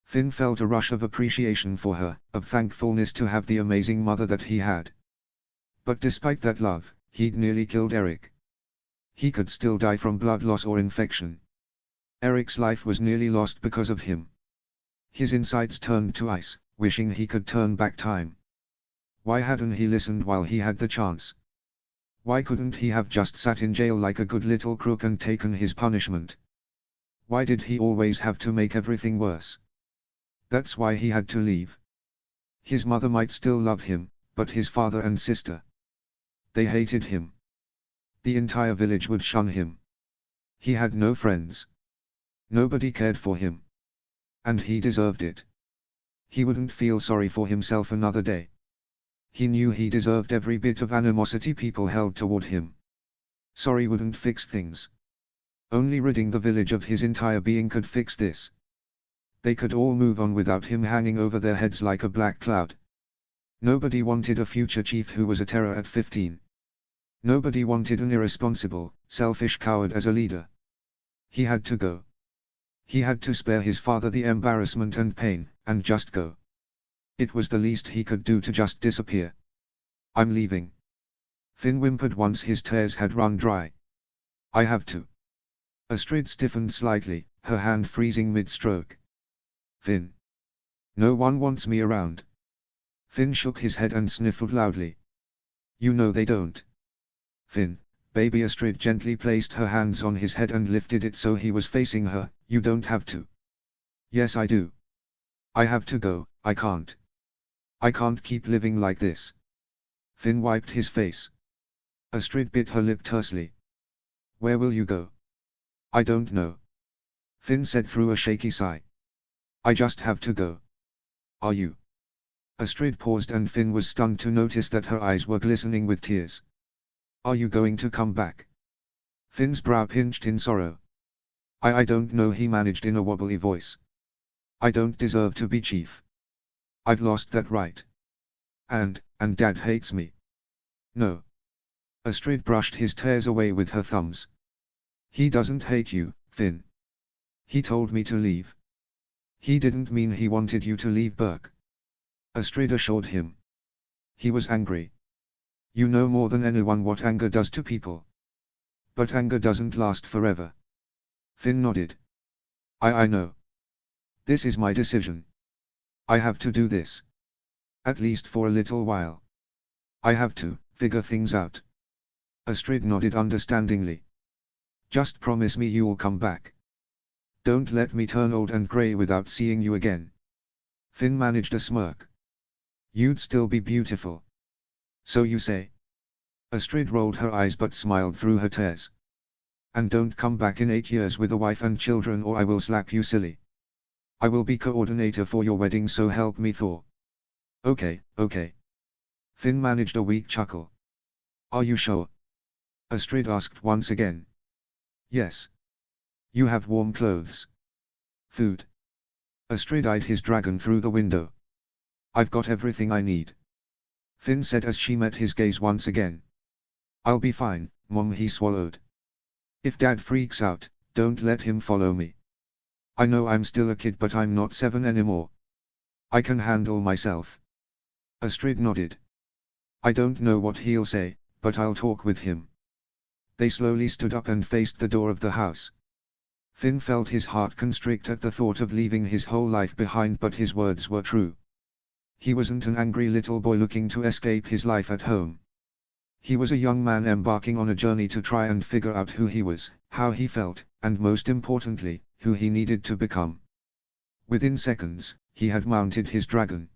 Finn felt a rush of appreciation for her, of thankfulness to have the amazing mother that he had. But despite that love, he'd nearly killed Eric. He could still die from blood loss or infection. Eric's life was nearly lost because of him. His insides turned to ice, wishing he could turn back time. Why hadn't he listened while he had the chance? Why couldn't he have just sat in jail like a good little crook and taken his punishment? Why did he always have to make everything worse? That's why he had to leave. His mother might still love him, but his father and sister, they hated him. The entire village would shun him. He had no friends. Nobody cared for him. And he deserved it. He wouldn't feel sorry for himself another day. He knew he deserved every bit of animosity people held toward him. Sorry wouldn't fix things. Only ridding the village of his entire being could fix this. They could all move on without him hanging over their heads like a black cloud. Nobody wanted a future chief who was a terror at 15. Nobody wanted an irresponsible, selfish coward as a leader. He had to go. He had to spare his father the embarrassment and pain, and just go. It was the least he could do to just disappear. I'm leaving. Finn whimpered once his tears had run dry. I have to. Astrid stiffened slightly, her hand freezing mid-stroke. Finn. No one wants me around. Finn shook his head and sniffled loudly. You know they don't. Finn, baby. Astrid gently placed her hands on his head and lifted it so he was facing her. You don't have to. Yes I do. I have to go, I can't. I can't keep living like this. Finn wiped his face. Astrid bit her lip tersely. Where will you go? I don't know. Finn said through a shaky sigh. I just have to go. Are you? Astrid paused and Finn was stunned to notice that her eyes were glistening with tears. Are you going to come back? Finn's brow pinched in sorrow. I don't know, he managed in a wobbly voice. I don't deserve to be chief. I've lost that right. And Dad hates me. No. Astrid brushed his tears away with her thumbs. He doesn't hate you, Finn. He told me to leave. He didn't mean he wanted you to leave Burke. Astrid assured him. He was angry. You know more than anyone what anger does to people. But anger doesn't last forever. Finn nodded. I know. This is my decision. I have to do this. At least for a little while. I have to figure things out. Astrid nodded understandingly. Just promise me you'll come back. Don't let me turn old and grey without seeing you again. Finn managed a smirk. You'd still be beautiful. So you say. Astrid rolled her eyes but smiled through her tears. And don't come back in 8 years with a wife and children or I will slap you silly. I will be coordinator for your wedding, so help me Thor. Okay. Finn managed a weak chuckle. Are you sure? Astrid asked once again. Yes. You have warm clothes. Food. Astrid eyed his dragon through the window. I've got everything I need. Finn said as she met his gaze once again. I'll be fine, Mom, he swallowed. If Dad freaks out, don't let him follow me. I know I'm still a kid, but I'm not 7 anymore. I can handle myself. Astrid nodded. I don't know what he'll say, but I'll talk with him. They slowly stood up and faced the door of the house. Finn felt his heart constrict at the thought of leaving his whole life behind, but his words were true. He wasn't an angry little boy looking to escape his life at home. He was a young man embarking on a journey to try and figure out who he was, how he felt, and most importantly, who he needed to become. Within seconds, he had mounted his dragon.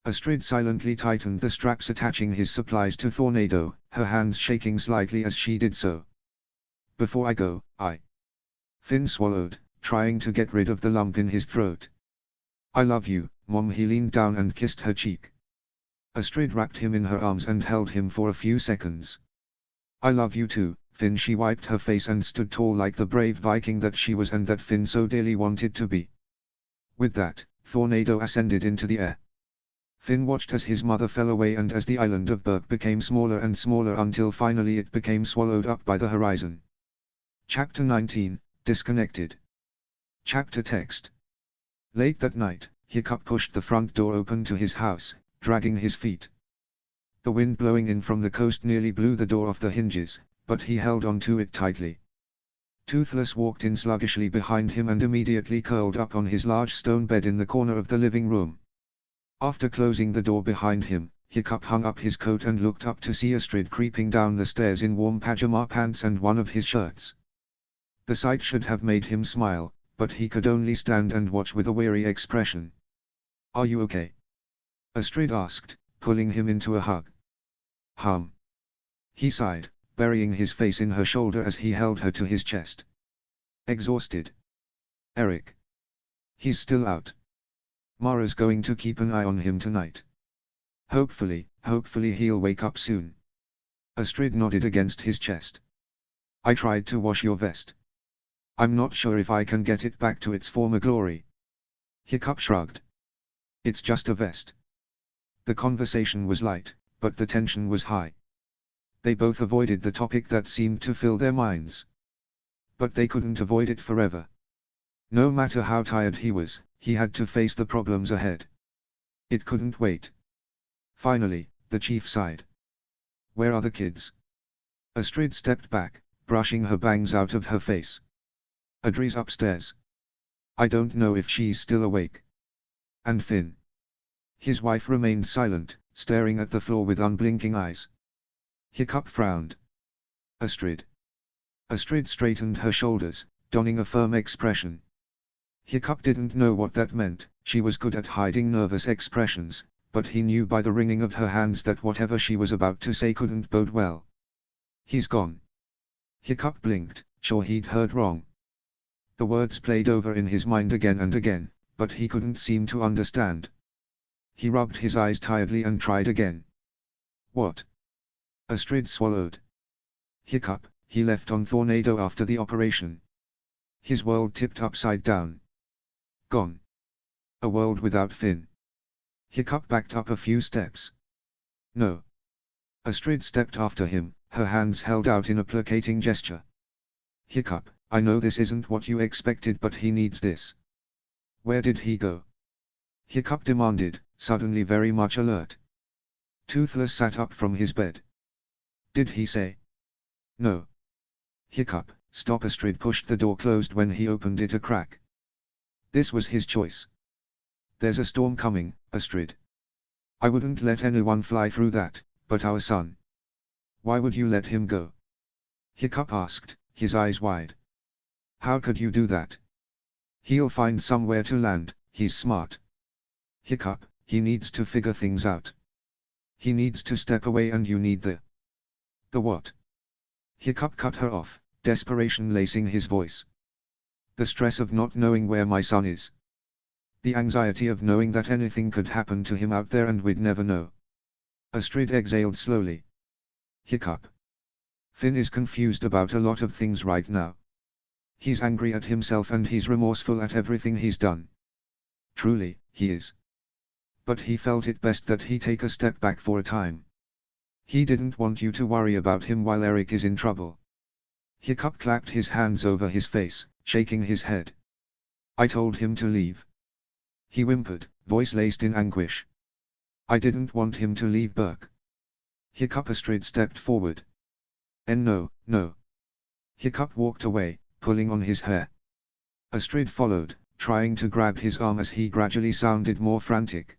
Astrid silently tightened the straps attaching his supplies to Tornado, her hands shaking slightly as she did so. Before I go, Finn swallowed, trying to get rid of the lump in his throat. I love you, Mom. He leaned down and kissed her cheek. Astrid wrapped him in her arms and held him for a few seconds. I love you too, Finn. She wiped her face and stood tall like the brave Viking that she was and that Finn so dearly wanted to be. With that, Tornado ascended into the air. Finn watched as his mother fell away and as the island of Berk became smaller and smaller until finally it became swallowed up by the horizon. Chapter 19, Disconnected. Chapter text. Late that night, Hiccup pushed the front door open to his house, dragging his feet. The wind blowing in from the coast nearly blew the door off the hinges, but he held on to it tightly. Toothless walked in sluggishly behind him and immediately curled up on his large stone bed in the corner of the living room. After closing the door behind him, Hiccup hung up his coat and looked up to see Astrid creeping down the stairs in warm pajama pants and one of his shirts. The sight should have made him smile, but he could only stand and watch with a weary expression. Are you okay? Astrid asked, pulling him into a hug. He sighed, burying his face in her shoulder as he held her to his chest. Exhausted. Eric. He's still out. Mara's going to keep an eye on him tonight. Hopefully he'll wake up soon. Astrid nodded against his chest. I tried to wash your vest. I'm not sure if I can get it back to its former glory. Hiccup shrugged. It's just a vest. The conversation was light, but the tension was high. They both avoided the topic that seemed to fill their minds. But they couldn't avoid it forever. No matter how tired he was, he had to face the problems ahead. It couldn't wait. Finally, the chief sighed. Where are the kids? Astrid stepped back, brushing her bangs out of her face. Adri's upstairs. I don't know if she's still awake. And Finn? His wife remained silent, staring at the floor with unblinking eyes. Hiccup frowned. Astrid. Astrid straightened her shoulders, donning a firm expression. Hiccup didn't know what that meant. She was good at hiding nervous expressions, but he knew by the wringing of her hands that whatever she was about to say couldn't bode well. He's gone. Hiccup blinked, sure he'd heard wrong. The words played over in his mind again and again, but he couldn't seem to understand. He rubbed his eyes tiredly and tried again. What? Astrid swallowed. Hiccup, he left on Tornado after the operation. His world tipped upside down. Gone. A world without Finn. Hiccup backed up a few steps. No. Astrid stepped after him, her hands held out in a placating gesture. Hiccup, I know this isn't what you expected, but he needs this. Where did he go? Hiccup demanded, suddenly very much alert. Toothless sat up from his bed. Did he say? No. Hiccup, stop. Astrid pushed the door closed when he opened it a crack. This was his choice. There's a storm coming, Astrid. I wouldn't let anyone fly through that, but our son. Why would you let him go? Hiccup asked, his eyes wide. How could you do that? He'll find somewhere to land, he's smart. Hiccup, he needs to figure things out. He needs to step away and you need the what? Hiccup cut her off, desperation lacing his voice. The stress of not knowing where my son is. The anxiety of knowing that anything could happen to him out there and we'd never know. Astrid exhaled slowly. Hiccup. Finn is confused about a lot of things right now. He's angry at himself and he's remorseful at everything he's done. Truly, he is. But he felt it best that he take a step back for a time. He didn't want you to worry about him while Eric is in trouble. Hiccup clapped his hands over his face, shaking his head. I told him to leave. He whimpered, voice laced in anguish. I didn't want him to leave Burke. Hiccup. Astrid stepped forward. No, no. Hiccup walked away, pulling on his hair. Astrid followed, trying to grab his arm as he gradually sounded more frantic.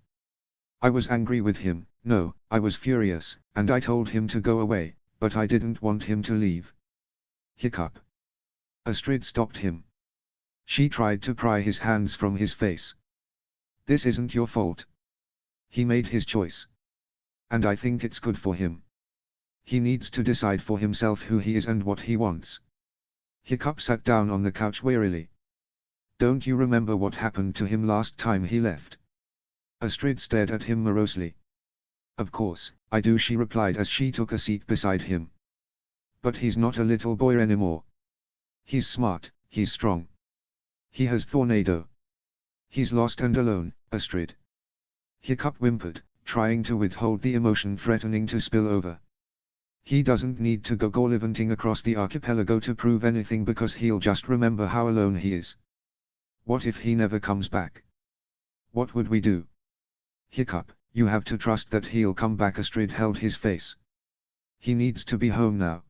I was angry with him, no, I was furious, and I told him to go away, but I didn't want him to leave. Hiccup. Astrid stopped him. She tried to pry his hands from his face. This isn't your fault. He made his choice. And I think it's good for him. He needs to decide for himself who he is and what he wants. Hiccup sat down on the couch wearily. Don't you remember what happened to him last time he left? Astrid stared at him morosely. Of course, I do, she replied as she took a seat beside him. But he's not a little boy anymore. He's smart, he's strong. He has Tornado. He's lost and alone, Astrid. Hiccup whimpered, trying to withhold the emotion threatening to spill over. He doesn't need to go gallivanting across the archipelago to prove anything because he'll just remember how alone he is. What if he never comes back? What would we do? Hiccup, you have to trust that he'll come back. Astrid held his face. He needs to be home now.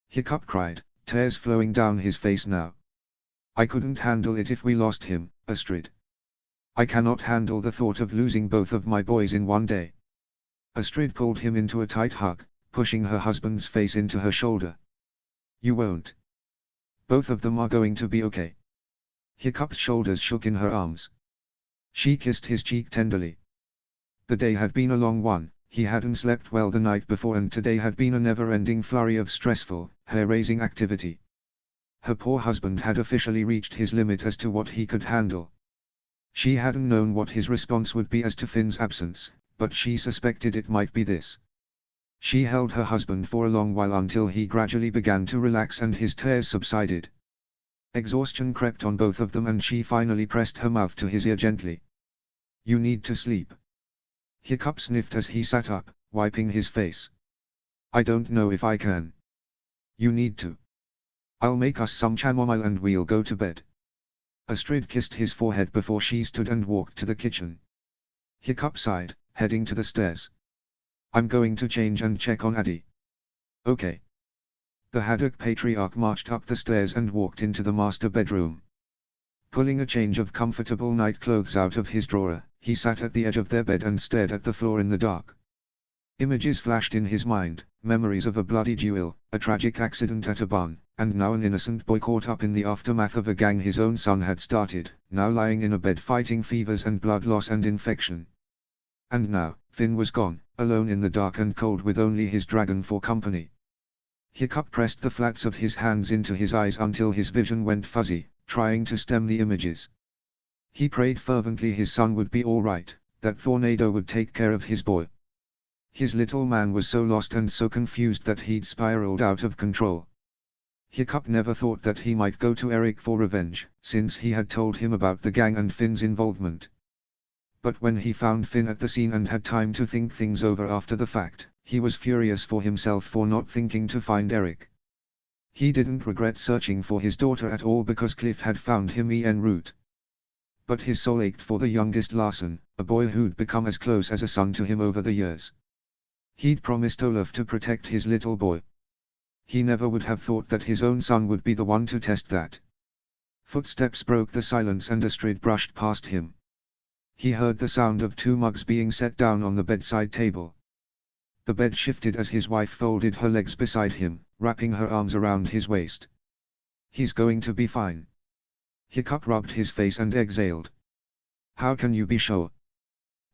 Hiccup cried, tears flowing down his face now. I couldn't handle it if we lost him, Astrid. I cannot handle the thought of losing both of my boys in one day. Astrid pulled him into a tight hug, pushing her husband's face into her shoulder. You won't. Both of them are going to be okay. Hiccup's shoulders shook in her arms. She kissed his cheek tenderly. The day had been a long one, he hadn't slept well the night before, and today had been a never-ending flurry of stressful, hair-raising activity. Her poor husband had officially reached his limit as to what he could handle. She hadn't known what his response would be as to Finn's absence, but she suspected it might be this. She held her husband for a long while until he gradually began to relax and his tears subsided. Exhaustion crept on both of them and she finally pressed her mouth to his ear gently. You need to sleep. Hiccup sniffed as he sat up, wiping his face. I don't know if I can. You need to. I'll make us some chamomile and we'll go to bed. Astrid kissed his forehead before she stood and walked to the kitchen. Hiccup sighed, heading to the stairs. I'm going to change and check on Addie. Okay. The Haddock patriarch marched up the stairs and walked into the master bedroom. Pulling a change of comfortable night clothes out of his drawer, he sat at the edge of their bed and stared at the floor in the dark. Images flashed in his mind, memories of a bloody duel, a tragic accident at a barn, and now an innocent boy caught up in the aftermath of a gang his own son had started, now lying in a bed fighting fevers and blood loss and infection. And now, Finn was gone, alone in the dark and cold with only his dragon for company. Hiccup pressed the flats of his hands into his eyes until his vision went fuzzy, trying to stem the images. He prayed fervently his son would be all right, that Tornado would take care of his boy. His little man was so lost and so confused that he'd spiraled out of control. Hiccup never thought that he might go to Eric for revenge, since he had told him about the gang and Finn's involvement. But when he found Finn at the scene and had time to think things over after the fact, he was furious for himself for not thinking to find Eric. He didn't regret searching for his daughter at all because Cliff had found him en route. But his soul ached for the youngest Larson, a boy who'd become as close as a son to him over the years. He'd promised Olaf to protect his little boy. He never would have thought that his own son would be the one to test that. Footsteps broke the silence and Astrid brushed past him. He heard the sound of 2 mugs being set down on the bedside table. The bed shifted as his wife folded her legs beside him, wrapping her arms around his waist. He's going to be fine. Hiccup rubbed his face and exhaled. How can you be sure?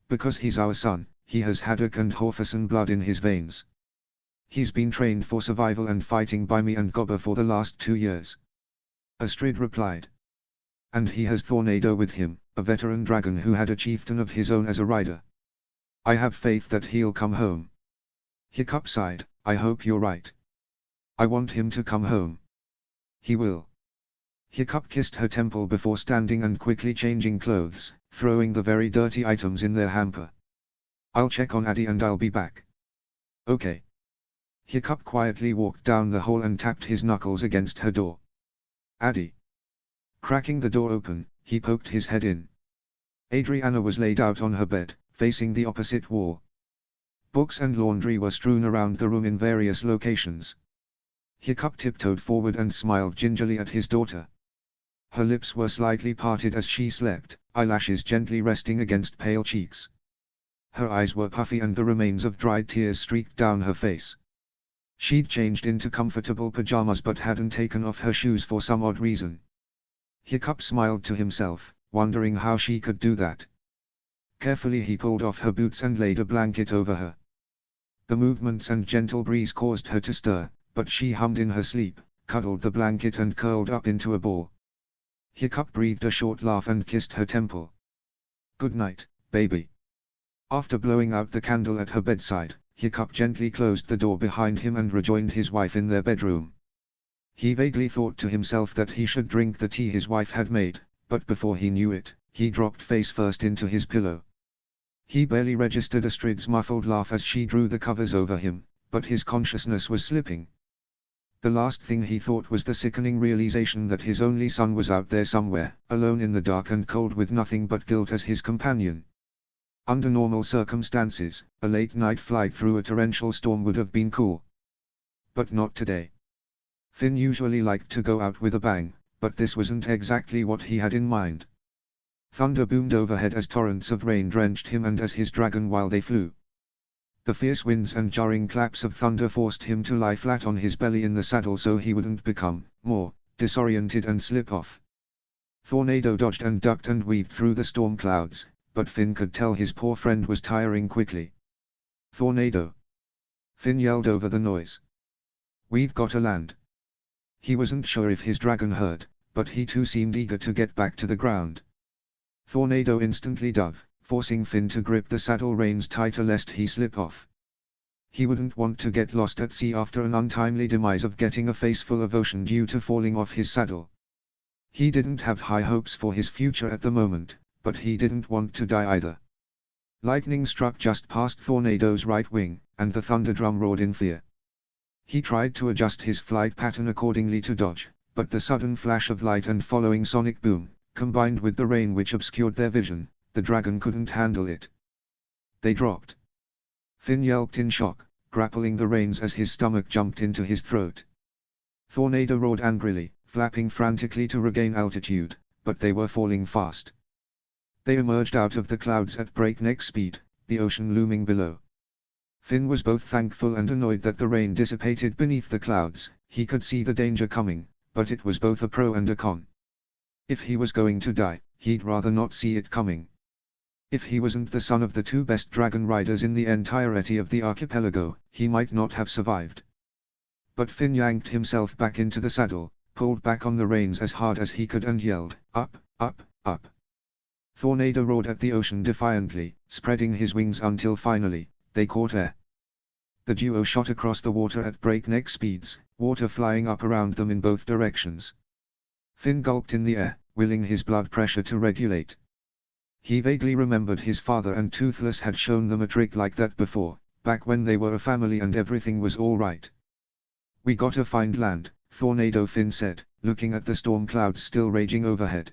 Because he's our son, he has Haddock and Horferson blood in his veins. He's been trained for survival and fighting by me and Gobber for the last 2 years. Astrid replied. And he has Tornado with him, a veteran dragon who had a chieftain of his own as a rider. I have faith that he'll come home. Hiccup sighed, I hope you're right. I want him to come home. He will. Hiccup kissed her temple before standing and quickly changing clothes, throwing the very dirty items in their hamper. I'll check on Addie and I'll be back. Okay. Hiccup quietly walked down the hall and tapped his knuckles against her door. Addie. Cracking the door open, he poked his head in. Adriana was laid out on her bed, facing the opposite wall. Books and laundry were strewn around the room in various locations. Hiccup tiptoed forward and smiled gingerly at his daughter. Her lips were slightly parted as she slept, eyelashes gently resting against pale cheeks. Her eyes were puffy and the remains of dried tears streaked down her face. She'd changed into comfortable pajamas but hadn't taken off her shoes for some odd reason. Hiccup smiled to himself, wondering how she could do that. Carefully he pulled off her boots and laid a blanket over her. The movements and gentle breeze caused her to stir, but she hummed in her sleep, cuddled the blanket and curled up into a ball. Hiccup breathed a short laugh and kissed her temple. "Good night, baby." After blowing out the candle at her bedside, Hiccup gently closed the door behind him and rejoined his wife in their bedroom. He vaguely thought to himself that he should drink the tea his wife had made, but before he knew it, he dropped face first into his pillow. He barely registered Astrid's muffled laugh as she drew the covers over him, but his consciousness was slipping. The last thing he thought was the sickening realization that his only son was out there somewhere, alone in the dark and cold with nothing but guilt as his companion. Under normal circumstances, a late-night flight through a torrential storm would have been cool. But not today. Finn usually liked to go out with a bang, but this wasn't exactly what he had in mind. Thunder boomed overhead as torrents of rain drenched him and as his dragon while they flew. The fierce winds and jarring claps of thunder forced him to lie flat on his belly in the saddle so he wouldn't become more disoriented and slip off. Thornado dodged and ducked and weaved through the storm clouds, but Finn could tell his poor friend was tiring quickly. "Thornado!" Finn yelled over the noise. "We've got to land." He wasn't sure if his dragon heard, but he too seemed eager to get back to the ground. Thornado instantly dove, forcing Finn to grip the saddle reins tighter lest he slip off. He wouldn't want to get lost at sea after an untimely demise of getting a face full of ocean due to falling off his saddle. He didn't have high hopes for his future at the moment, but he didn't want to die either. Lightning struck just past Thornado's right wing, and the thunder drum roared in fear. He tried to adjust his flight pattern accordingly to dodge, but the sudden flash of light and following sonic boom, combined with the rain which obscured their vision, the dragon couldn't handle it. They dropped. Finn yelped in shock, grappling the reins as his stomach jumped into his throat. Thornado roared angrily, flapping frantically to regain altitude, but they were falling fast. They emerged out of the clouds at breakneck speed, the ocean looming below. Finn was both thankful and annoyed that the rain dissipated beneath the clouds. He could see the danger coming, but it was both a pro and a con. If he was going to die, he'd rather not see it coming. If he wasn't the son of the two best dragon riders in the entirety of the archipelago, he might not have survived. But Finn yanked himself back into the saddle, pulled back on the reins as hard as he could and yelled, "Up, up, up." Thornado roared at the ocean defiantly, spreading his wings until finally, they caught air. The duo shot across the water at breakneck speeds, water flying up around them in both directions. Finn gulped in the air, willing his blood pressure to regulate. He vaguely remembered his father and Toothless had shown them a trick like that before, back when they were a family and everything was all right. "We gotta find land," Thornado Finn said, looking at the storm clouds still raging overhead.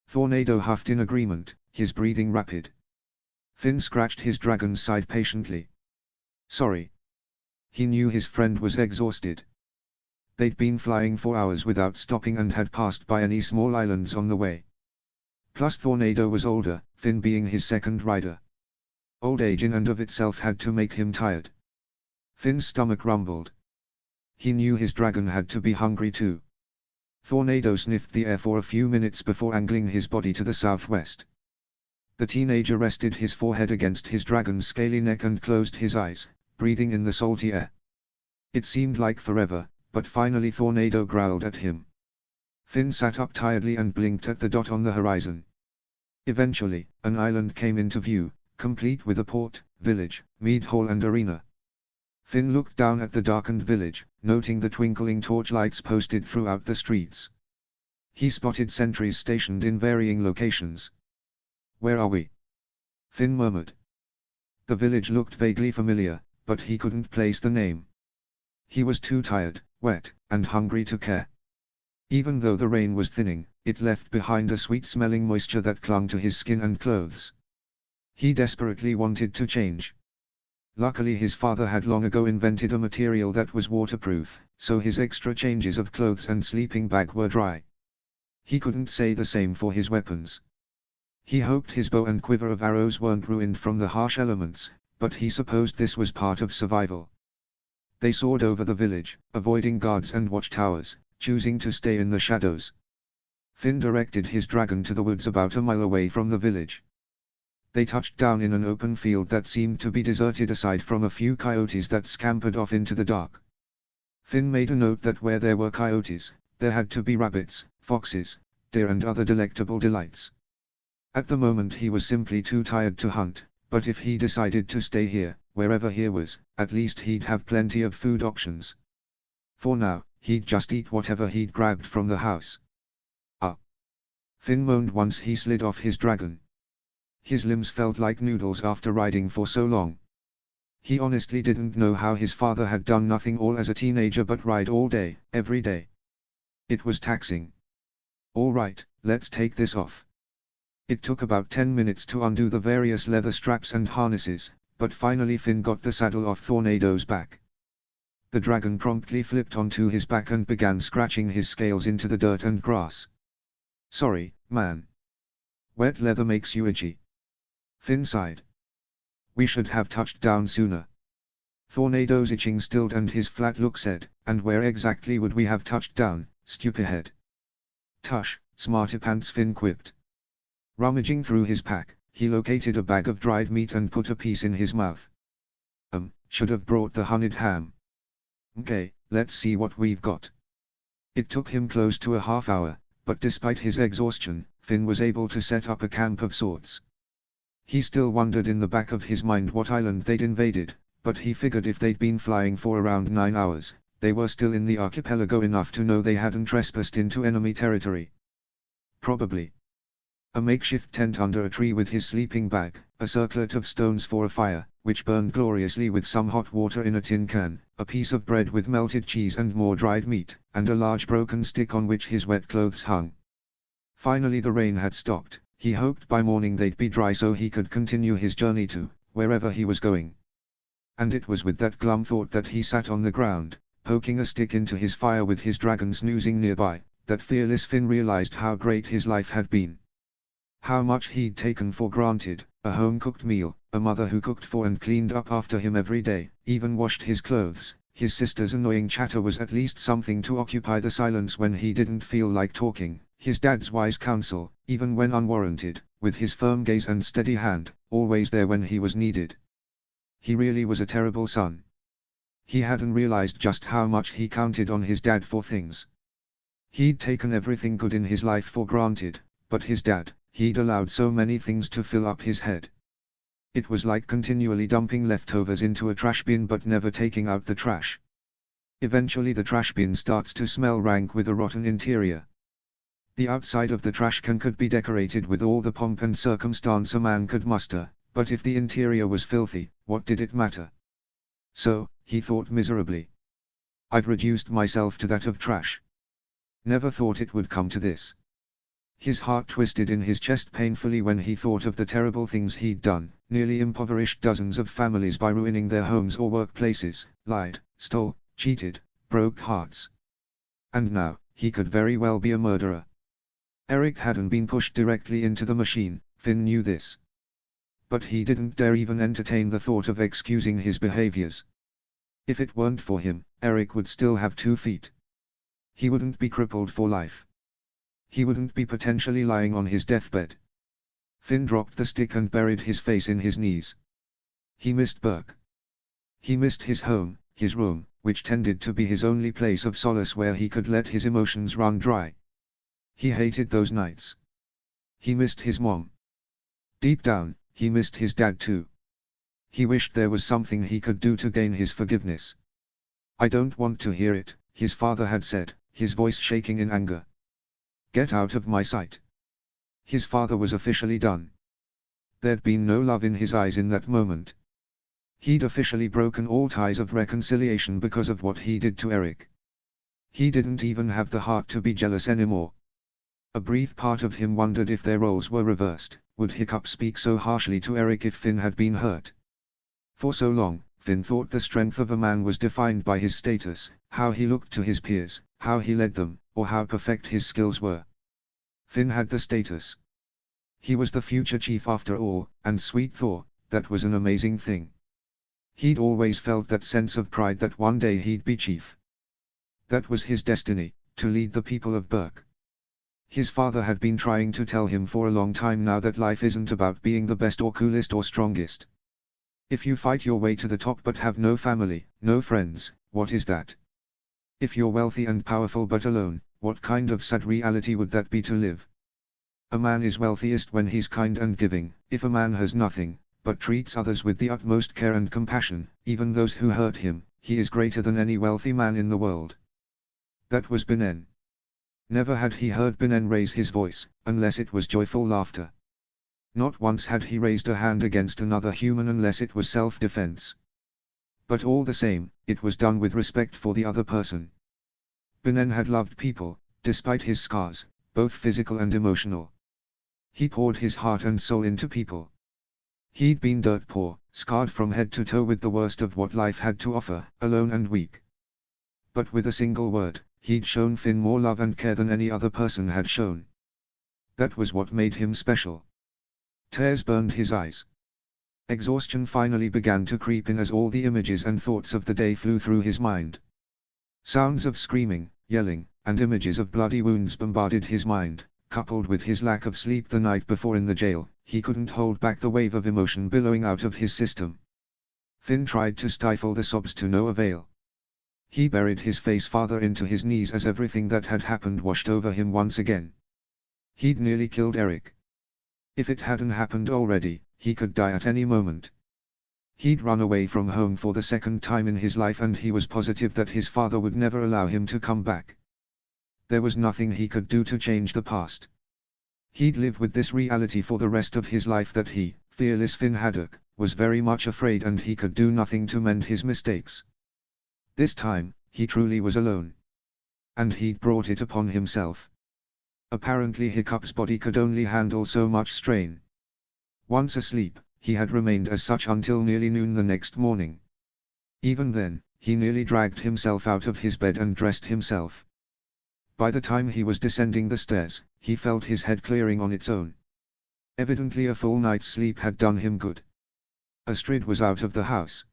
Thornado huffed in agreement, his breathing rapid. Finn scratched his dragon's side patiently. "Sorry." He knew his friend was exhausted. They'd been flying for hours without stopping and had passed by any small islands on the way. Plus Thornado was older, Finn being his second rider. Old age in and of itself had to make him tired. Finn's stomach rumbled. He knew his dragon had to be hungry too. Thornado sniffed the air for a few minutes before angling his body to the southwest. The teenager rested his forehead against his dragon's scaly neck and closed his eyes, breathing in the salty air. It seemed like forever, but finally Thornado growled at him. Finn sat up tiredly and blinked at the dot on the horizon. Eventually, an island came into view, complete with a port, village, mead hall and arena. Finn looked down at the darkened village, noting the twinkling torchlights posted throughout the streets. He spotted sentries stationed in varying locations. "Where are we?" Finn murmured. The village looked vaguely familiar, but he couldn't place the name. He was too tired, wet, and hungry to care. Even though the rain was thinning, it left behind a sweet-smelling moisture that clung to his skin and clothes. He desperately wanted to change. Luckily his father had long ago invented a material that was waterproof, so his extra changes of clothes and sleeping bag were dry. He couldn't say the same for his weapons. He hoped his bow and quiver of arrows weren't ruined from the harsh elements, but he supposed this was part of survival. They soared over the village, avoiding guards and watchtowers, choosing to stay in the shadows. Finn directed his dragon to the woods about a mile away from the village. They touched down in an open field that seemed to be deserted aside from a few coyotes that scampered off into the dark. Finn made a note that where there were coyotes, there had to be rabbits, foxes, deer and other delectable delights. At the moment he was simply too tired to hunt, but if he decided to stay here, wherever here was, at least he'd have plenty of food options. For now, he'd just eat whatever he'd grabbed from the house. Ah! Finn moaned once he slid off his dragon. His limbs felt like noodles after riding for so long. He honestly didn't know how his father had done nothing all as a teenager but ride all day, every day. It was taxing. All right, let's take this off. It took about 10 minutes to undo the various leather straps and harnesses, but finally Finn got the saddle off Tornado's back. The dragon promptly flipped onto his back and began scratching his scales into the dirt and grass. Sorry, man. Wet leather makes you itchy. Finn sighed. We should have touched down sooner. Tornado's itching stilled and his flat look said, and where exactly would we have touched down, stupidhead? Tush, smarty pants, Finn quipped. Rummaging through his pack, he located a bag of dried meat and put a piece in his mouth. Should have brought the honeyed ham. Okay, let's see what we've got. It took him close to a half hour, but despite his exhaustion, Finn was able to set up a camp of sorts. He still wondered in the back of his mind what island they'd invaded, but he figured if they'd been flying for around 9 hours, they were still in the archipelago enough to know they hadn't trespassed into enemy territory. Probably. A makeshift tent under a tree with his sleeping bag, a circlet of stones for a fire, which burned gloriously with some hot water in a tin can, a piece of bread with melted cheese and more dried meat, and a large broken stick on which his wet clothes hung. Finally the rain had stopped. He hoped by morning they'd be dry so he could continue his journey to wherever he was going. And it was with that glum thought that he sat on the ground, poking a stick into his fire with his dragon snoozing nearby, that fearless Finn realized how great his life had been. How much he'd taken for granted, a home-cooked meal, a mother who cooked for and cleaned up after him every day, even washed his clothes. His sister's annoying chatter was at least something to occupy the silence when he didn't feel like talking. His dad's wise counsel, even when unwarranted, with his firm gaze and steady hand, always there when he was needed. He really was a terrible son. He hadn't realized just how much he counted on his dad for things. He'd taken everything good in his life for granted, but his dad, he'd allowed so many things to fill up his head. It was like continually dumping leftovers into a trash bin but never taking out the trash. Eventually the trash bin starts to smell rank with a rotten interior. The outside of the trash can could be decorated with all the pomp and circumstance a man could muster, but if the interior was filthy, what did it matter? So, he thought miserably. I've reduced myself to that of trash. Never thought it would come to this. His heart twisted in his chest painfully when he thought of the terrible things he'd done, nearly impoverished dozens of families by ruining their homes or workplaces, lied, stole, cheated, broke hearts. And now, he could very well be a murderer. Eric hadn't been pushed directly into the machine, Finn knew this. But he didn't dare even entertain the thought of excusing his behaviors. If it weren't for him, Eric would still have 2 feet. He wouldn't be crippled for life. He wouldn't be potentially lying on his deathbed. Finn dropped the stick and buried his face in his knees. He missed Burke. He missed his home, his room, which tended to be his only place of solace where he could let his emotions run dry. He hated those nights. He missed his mom. Deep down, he missed his dad too. He wished there was something he could do to gain his forgiveness. I don't want to hear it, his father had said, his voice shaking in anger. Get out of my sight. His father was officially done. There'd been no love in his eyes in that moment. He'd officially broken all ties of reconciliation because of what he did to Eric. He didn't even have the heart to be jealous anymore. A brief part of him wondered if their roles were reversed, would Hiccup speak so harshly to Eric if Finn had been hurt? For so long, Finn thought the strength of a man was defined by his status, how he looked to his peers, how he led them, or how perfect his skills were. Finn had the status. He was the future chief after all, and sweet thought, that was an amazing thing. He'd always felt that sense of pride that one day he'd be chief. That was his destiny, to lead the people of Berk. His father had been trying to tell him for a long time now that life isn't about being the best or coolest or strongest. If you fight your way to the top but have no family, no friends, what is that? If you're wealthy and powerful but alone, what kind of sad reality would that be to live? A man is wealthiest when he's kind and giving. If a man has nothing, but treats others with the utmost care and compassion, even those who hurt him, he is greater than any wealthy man in the world. That was Binnen. Never had he heard Binnen raise his voice, unless it was joyful laughter. Not once had he raised a hand against another human unless it was self-defense. But all the same, it was done with respect for the other person. Binnen had loved people, despite his scars, both physical and emotional. He poured his heart and soul into people. He'd been dirt poor, scarred from head to toe with the worst of what life had to offer, alone and weak. But with a single word, he'd shown Finn more love and care than any other person had shown. That was what made him special. Tears burned his eyes. Exhaustion finally began to creep in as all the images and thoughts of the day flew through his mind. Sounds of screaming, yelling, and images of bloody wounds bombarded his mind, coupled with his lack of sleep the night before in the jail. He couldn't hold back the wave of emotion billowing out of his system. Finn tried to stifle the sobs to no avail. He buried his face farther into his knees as everything that had happened washed over him once again. He'd nearly killed Eric. If it hadn't happened already, he could die at any moment. He'd run away from home for the second time in his life and he was positive that his father would never allow him to come back. There was nothing he could do to change the past. He'd live with this reality for the rest of his life that he, fearless Finn Haddock, was very much afraid and he could do nothing to mend his mistakes. This time, he truly was alone. And he'd brought it upon himself. Apparently Hiccup's body could only handle so much strain. Once asleep, he had remained as such until nearly noon the next morning. Even then, he nearly dragged himself out of his bed and dressed himself. By the time he was descending the stairs, he felt his head clearing on its own. Evidently a full night's sleep had done him good. Astrid was out of the house.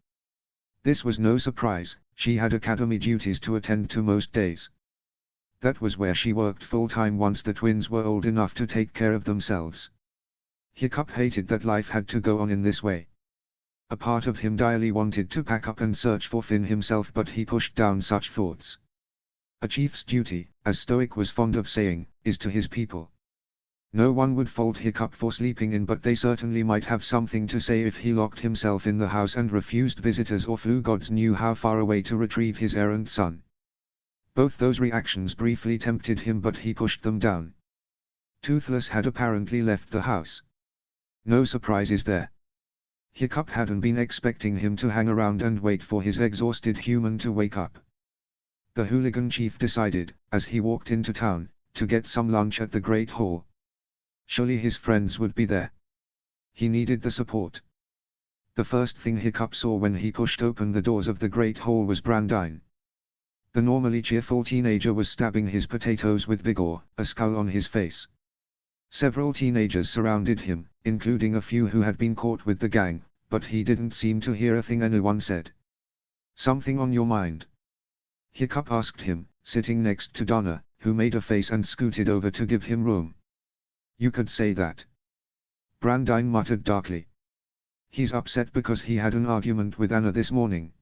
This was no surprise, she had academy duties to attend to most days. That was where she worked full-time once the twins were old enough to take care of themselves. Hiccup hated that life had to go on in this way. A part of him direly wanted to pack up and search for Finn himself, but he pushed down such thoughts. A chief's duty, as Stoic was fond of saying, is to his people. No one would fault Hiccup for sleeping in, but they certainly might have something to say if he locked himself in the house and refused visitors or flew gods knew how far away to retrieve his errant son. Both those reactions briefly tempted him, but he pushed them down. Toothless had apparently left the house. No surprises there. Hiccup hadn't been expecting him to hang around and wait for his exhausted human to wake up. The hooligan chief decided, as he walked into town, to get some lunch at the Great Hall. Surely his friends would be there. He needed the support. The first thing Hiccup saw when he pushed open the doors of the Great Hall was Brandine. The normally cheerful teenager was stabbing his potatoes with vigor, a scowl on his face. Several teenagers surrounded him, including a few who had been caught with the gang, but he didn't seem to hear a thing anyone said. "Something on your mind?" Hiccup asked him, sitting next to Donna, who made a face and scooted over to give him room. "You could say that." Brandine muttered darkly. "He's upset because he had an argument with Anna this morning."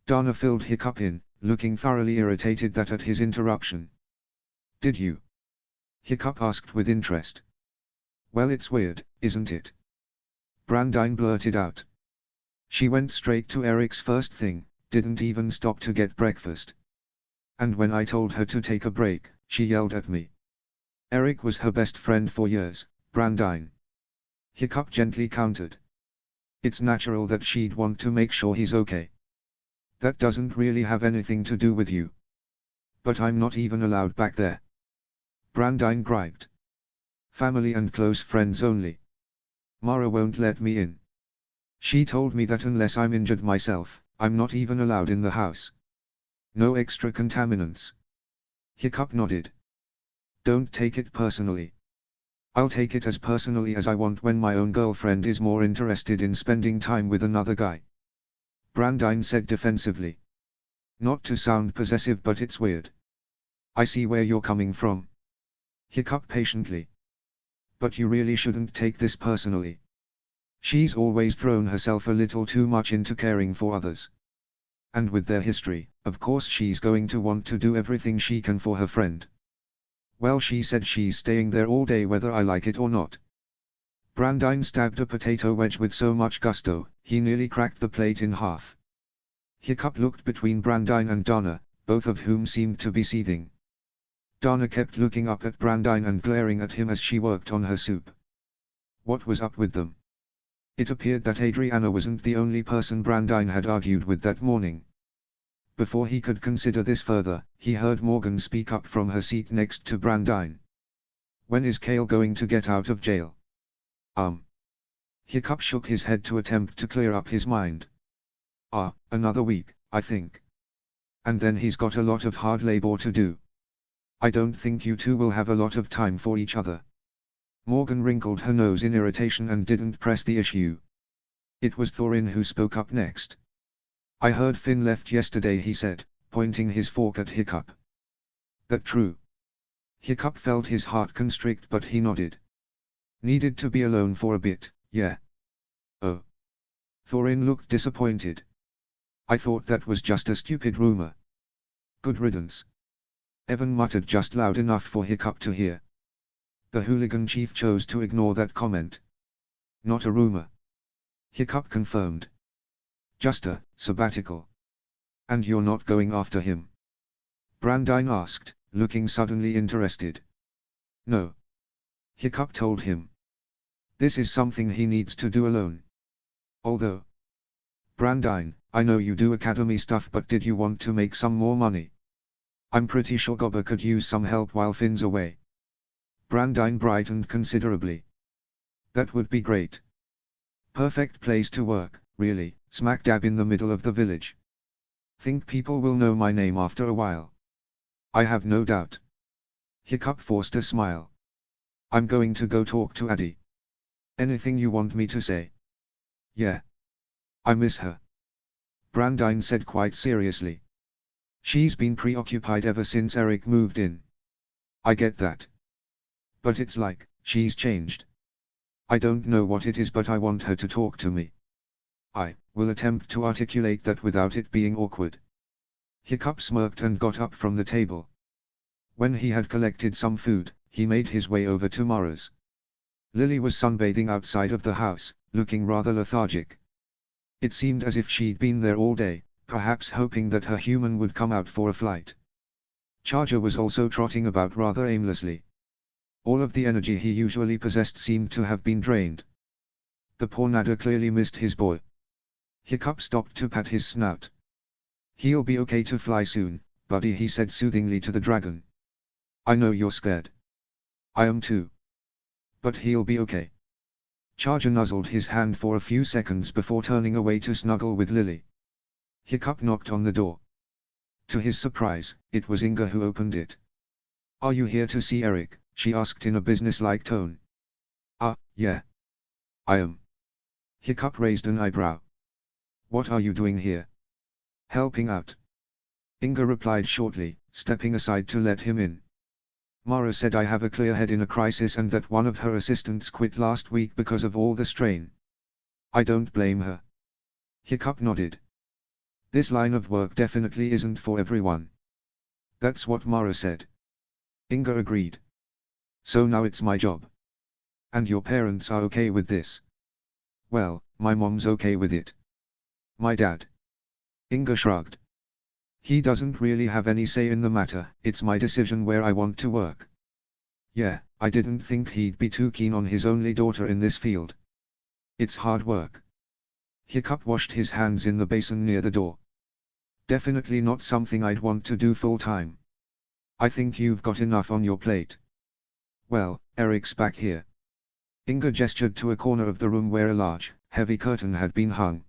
Donna filled Hiccup in, looking thoroughly irritated at his interruption. "Did you?" Hiccup asked with interest. "Well, it's weird, isn't it?" Brandine blurted out. "She went straight to Eric's first thing, didn't even stop to get breakfast. And when I told her to take a break, she yelled at me. Eric was her best friend for years, Brandine." Hiccup gently countered. It's natural that she'd want to make sure he's okay. That doesn't really have anything to do with you. But I'm not even allowed back there. Brandine griped. Family and close friends only. Mara won't let me in. She told me that unless I'm injured myself, I'm not even allowed in the house. No extra contaminants. Hiccup nodded. Don't take it personally. I'll take it as personally as I want when my own girlfriend is more interested in spending time with another guy. Brandine said defensively. Not to sound possessive, but it's weird. I see where you're coming from. Hiccup patiently. But you really shouldn't take this personally. She's always thrown herself a little too much into caring for others. And with their history, of course she's going to want to do everything she can for her friend. Well, she said she's staying there all day whether I like it or not. Brandine stabbed a potato wedge with so much gusto, he nearly cracked the plate in half. Hiccup looked between Brandine and Donna, both of whom seemed to be seething. Donna kept looking up at Brandine and glaring at him as she worked on her soup. What was up with them? It appeared that Adriana wasn't the only person Brandine had argued with that morning. Before he could consider this further, he heard Morgan speak up from her seat next to Brandine. When is Cale going to get out of jail? Hiccup shook his head to attempt to clear up his mind. Another week, I think. And then he's got a lot of hard labor to do. I don't think you two will have a lot of time for each other. Morgan wrinkled her nose in irritation and didn't press the issue. It was Thorin who spoke up next. I heard Finn left yesterday, he said, pointing his fork at Hiccup. That true? Hiccup felt his heart constrict, but he nodded. Needed to be alone for a bit, yeah. Oh. Thorin looked disappointed. I thought that was just a stupid rumor. Good riddance. Evan muttered just loud enough for Hiccup to hear. The hooligan chief chose to ignore that comment. Not a rumor. Hiccup confirmed. Just a sabbatical. And you're not going after him? Brandine asked, looking suddenly interested. No. Hiccup told him. This is something he needs to do alone. Although. Brandine, I know you do academy stuff, but did you want to make some more money? I'm pretty sure Gobber could use some help while Finn's away. Brandine brightened considerably. That would be great. Perfect place to work, really, smack dab in the middle of the village. Think people will know my name after a while? I have no doubt. Hiccup forced a smile. I'm going to go talk to Addie. Anything you want me to say? Yeah. I miss her. Brandine said quite seriously. She's been preoccupied ever since Eric moved in. I get that. But it's like, she's changed. I don't know what it is, but I want her to talk to me. I will attempt to articulate that without it being awkward. Hiccup smirked and got up from the table. When he had collected some food, he made his way over to Mara's. Lily was sunbathing outside of the house, looking rather lethargic. It seemed as if she'd been there all day, perhaps hoping that her human would come out for a flight. Charger was also trotting about rather aimlessly. All of the energy he usually possessed seemed to have been drained. The poor Nada clearly missed his boy. Hiccup stopped to pat his snout. He'll be okay to fly soon, buddy, he said soothingly to the dragon. I know you're scared. I am too. But he'll be okay. Charger nuzzled his hand for a few seconds before turning away to snuggle with Lily. Hiccup knocked on the door. To his surprise, it was Inga who opened it. Are you here to see Eric? She asked in a businesslike tone. Yeah. I am. Hiccup raised an eyebrow. What are you doing here? Helping out. Inga replied shortly, stepping aside to let him in. Mara said I have a clear head in a crisis and that one of her assistants quit last week because of all the strain. I don't blame her. Hiccup nodded. This line of work definitely isn't for everyone. That's what Mara said. Inga agreed. So now it's my job. And your parents are okay with this? Well, my mom's okay with it. My dad. Inga shrugged. He doesn't really have any say in the matter, it's my decision where I want to work. Yeah, I didn't think he'd be too keen on his only daughter in this field. It's hard work. Hiccup washed his hands in the basin near the door. Definitely not something I'd want to do full time. I think you've got enough on your plate. Well, Eric's back here. Inga gestured to a corner of the room where a large, heavy curtain had been hung.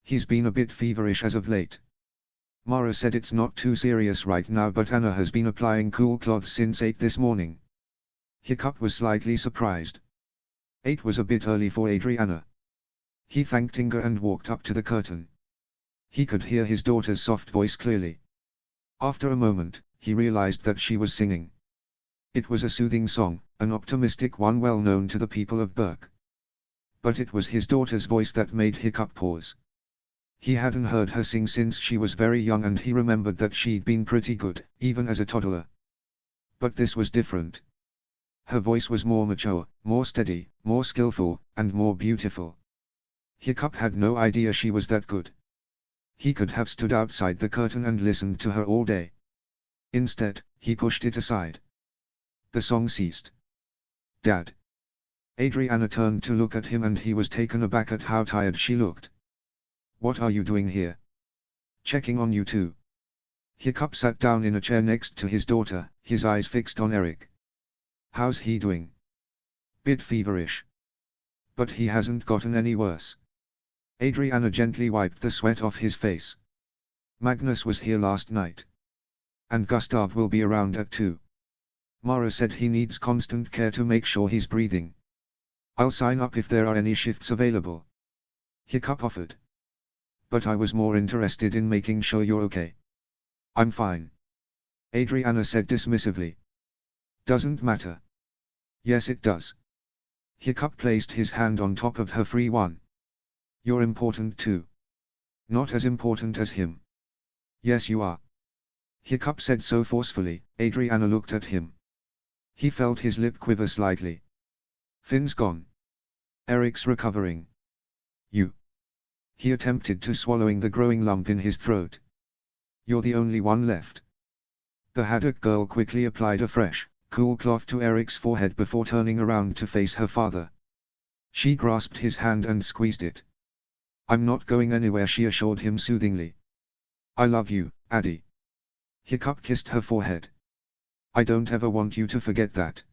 He's been a bit feverish as of late. Mara said it's not too serious right now, but Anna has been applying cool cloths since 8 this morning. Hiccup was slightly surprised. 8 was a bit early for Adriana. He thanked Inga and walked up to the curtain. He could hear his daughter's soft voice clearly. After a moment, he realized that she was singing. It was a soothing song, an optimistic one well known to the people of Berk. But it was his daughter's voice that made Hiccup pause. He hadn't heard her sing since she was very young, and he remembered that she'd been pretty good, even as a toddler. But this was different. Her voice was more mature, more steady, more skillful, and more beautiful. Hiccup had no idea she was that good. He could have stood outside the curtain and listened to her all day. Instead, he pushed it aside. The song ceased. "Dad." Adriana turned to look at him, and he was taken aback at how tired she looked. "What are you doing here?" "Checking on you too." Hiccup sat down in a chair next to his daughter, his eyes fixed on Eric. "How's he doing?" "Bit feverish. But he hasn't gotten any worse." Adriana gently wiped the sweat off his face. "Magnus was here last night. And Gustav will be around at 2. Mara said he needs constant care to make sure he's breathing. I'll sign up if there are any shifts available." Hiccup offered. "But I was more interested in making sure you're okay." "I'm fine," Adriana said dismissively. "Doesn't matter." "Yes it does." Hiccup placed his hand on top of her free one. "You're important too. Not as important as him." "Yes you are." Hiccup said so forcefully, Adriana looked at him. He felt his lip quiver slightly. "Finn's gone. Eric's recovering. You." He attempted to swallowing the growing lump in his throat. "You're the only one left." The Haddock girl quickly applied a fresh, cool cloth to Eric's forehead before turning around to face her father. She grasped his hand and squeezed it. "I'm not going anywhere," she assured him soothingly. "I love you, Addie." Hiccup kissed her forehead. "I don't ever want you to forget that.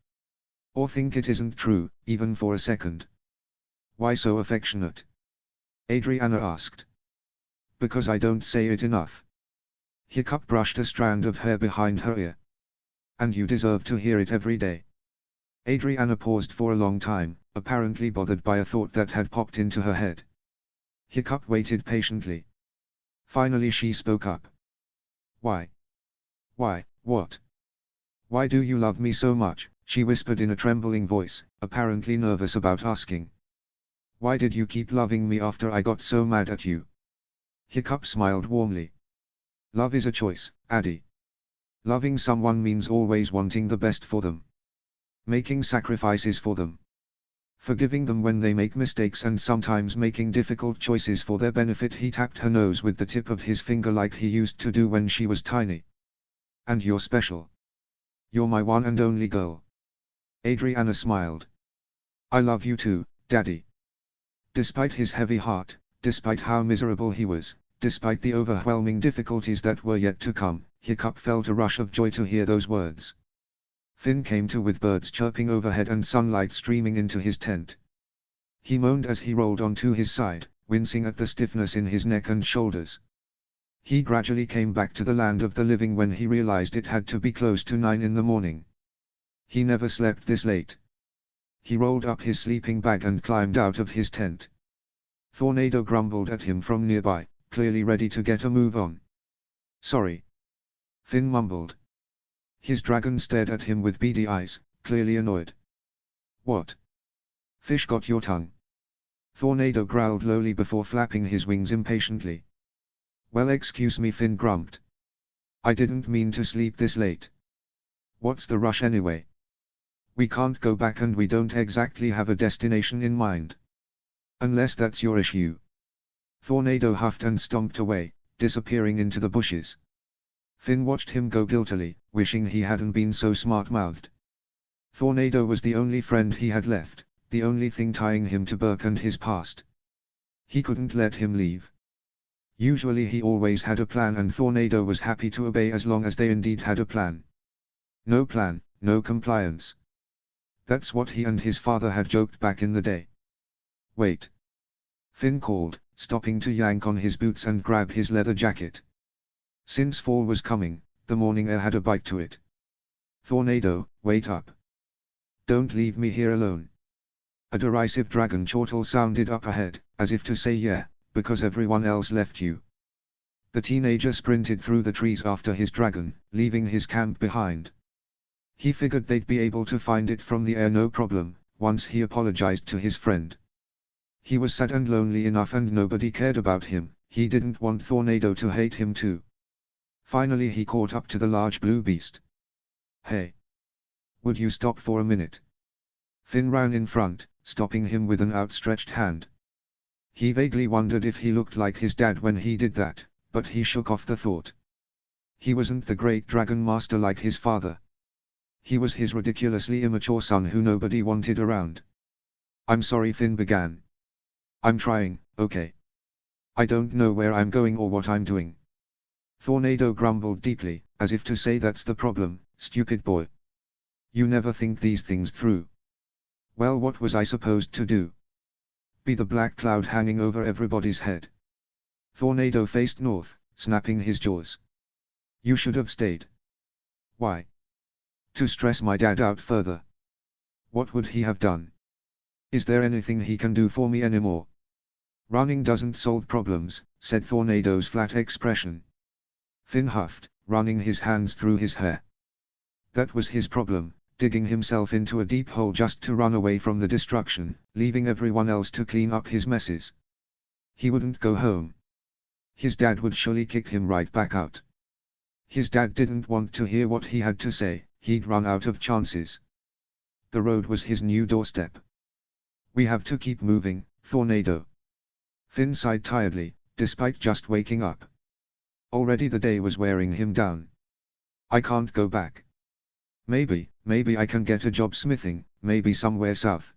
Or think it isn't true, even for a second." "Why so affectionate?" Adriana asked. "Because I don't say it enough." Hiccup brushed a strand of hair behind her ear. "And you deserve to hear it every day." Adriana paused for a long time, apparently bothered by a thought that had popped into her head. Hiccup waited patiently. Finally she spoke up. "Why? Why, what? Why do you love me so much?" she whispered in a trembling voice, apparently nervous about asking. "Why did you keep loving me after I got so mad at you?" Hiccup smiled warmly. "Love is a choice, Addie. Loving someone means always wanting the best for them. Making sacrifices for them. Forgiving them when they make mistakes, and sometimes making difficult choices for their benefit." He tapped her nose with the tip of his finger like he used to do when she was tiny. "And you're special. You're my one and only girl." Adriana smiled. "I love you too, Daddy." Despite his heavy heart, despite how miserable he was, despite the overwhelming difficulties that were yet to come, Hiccup felt a rush of joy to hear those words. Finn came to with birds chirping overhead and sunlight streaming into his tent. He moaned as he rolled onto his side, wincing at the stiffness in his neck and shoulders. He gradually came back to the land of the living when he realized it had to be close to 9 in the morning. He never slept this late. He rolled up his sleeping bag and climbed out of his tent. Thornado grumbled at him from nearby, clearly ready to get a move on. "Sorry," Finn mumbled. His dragon stared at him with beady eyes, clearly annoyed. "What? Fish got your tongue?" Thornado growled lowly before flapping his wings impatiently. "Well, excuse me," Finn grumped. "I didn't mean to sleep this late. What's the rush anyway? We can't go back and we don't exactly have a destination in mind. Unless that's your issue." Thornado huffed and stomped away, disappearing into the bushes. Finn watched him go guiltily, wishing he hadn't been so smart-mouthed. Thornado was the only friend he had left, the only thing tying him to Berk and his past. He couldn't let him leave. Usually he always had a plan, and Thornado was happy to obey as long as they indeed had a plan. No plan, no compliance. That's what he and his father had joked back in the day. Wait. Finn called, stopping to yank on his boots and grab his leather jacket. Since fall was coming, the morning air had a bite to it. Thornado, wait up. Don't leave me here alone. A derisive dragon chortle sounded up ahead, as if to say yeah, because everyone else left you. The teenager sprinted through the trees after his dragon, leaving his camp behind. He figured they'd be able to find it from the air no problem, once he apologized to his friend. He was sad and lonely enough and nobody cared about him, he didn't want Thornado to hate him too. Finally he caught up to the large blue beast. Hey! Would you stop for a minute? Finn ran in front, stopping him with an outstretched hand. He vaguely wondered if he looked like his dad when he did that, but he shook off the thought. He wasn't the great dragon master like his father. He was his ridiculously immature son who nobody wanted around. I'm sorry, Finn began. I'm trying, okay. I don't know where I'm going or what I'm doing. Thornado grumbled deeply, as if to say that's the problem, stupid boy. You never think these things through. Well, what was I supposed to do? Be the black cloud hanging over everybody's head? Thornado faced north, snapping his jaws. You should have stayed. Why? To stress my dad out further. What would he have done? Is there anything he can do for me anymore? Running doesn't solve problems, said Thornado's flat expression. Finn huffed, running his hands through his hair. That was his problem, digging himself into a deep hole just to run away from the destruction, leaving everyone else to clean up his messes. He wouldn't go home. His dad would surely kick him right back out. His dad didn't want to hear what he had to say, he'd run out of chances. The road was his new doorstep. We have to keep moving, Thornado. Finn sighed tiredly, despite just waking up. Already the day was wearing him down. I can't go back. Maybe I can get a job smithing, maybe somewhere south.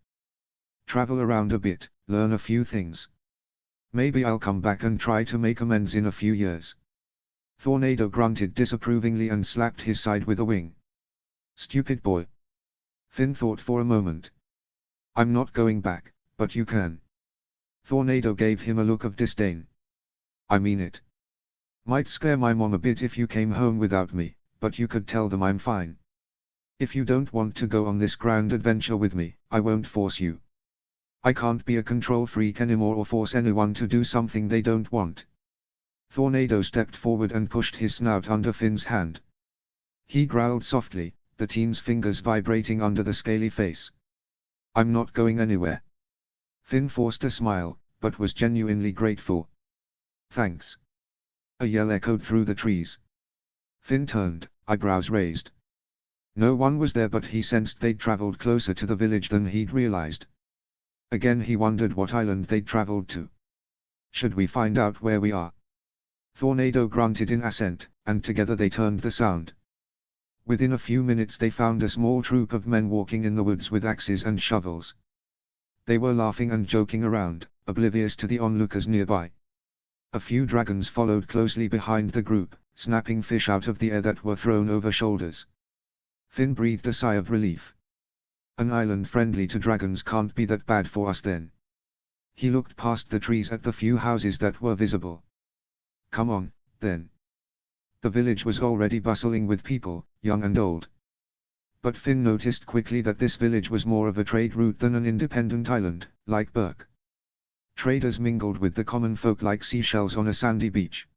Travel around a bit, learn a few things. Maybe I'll come back and try to make amends in a few years. Thornado grunted disapprovingly and slapped his side with a wing. Stupid boy. Finn thought for a moment. I'm not going back, but you can. Thornado gave him a look of disdain. I mean it. Might scare my mom a bit if you came home without me, but you could tell them I'm fine. If you don't want to go on this grand adventure with me, I won't force you. I can't be a control freak anymore or force anyone to do something they don't want. Thornado stepped forward and pushed his snout under Finn's hand. He growled softly, the teen's fingers vibrating under the scaly face. I'm not going anywhere. Finn forced a smile, but was genuinely grateful. Thanks. A yell echoed through the trees. Finn turned, eyebrows raised. No one was there, but he sensed they'd traveled closer to the village than he'd realized. Again he wondered what island they'd traveled to. Should we find out where we are? Thornado grunted in assent, and together they turned the sound. Within a few minutes they found a small troop of men walking in the woods with axes and shovels. They were laughing and joking around, oblivious to the onlookers nearby. A few dragons followed closely behind the group, snapping fish out of the air that were thrown over shoulders. Finn breathed a sigh of relief. An island friendly to dragons can't be that bad for us then. He looked past the trees at the few houses that were visible. Come on, then. The village was already bustling with people, young and old. But Finn noticed quickly that this village was more of a trade route than an independent island, like Berk. Traders mingled with the common folk like seashells on a sandy beach.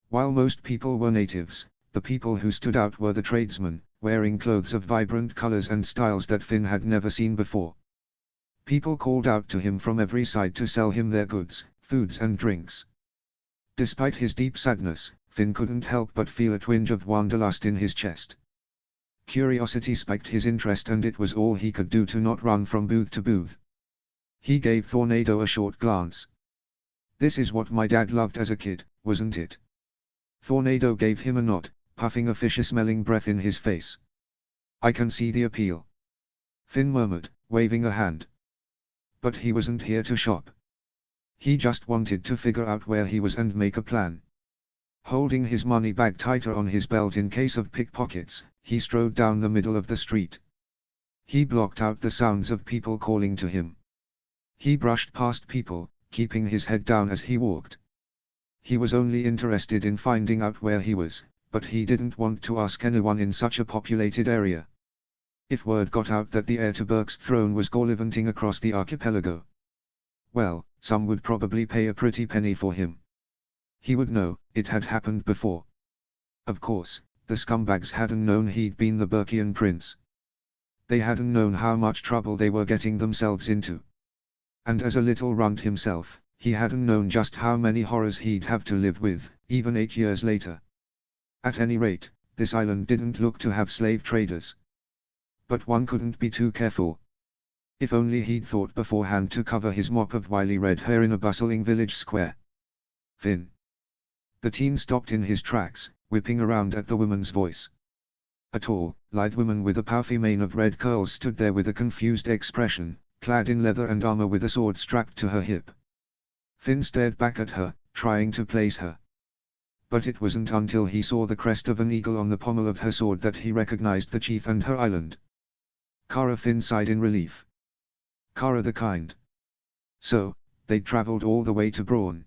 While most people were natives, the people who stood out were the tradesmen, wearing clothes of vibrant colors and styles that Finn had never seen before. People called out to him from every side to sell him their goods, foods and drinks. Despite his deep sadness, Finn couldn't help but feel a twinge of wanderlust in his chest. Curiosity spiked his interest, and it was all he could do to not run from booth to booth. He gave Thornado a short glance. This is what my dad loved as a kid, wasn't it? Thornado gave him a nod, puffing a fishy-smelling breath in his face. I can see the appeal. Finn murmured, waving a hand. But he wasn't here to shop. He just wanted to figure out where he was and make a plan. Holding his money bag tighter on his belt in case of pickpockets, he strode down the middle of the street. He blocked out the sounds of people calling to him. He brushed past people, keeping his head down as he walked. He was only interested in finding out where he was, but he didn't want to ask anyone in such a populated area. If word got out that the heir to Berk's throne was gallivanting across the archipelago, well, some would probably pay a pretty penny for him. He would know, it had happened before. Of course, the scumbags hadn't known he'd been the Berkian prince. They hadn't known how much trouble they were getting themselves into. And as a little runt himself, he hadn't known just how many horrors he'd have to live with, even 8 years later. At any rate, this island didn't look to have slave traders. But one couldn't be too careful. If only he'd thought beforehand to cover his mop of wily red hair in a bustling village square. Finn. The teen stopped in his tracks, whipping around at the woman's voice. A tall, lithe woman with a puffy mane of red curls stood there with a confused expression, clad in leather and armor with a sword strapped to her hip. Finn stared back at her, trying to place her. But it wasn't until he saw the crest of an eagle on the pommel of her sword that he recognized the chief and her island. Kara. Finn sighed in relief. Kara the kind. So, they'd traveled all the way to Braun.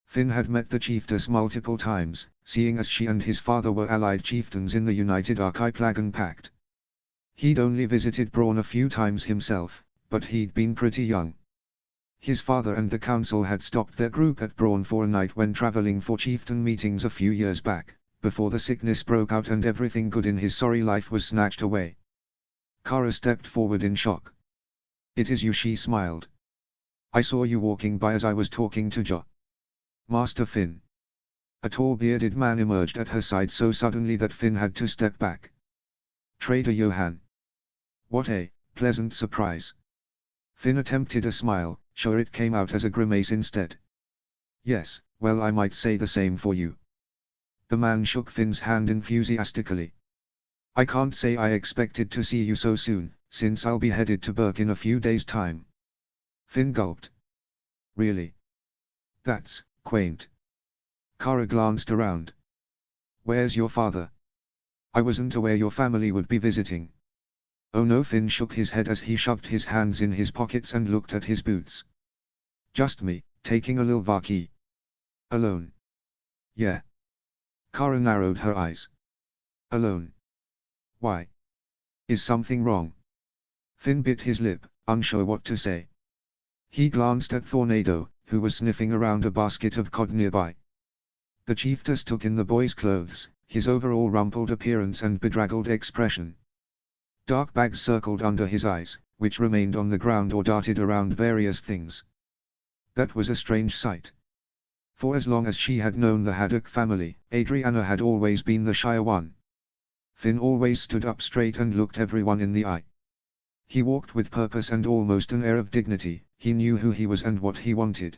Finn had met the chiefess multiple times, seeing as she and his father were allied chieftains in the United Archipelago Pact. He'd only visited Braun a few times himself, but he'd been pretty young. His father and the council had stopped their group at Braun for a night when traveling for chieftain meetings a few years back, before the sickness broke out and everything good in his sorry life was snatched away. Kara stepped forward in shock. "It is you," she smiled. "I saw you walking by as I was talking to Jo. Master Finn." A tall bearded man emerged at her side so suddenly that Finn had to step back. "Trader Johan." "What a pleasant surprise." Finn attempted a smile, sure it came out as a grimace instead. "Yes, well, I might say the same for you." The man shook Finn's hand enthusiastically. "I can't say I expected to see you so soon, since I'll be headed to Berk in a few days' time." Finn gulped. "Really? That's quaint." Kara glanced around. "Where's your father? I wasn't aware your family would be visiting." "Oh no." Finn shook his head as he shoved his hands in his pockets and looked at his boots. "Just me, taking a lil vaki." "Alone?" "Yeah." Kara narrowed her eyes. "Alone? Why? Is something wrong?" Finn bit his lip, unsure what to say. He glanced at Tornado, who was sniffing around a basket of cod nearby. The chiefess took in the boy's clothes, his overall rumpled appearance and bedraggled expression. Dark bags circled under his eyes, which remained on the ground or darted around various things. That was a strange sight. For as long as she had known the Haddock family, Adriana had always been the shy one. Finn always stood up straight and looked everyone in the eye. He walked with purpose and almost an air of dignity. He knew who he was and what he wanted.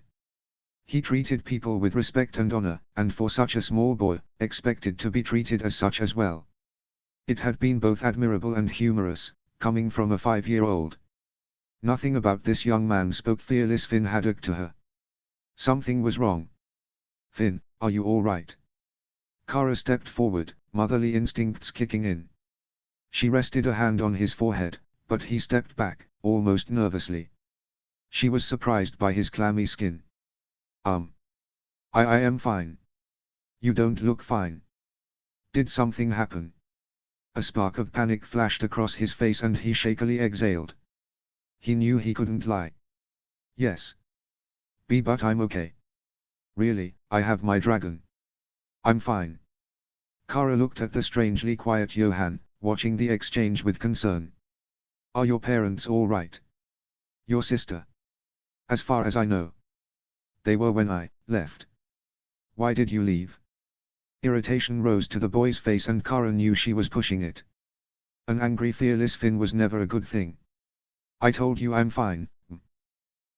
He treated people with respect and honor, and for such a small boy, expected to be treated as such as well. It had been both admirable and humorous, coming from a 5-year-old. Nothing about this young man spoke fearless Finn Haddock to her. Something was wrong. "Finn, are you all right?" Kara stepped forward, motherly instincts kicking in. She rested a hand on his forehead, but he stepped back, almost nervously. She was surprised by his clammy skin. I am fine." "You don't look fine. Did something happen?" A spark of panic flashed across his face and he shakily exhaled. He knew he couldn't lie. "Yes. But I'm okay. Really, I have my dragon. I'm fine." Kara looked at the strangely quiet Johan, watching the exchange with concern. "Are your parents all right? Your sister?" "As far as I know. They were when I left." "Why did you leave?" Irritation rose to the boy's face and Kara knew she was pushing it. An angry fearless Finn was never a good thing. "I told you I'm fine."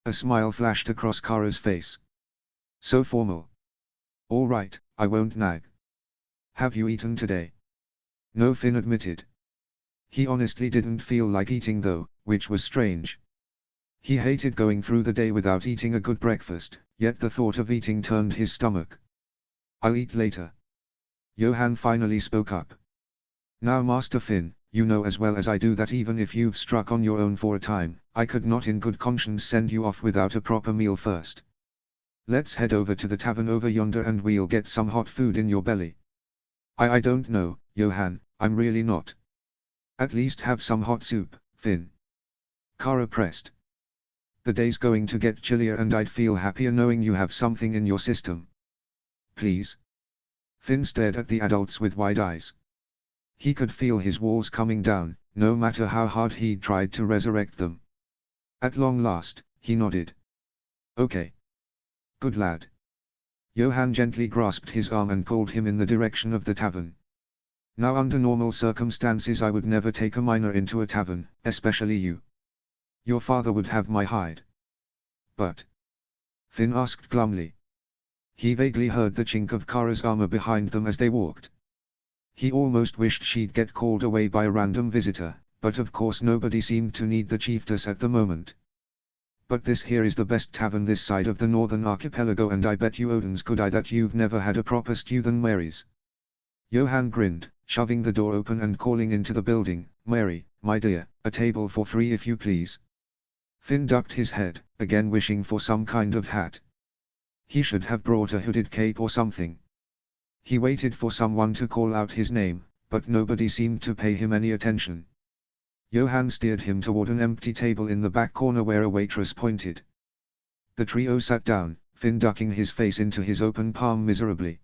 A smile flashed across Kara's face. So formal. "All right, I won't nag. Have you eaten today?" "No," Finn admitted. He honestly didn't feel like eating though, which was strange. He hated going through the day without eating a good breakfast, yet the thought of eating turned his stomach. "I'll eat later." Johann finally spoke up. "Now Master Finn, you know as well as I do that even if you've struck on your own for a time, I could not in good conscience send you off without a proper meal first. Let's head over to the tavern over yonder and we'll get some hot food in your belly." I don't know, Johann, I'm really not. At least have some hot soup, Finn." Kara pressed. "The day's going to get chillier and I'd feel happier knowing you have something in your system. Please." Finn stared at the adults with wide eyes. He could feel his walls coming down, no matter how hard he tried to resurrect them. At long last, he nodded. "Okay. Good lad." Johann gently grasped his arm and pulled him in the direction of the tavern. "Now under normal circumstances I would never take a minor into a tavern, especially you. Your father would have my hide." "But?" Finn asked glumly. He vaguely heard the chink of Kara's armor behind them as they walked. He almost wished she'd get called away by a random visitor, but of course nobody seemed to need the chiefess at the moment. "But this here is the best tavern this side of the northern archipelago and I bet you Odin's good eye that you've never had a proper stew than Mary's." Johann grinned, shoving the door open and calling into the building, "Mary, my dear, a table for 3 if you please." Finn ducked his head, again wishing for some kind of hat. He should have brought a hooded cape or something. He waited for someone to call out his name, but nobody seemed to pay him any attention. Johann steered him toward an empty table in the back corner where a waitress pointed. The trio sat down, Finn ducking his face into his open palm miserably.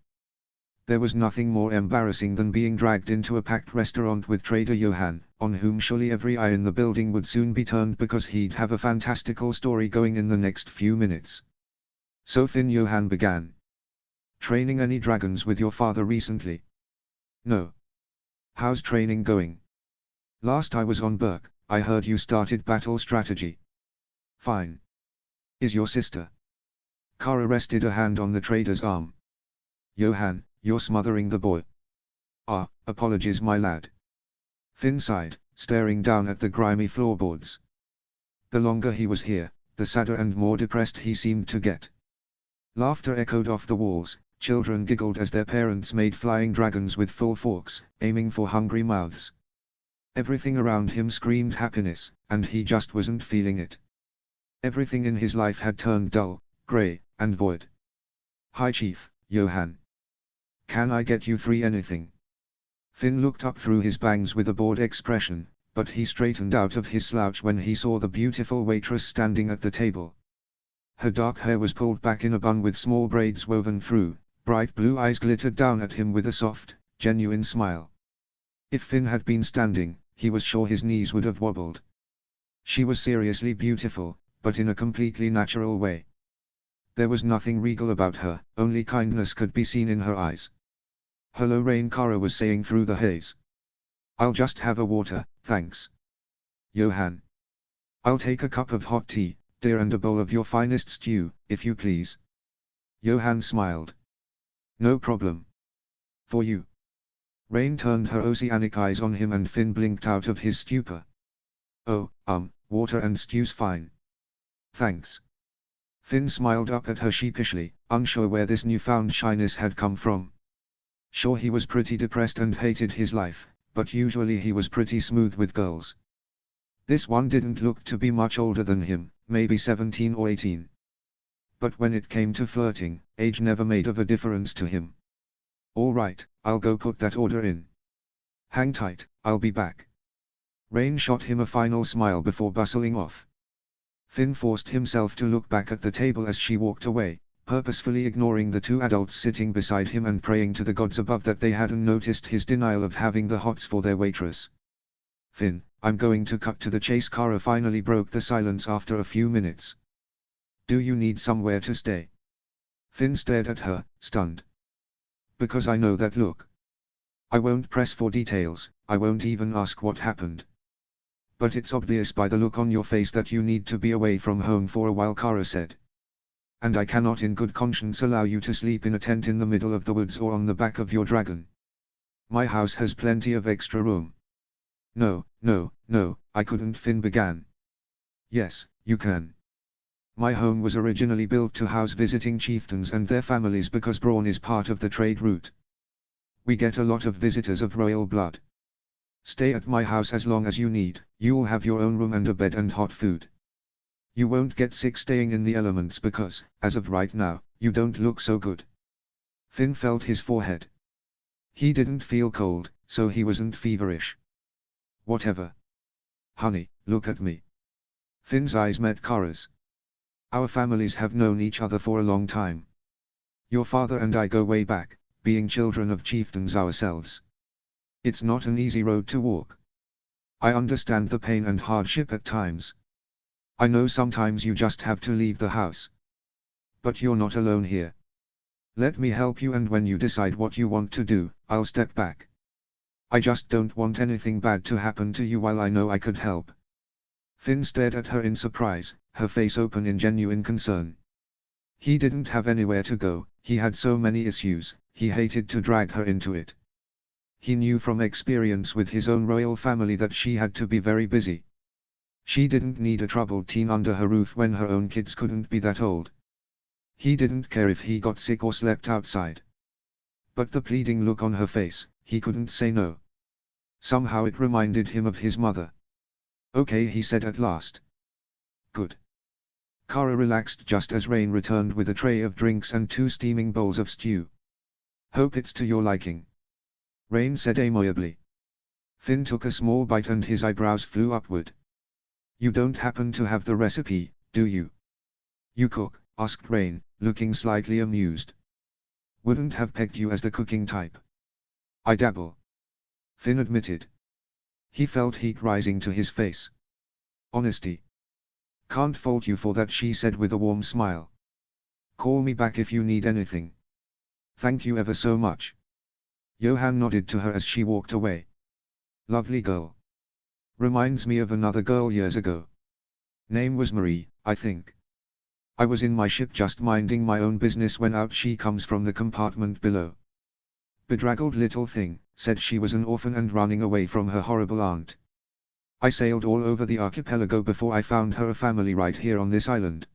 There was nothing more embarrassing than being dragged into a packed restaurant with Trader Johann, on whom surely every eye in the building would soon be turned because he'd have a fantastical story going in the next few minutes. So Finn Johann began. "Training any dragons with your father recently?" "No." "How's training going?" "Last I was on Berk, I heard you started battle strategy." "Fine. Is your sister?" Kara rested a hand on the trader's arm. "Johann, you're smothering the boy." "Ah, apologies my lad." Finn sighed, staring down at the grimy floorboards. The longer he was here, the sadder and more depressed he seemed to get. Laughter echoed off the walls, children giggled as their parents made flying dragons with full forks, aiming for hungry mouths. Everything around him screamed happiness, and he just wasn't feeling it. Everything in his life had turned dull, grey, and void. "Hi Chief, Johann. Can I get you 3 anything?" Finn looked up through his bangs with a bored expression, but he straightened out of his slouch when he saw the beautiful waitress standing at the table. Her dark hair was pulled back in a bun with small braids woven through, bright blue eyes glittered down at him with a soft, genuine smile. If Finn had been standing, he was sure his knees would have wobbled. She was seriously beautiful, but in a completely natural way. There was nothing regal about her, only kindness could be seen in her eyes. "Hello Rain," Kara was saying through the haze. "I'll just have a water, thanks." "Johann. I'll take a cup of hot tea, dear, and a bowl of your finest stew, if you please." Johann smiled. "No problem. For you." Rain turned her oceanic eyes on him and Finn blinked out of his stupor. "Oh, water and stew's fine. Thanks." Finn smiled up at her sheepishly, unsure where this newfound shyness had come from. Sure, he was pretty depressed and hated his life, but usually he was pretty smooth with girls. This one didn't look to be much older than him, maybe 17 or 18. But when it came to flirting, age never made of a difference to him. "All right, I'll go put that order in. Hang tight, I'll be back." Rain shot him a final smile before bustling off. Finn forced himself to look back at the table as she walked away, purposefully ignoring the 2 adults sitting beside him and praying to the gods above that they hadn't noticed his denial of having the hots for their waitress. "Finn, I'm going to cut to the chase." Kara finally broke the silence after a few minutes. "Do you need somewhere to stay?" Finn stared at her, stunned. "Because I know that look. I won't press for details, I won't even ask what happened. But it's obvious by the look on your face that you need to be away from home for a while," Kara said. "And I cannot in good conscience allow you to sleep in a tent in the middle of the woods or on the back of your dragon. My house has plenty of extra room." No, I couldn't," Finn began. Yes, you can. My home was originally built to house visiting chieftains and their families because brawn is part of the trade route. We get a lot of visitors of royal blood. Stay at my house as long as you need, you'll have your own room and a bed and hot food. You won't get sick staying in the elements because, as of right now, you don't look so good. Finn felt his forehead. He didn't feel cold, so he wasn't feverish. Whatever. Honey, look at me. Finn's eyes met Kara's. Our families have known each other for a long time. Your father and I go way back, being children of chieftains ourselves. It's not an easy road to walk. I understand the pain and hardship at times. I know sometimes you just have to leave the house. But you're not alone here. Let me help you, and when you decide what you want to do, I'll step back. I just don't want anything bad to happen to you while I know I could help. Finn stared at her in surprise, her face open in genuine concern. He didn't have anywhere to go, he had so many issues, he hated to drag her into it. He knew from experience with his own royal family that she had to be very busy. She didn't need a troubled teen under her roof when her own kids couldn't be that old. He didn't care if he got sick or slept outside. But the pleading look on her face, he couldn't say no. Somehow it reminded him of his mother. Okay, he said at last. Good. Kara relaxed just as Rain returned with a tray of drinks and 2 steaming bowls of stew. Hope it's to your liking. Rain said amiably. Finn took a small bite and his eyebrows flew upward. You don't happen to have the recipe, do you? You cook? Asked Rain, looking slightly amused. Wouldn't have pegged you as the cooking type. I dabble. Finn admitted. He felt heat rising to his face. Honesty. Can't fault you for that, she said with a warm smile. Call me back if you need anything. Thank you ever so much. Johan nodded to her as she walked away. Lovely girl. Reminds me of another girl years ago. Name was Marie, I think. I was in my ship just minding my own business when out she comes from the compartment below. Bedraggled little thing, said she was an orphan and running away from her horrible aunt. I sailed all over the archipelago before I found her a family right here on this island.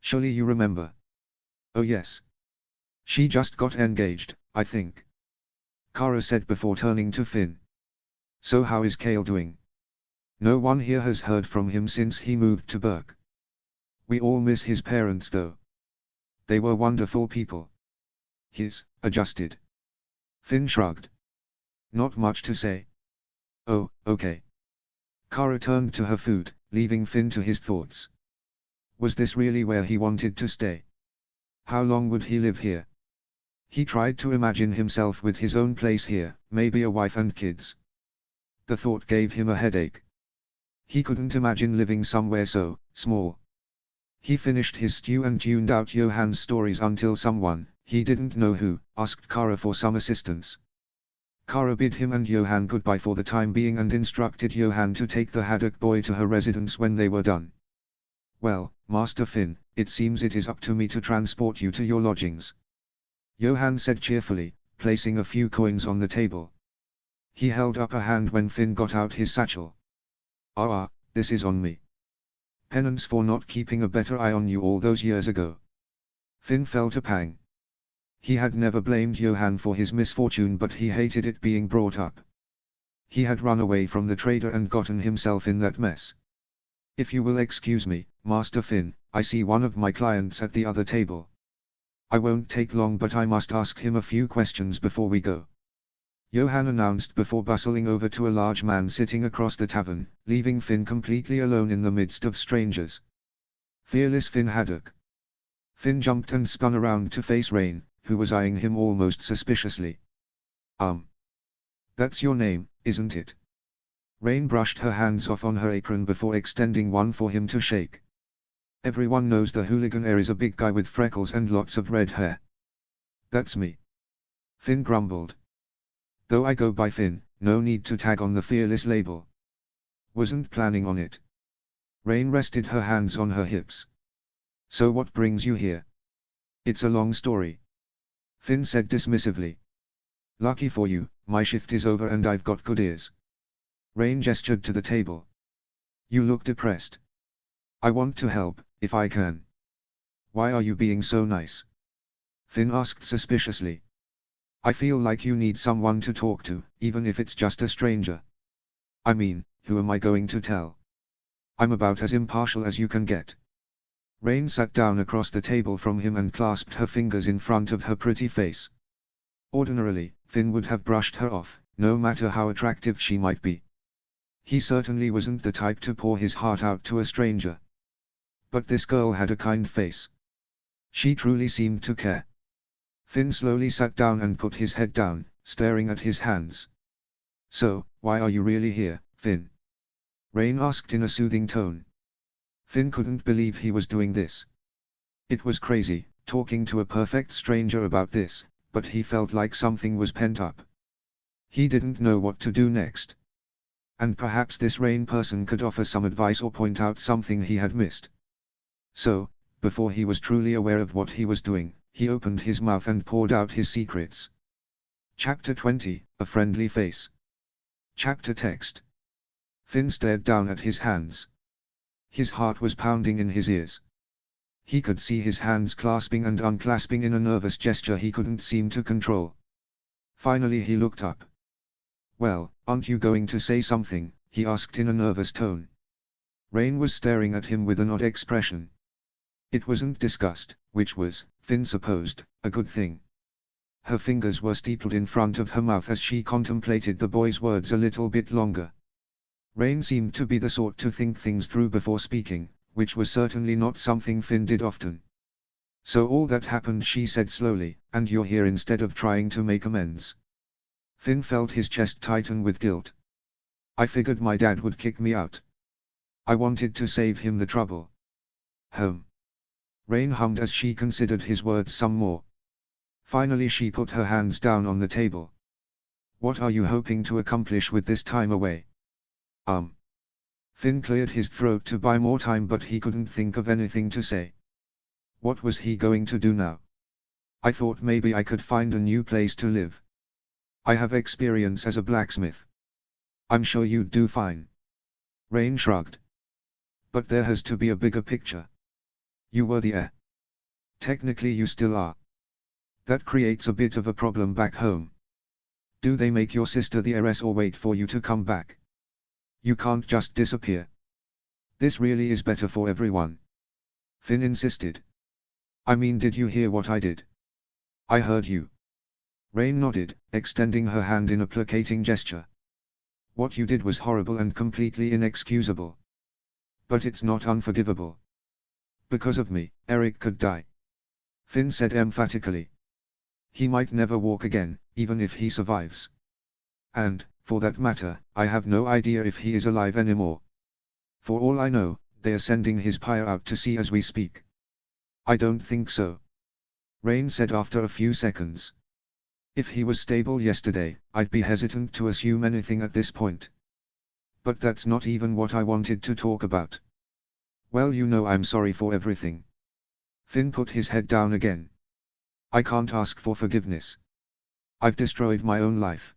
Surely you remember. Oh yes. She just got engaged, I think. Kara said before turning to Finn. So how is Kale doing? No one here has heard from him since he moved to Berk. We all miss his parents though. They were wonderful people. Adjusted. Finn shrugged. Not much to say. Oh, okay. Kara turned to her food, leaving Finn to his thoughts. Was this really where he wanted to stay? How long would he live here? He tried to imagine himself with his own place here, maybe a wife and kids. The thought gave him a headache. He couldn't imagine living somewhere so small. He finished his stew and tuned out Johan's stories until someone, he didn't know who, asked Kara for some assistance. Kara bid him and Johan goodbye for the time being and instructed Johan to take the Haddock boy to her residence when they were done. Well, Master Finn, it seems it is up to me to transport you to your lodgings. Johan said cheerfully, placing a few coins on the table. He held up a hand when Finn got out his satchel. This is on me. Penance for not keeping a better eye on you all those years ago. Finn felt a pang. He had never blamed Johan for his misfortune, but he hated it being brought up. He had run away from the trader and gotten himself in that mess. If you will excuse me, Master Finn, I see one of my clients at the other table. I won't take long, but I must ask him a few questions before we go. Johan announced before bustling over to a large man sitting across the tavern, leaving Finn completely alone in the midst of strangers. Fearless Finn Haddock. Finn jumped and spun around to face Rain, who was eyeing him almost suspiciously. That's your name, isn't it? Rain brushed her hands off on her apron before extending one for him to shake. Everyone knows the hooligan heir is a big guy with freckles and lots of red hair. That's me. Finn grumbled. Though I go by Finn, no need to tag on the fearless label. Wasn't planning on it. Rain rested her hands on her hips. So what brings you here? It's a long story. Finn said dismissively. Lucky for you, my shift is over and I've got good ears. Rain gestured to the table. You look depressed. I want to help, if I can. Why are you being so nice? Finn asked suspiciously. I feel like you need someone to talk to, even if it's just a stranger. I mean, who am I going to tell? I'm about as impartial as you can get. Rain sat down across the table from him and clasped her fingers in front of her pretty face. Ordinarily, Finn would have brushed her off, no matter how attractive she might be. He certainly wasn't the type to pour his heart out to a stranger. But this girl had a kind face. She truly seemed to care. Finn slowly sat down and put his head down, staring at his hands. So, why are you really here, Finn? Rain asked in a soothing tone. Finn couldn't believe he was doing this. It was crazy, talking to a perfect stranger about this, but he felt like something was pent up. He didn't know what to do next. And perhaps this Rain person could offer some advice or point out something he had missed. So, before he was truly aware of what he was doing, he opened his mouth and poured out his secrets. Chapter 20, A Friendly Face. Chapter text. Finn stared down at his hands. His heart was pounding in his ears. He could see his hands clasping and unclasping in a nervous gesture he couldn't seem to control. Finally he looked up. Well, aren't you going to say something? He asked in a nervous tone. Rain was staring at him with an odd expression. It wasn't disgust, which was, Finn supposed, a good thing. Her fingers were steepled in front of her mouth as she contemplated the boy's words a little bit longer. Rain seemed to be the sort to think things through before speaking, which was certainly not something Finn did often. So all that happened, she said slowly, and you're here instead of trying to make amends. Finn felt his chest tighten with guilt. I figured my dad would kick me out. I wanted to save him the trouble. Rain hummed as she considered his words some more. Finally she put her hands down on the table. What are you hoping to accomplish with this time away? Finn cleared his throat to buy more time, but he couldn't think of anything to say. What was he going to do now? I thought maybe I could find a new place to live. I have experience as a blacksmith. I'm sure you'd do fine. Rain shrugged. But there has to be a bigger picture. You were the heir. Technically you still are. That creates a bit of a problem back home. Do they make your sister the heiress or wait for you to come back? You can't just disappear. This really is better for everyone. Finn insisted. I mean, did you hear what I did? I heard you. Rain nodded, extending her hand in a placating gesture. What you did was horrible and completely inexcusable. But it's not unforgivable. Because of me, Eric could die. Finn said emphatically. He might never walk again, even if he survives. And, for that matter, I have no idea if he is alive anymore. For all I know, they are sending his pyre out to sea as we speak. I don't think so. Rain said after a few seconds. If he was stable yesterday, I'd be hesitant to assume anything at this point. But that's not even what I wanted to talk about. Well, you know, I'm sorry for everything. Finn put his head down again. I can't ask for forgiveness. I've destroyed my own life.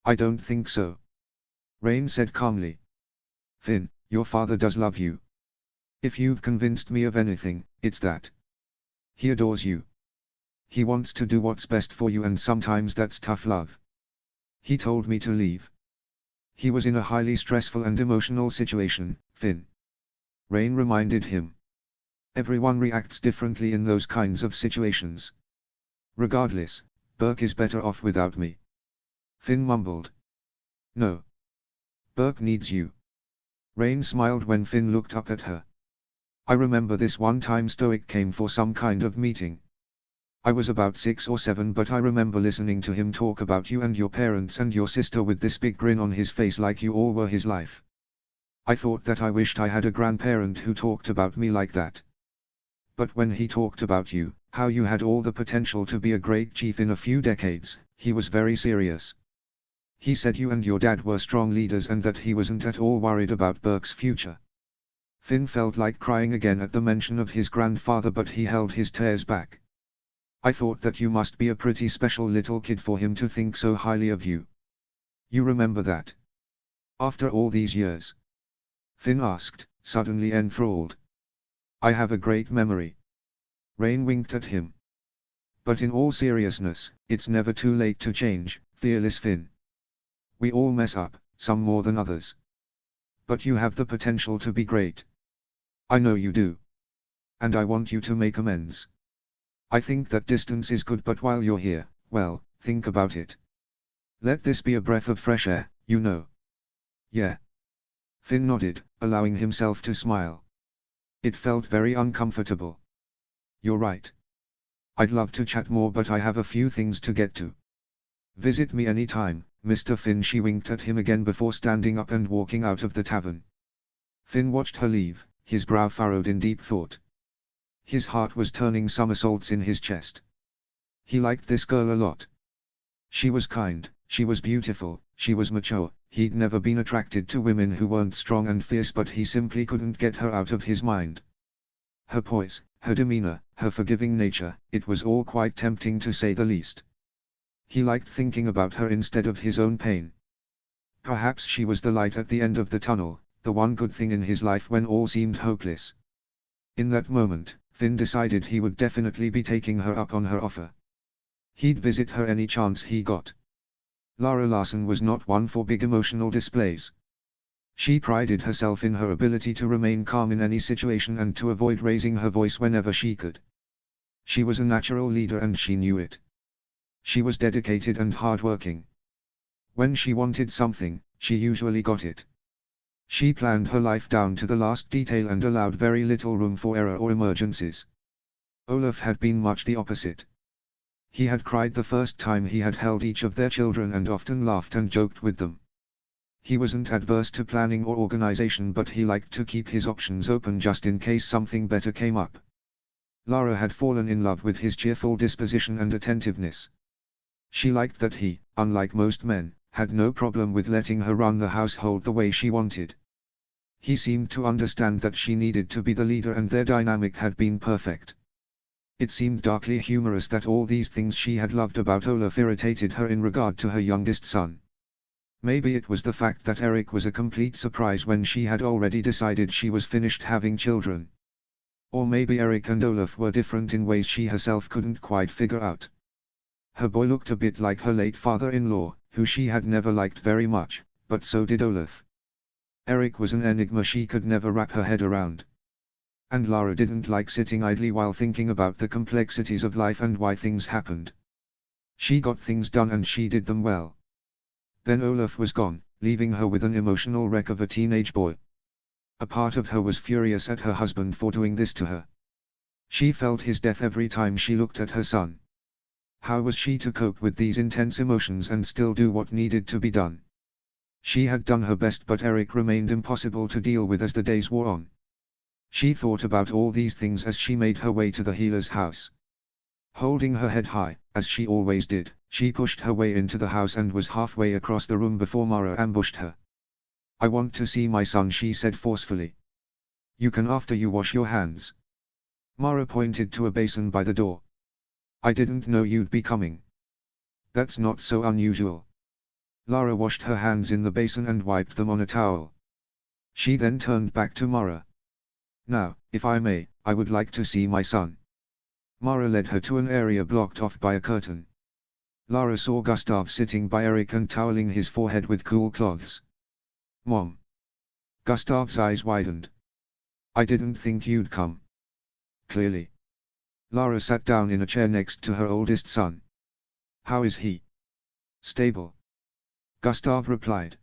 I don't think so. Rain said calmly. Finn, your father does love you. If you've convinced me of anything, it's that. He adores you. He wants to do what's best for you, and sometimes that's tough love. He told me to leave. He was in a highly stressful and emotional situation, Finn. Rain reminded him. Everyone reacts differently in those kinds of situations. Regardless, Burke is better off without me. Finn mumbled. No. Burke needs you. Rain smiled when Finn looked up at her. I remember this one time Stoic came for some kind of meeting. I was about 6 or 7, but I remember listening to him talk about you and your parents and your sister with this big grin on his face, like you all were his life. I thought that I wished I had a grandparent who talked about me like that. But when he talked about you, how you had all the potential to be a great chief in a few decades, he was very serious. He said you and your dad were strong leaders and that he wasn't at all worried about Burke's future. Finn felt like crying again at the mention of his grandfather, but he held his tears back. I thought that you must be a pretty special little kid for him to think so highly of you. You remember that? After all these years? Finn asked, suddenly enthralled. I have a great memory. Rain winked at him. But in all seriousness, it's never too late to change, fearless Finn. We all mess up, some more than others. But you have the potential to be great. I know you do. And I want you to make amends. I think that distance is good, but while you're here, well, think about it. Let this be a breath of fresh air, you know. Yeah. Finn nodded, allowing himself to smile. It felt very uncomfortable. You're right. I'd love to chat more, but I have a few things to get to. Visit me any time, Mr. Finn. She winked at him again before standing up and walking out of the tavern. Finn watched her leave, his brow furrowed in deep thought. His heart was turning somersaults in his chest. He liked this girl a lot. She was kind, she was beautiful, she was mature. He'd never been attracted to women who weren't strong and fierce, but he simply couldn't get her out of his mind. Her poise, her demeanor, her forgiving nature, it was all quite tempting to say the least. He liked thinking about her instead of his own pain. Perhaps she was the light at the end of the tunnel, the one good thing in his life when all seemed hopeless. In that moment, Finn decided he would definitely be taking her up on her offer. He'd visit her any chance he got. Lara Larsson was not one for big emotional displays. She prided herself in her ability to remain calm in any situation and to avoid raising her voice whenever she could. She was a natural leader and she knew it. She was dedicated and hardworking. When she wanted something, she usually got it. She planned her life down to the last detail and allowed very little room for error or emergencies. Olaf had been much the opposite. He had cried the first time he had held each of their children and often laughed and joked with them. He wasn't adverse to planning or organization, but he liked to keep his options open just in case something better came up. Lara had fallen in love with his cheerful disposition and attentiveness. She liked that he, unlike most men, had no problem with letting her run the household the way she wanted. He seemed to understand that she needed to be the leader and their dynamic had been perfect. It seemed darkly humorous that all these things she had loved about Olaf irritated her in regard to her youngest son. Maybe it was the fact that Eric was a complete surprise when she had already decided she was finished having children. Or maybe Eric and Olaf were different in ways she herself couldn't quite figure out. Her boy looked a bit like her late father-in-law, who she had never liked very much, but so did Olaf. Eric was an enigma she could never wrap her head around. And Lara didn't like sitting idly while thinking about the complexities of life and why things happened. She got things done and she did them well. Then Olaf was gone, leaving her with an emotional wreck of a teenage boy. A part of her was furious at her husband for doing this to her. She felt his death every time she looked at her son. How was she to cope with these intense emotions and still do what needed to be done? She had done her best, but Eric remained impossible to deal with as the days wore on. She thought about all these things as she made her way to the healer's house. Holding her head high, as she always did, she pushed her way into the house and was halfway across the room before Mara ambushed her. "I want to see my son," she said forcefully. "You can after you wash your hands." Mara pointed to a basin by the door. "I didn't know you'd be coming." "That's not so unusual." Lara washed her hands in the basin and wiped them on a towel. She then turned back to Mara. "Now, if I may, I would like to see my son." Mara led her to an area blocked off by a curtain. Lara saw Gustav sitting by Eric and toweling his forehead with cool cloths. "Mom." Gustav's eyes widened. "I didn't think you'd come." "Clearly." Lara sat down in a chair next to her oldest son. "How is he?" "Stable." Gustav replied.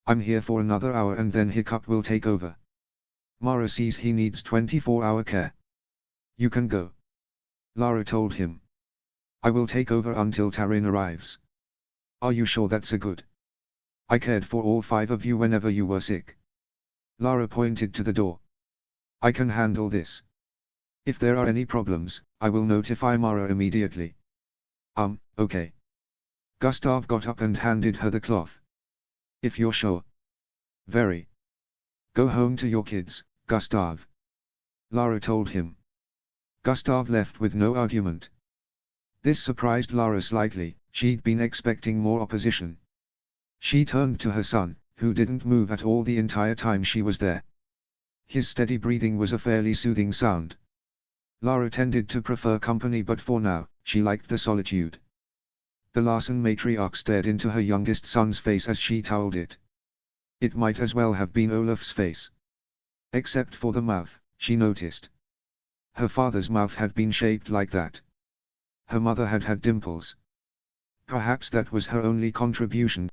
"I'm here for another hour and then Hiccup will take over. Mara sees he needs 24-hour care." "You can go." Lara told him. "I will take over until Tarin arrives." "Are you sure that's a good? I cared for all 5 of you whenever you were sick." Lara pointed to the door. "I can handle this. If there are any problems, I will notify Mara immediately." Okay." Gustav got up and handed her the cloth. "If you're sure." "Very. Go home to your kids, Gustav." Lara told him. Gustav left with no argument. This surprised Lara slightly, she'd been expecting more opposition. She turned to her son, who didn't move at all the entire time she was there. His steady breathing was a fairly soothing sound. Lara tended to prefer company, but for now, she liked the solitude. The Larsen matriarch stared into her youngest son's face as she toweled it. It might as well have been Olaf's face. Except for the mouth, she noticed. Her father's mouth had been shaped like that. Her mother had had dimples. Perhaps that was her only contribution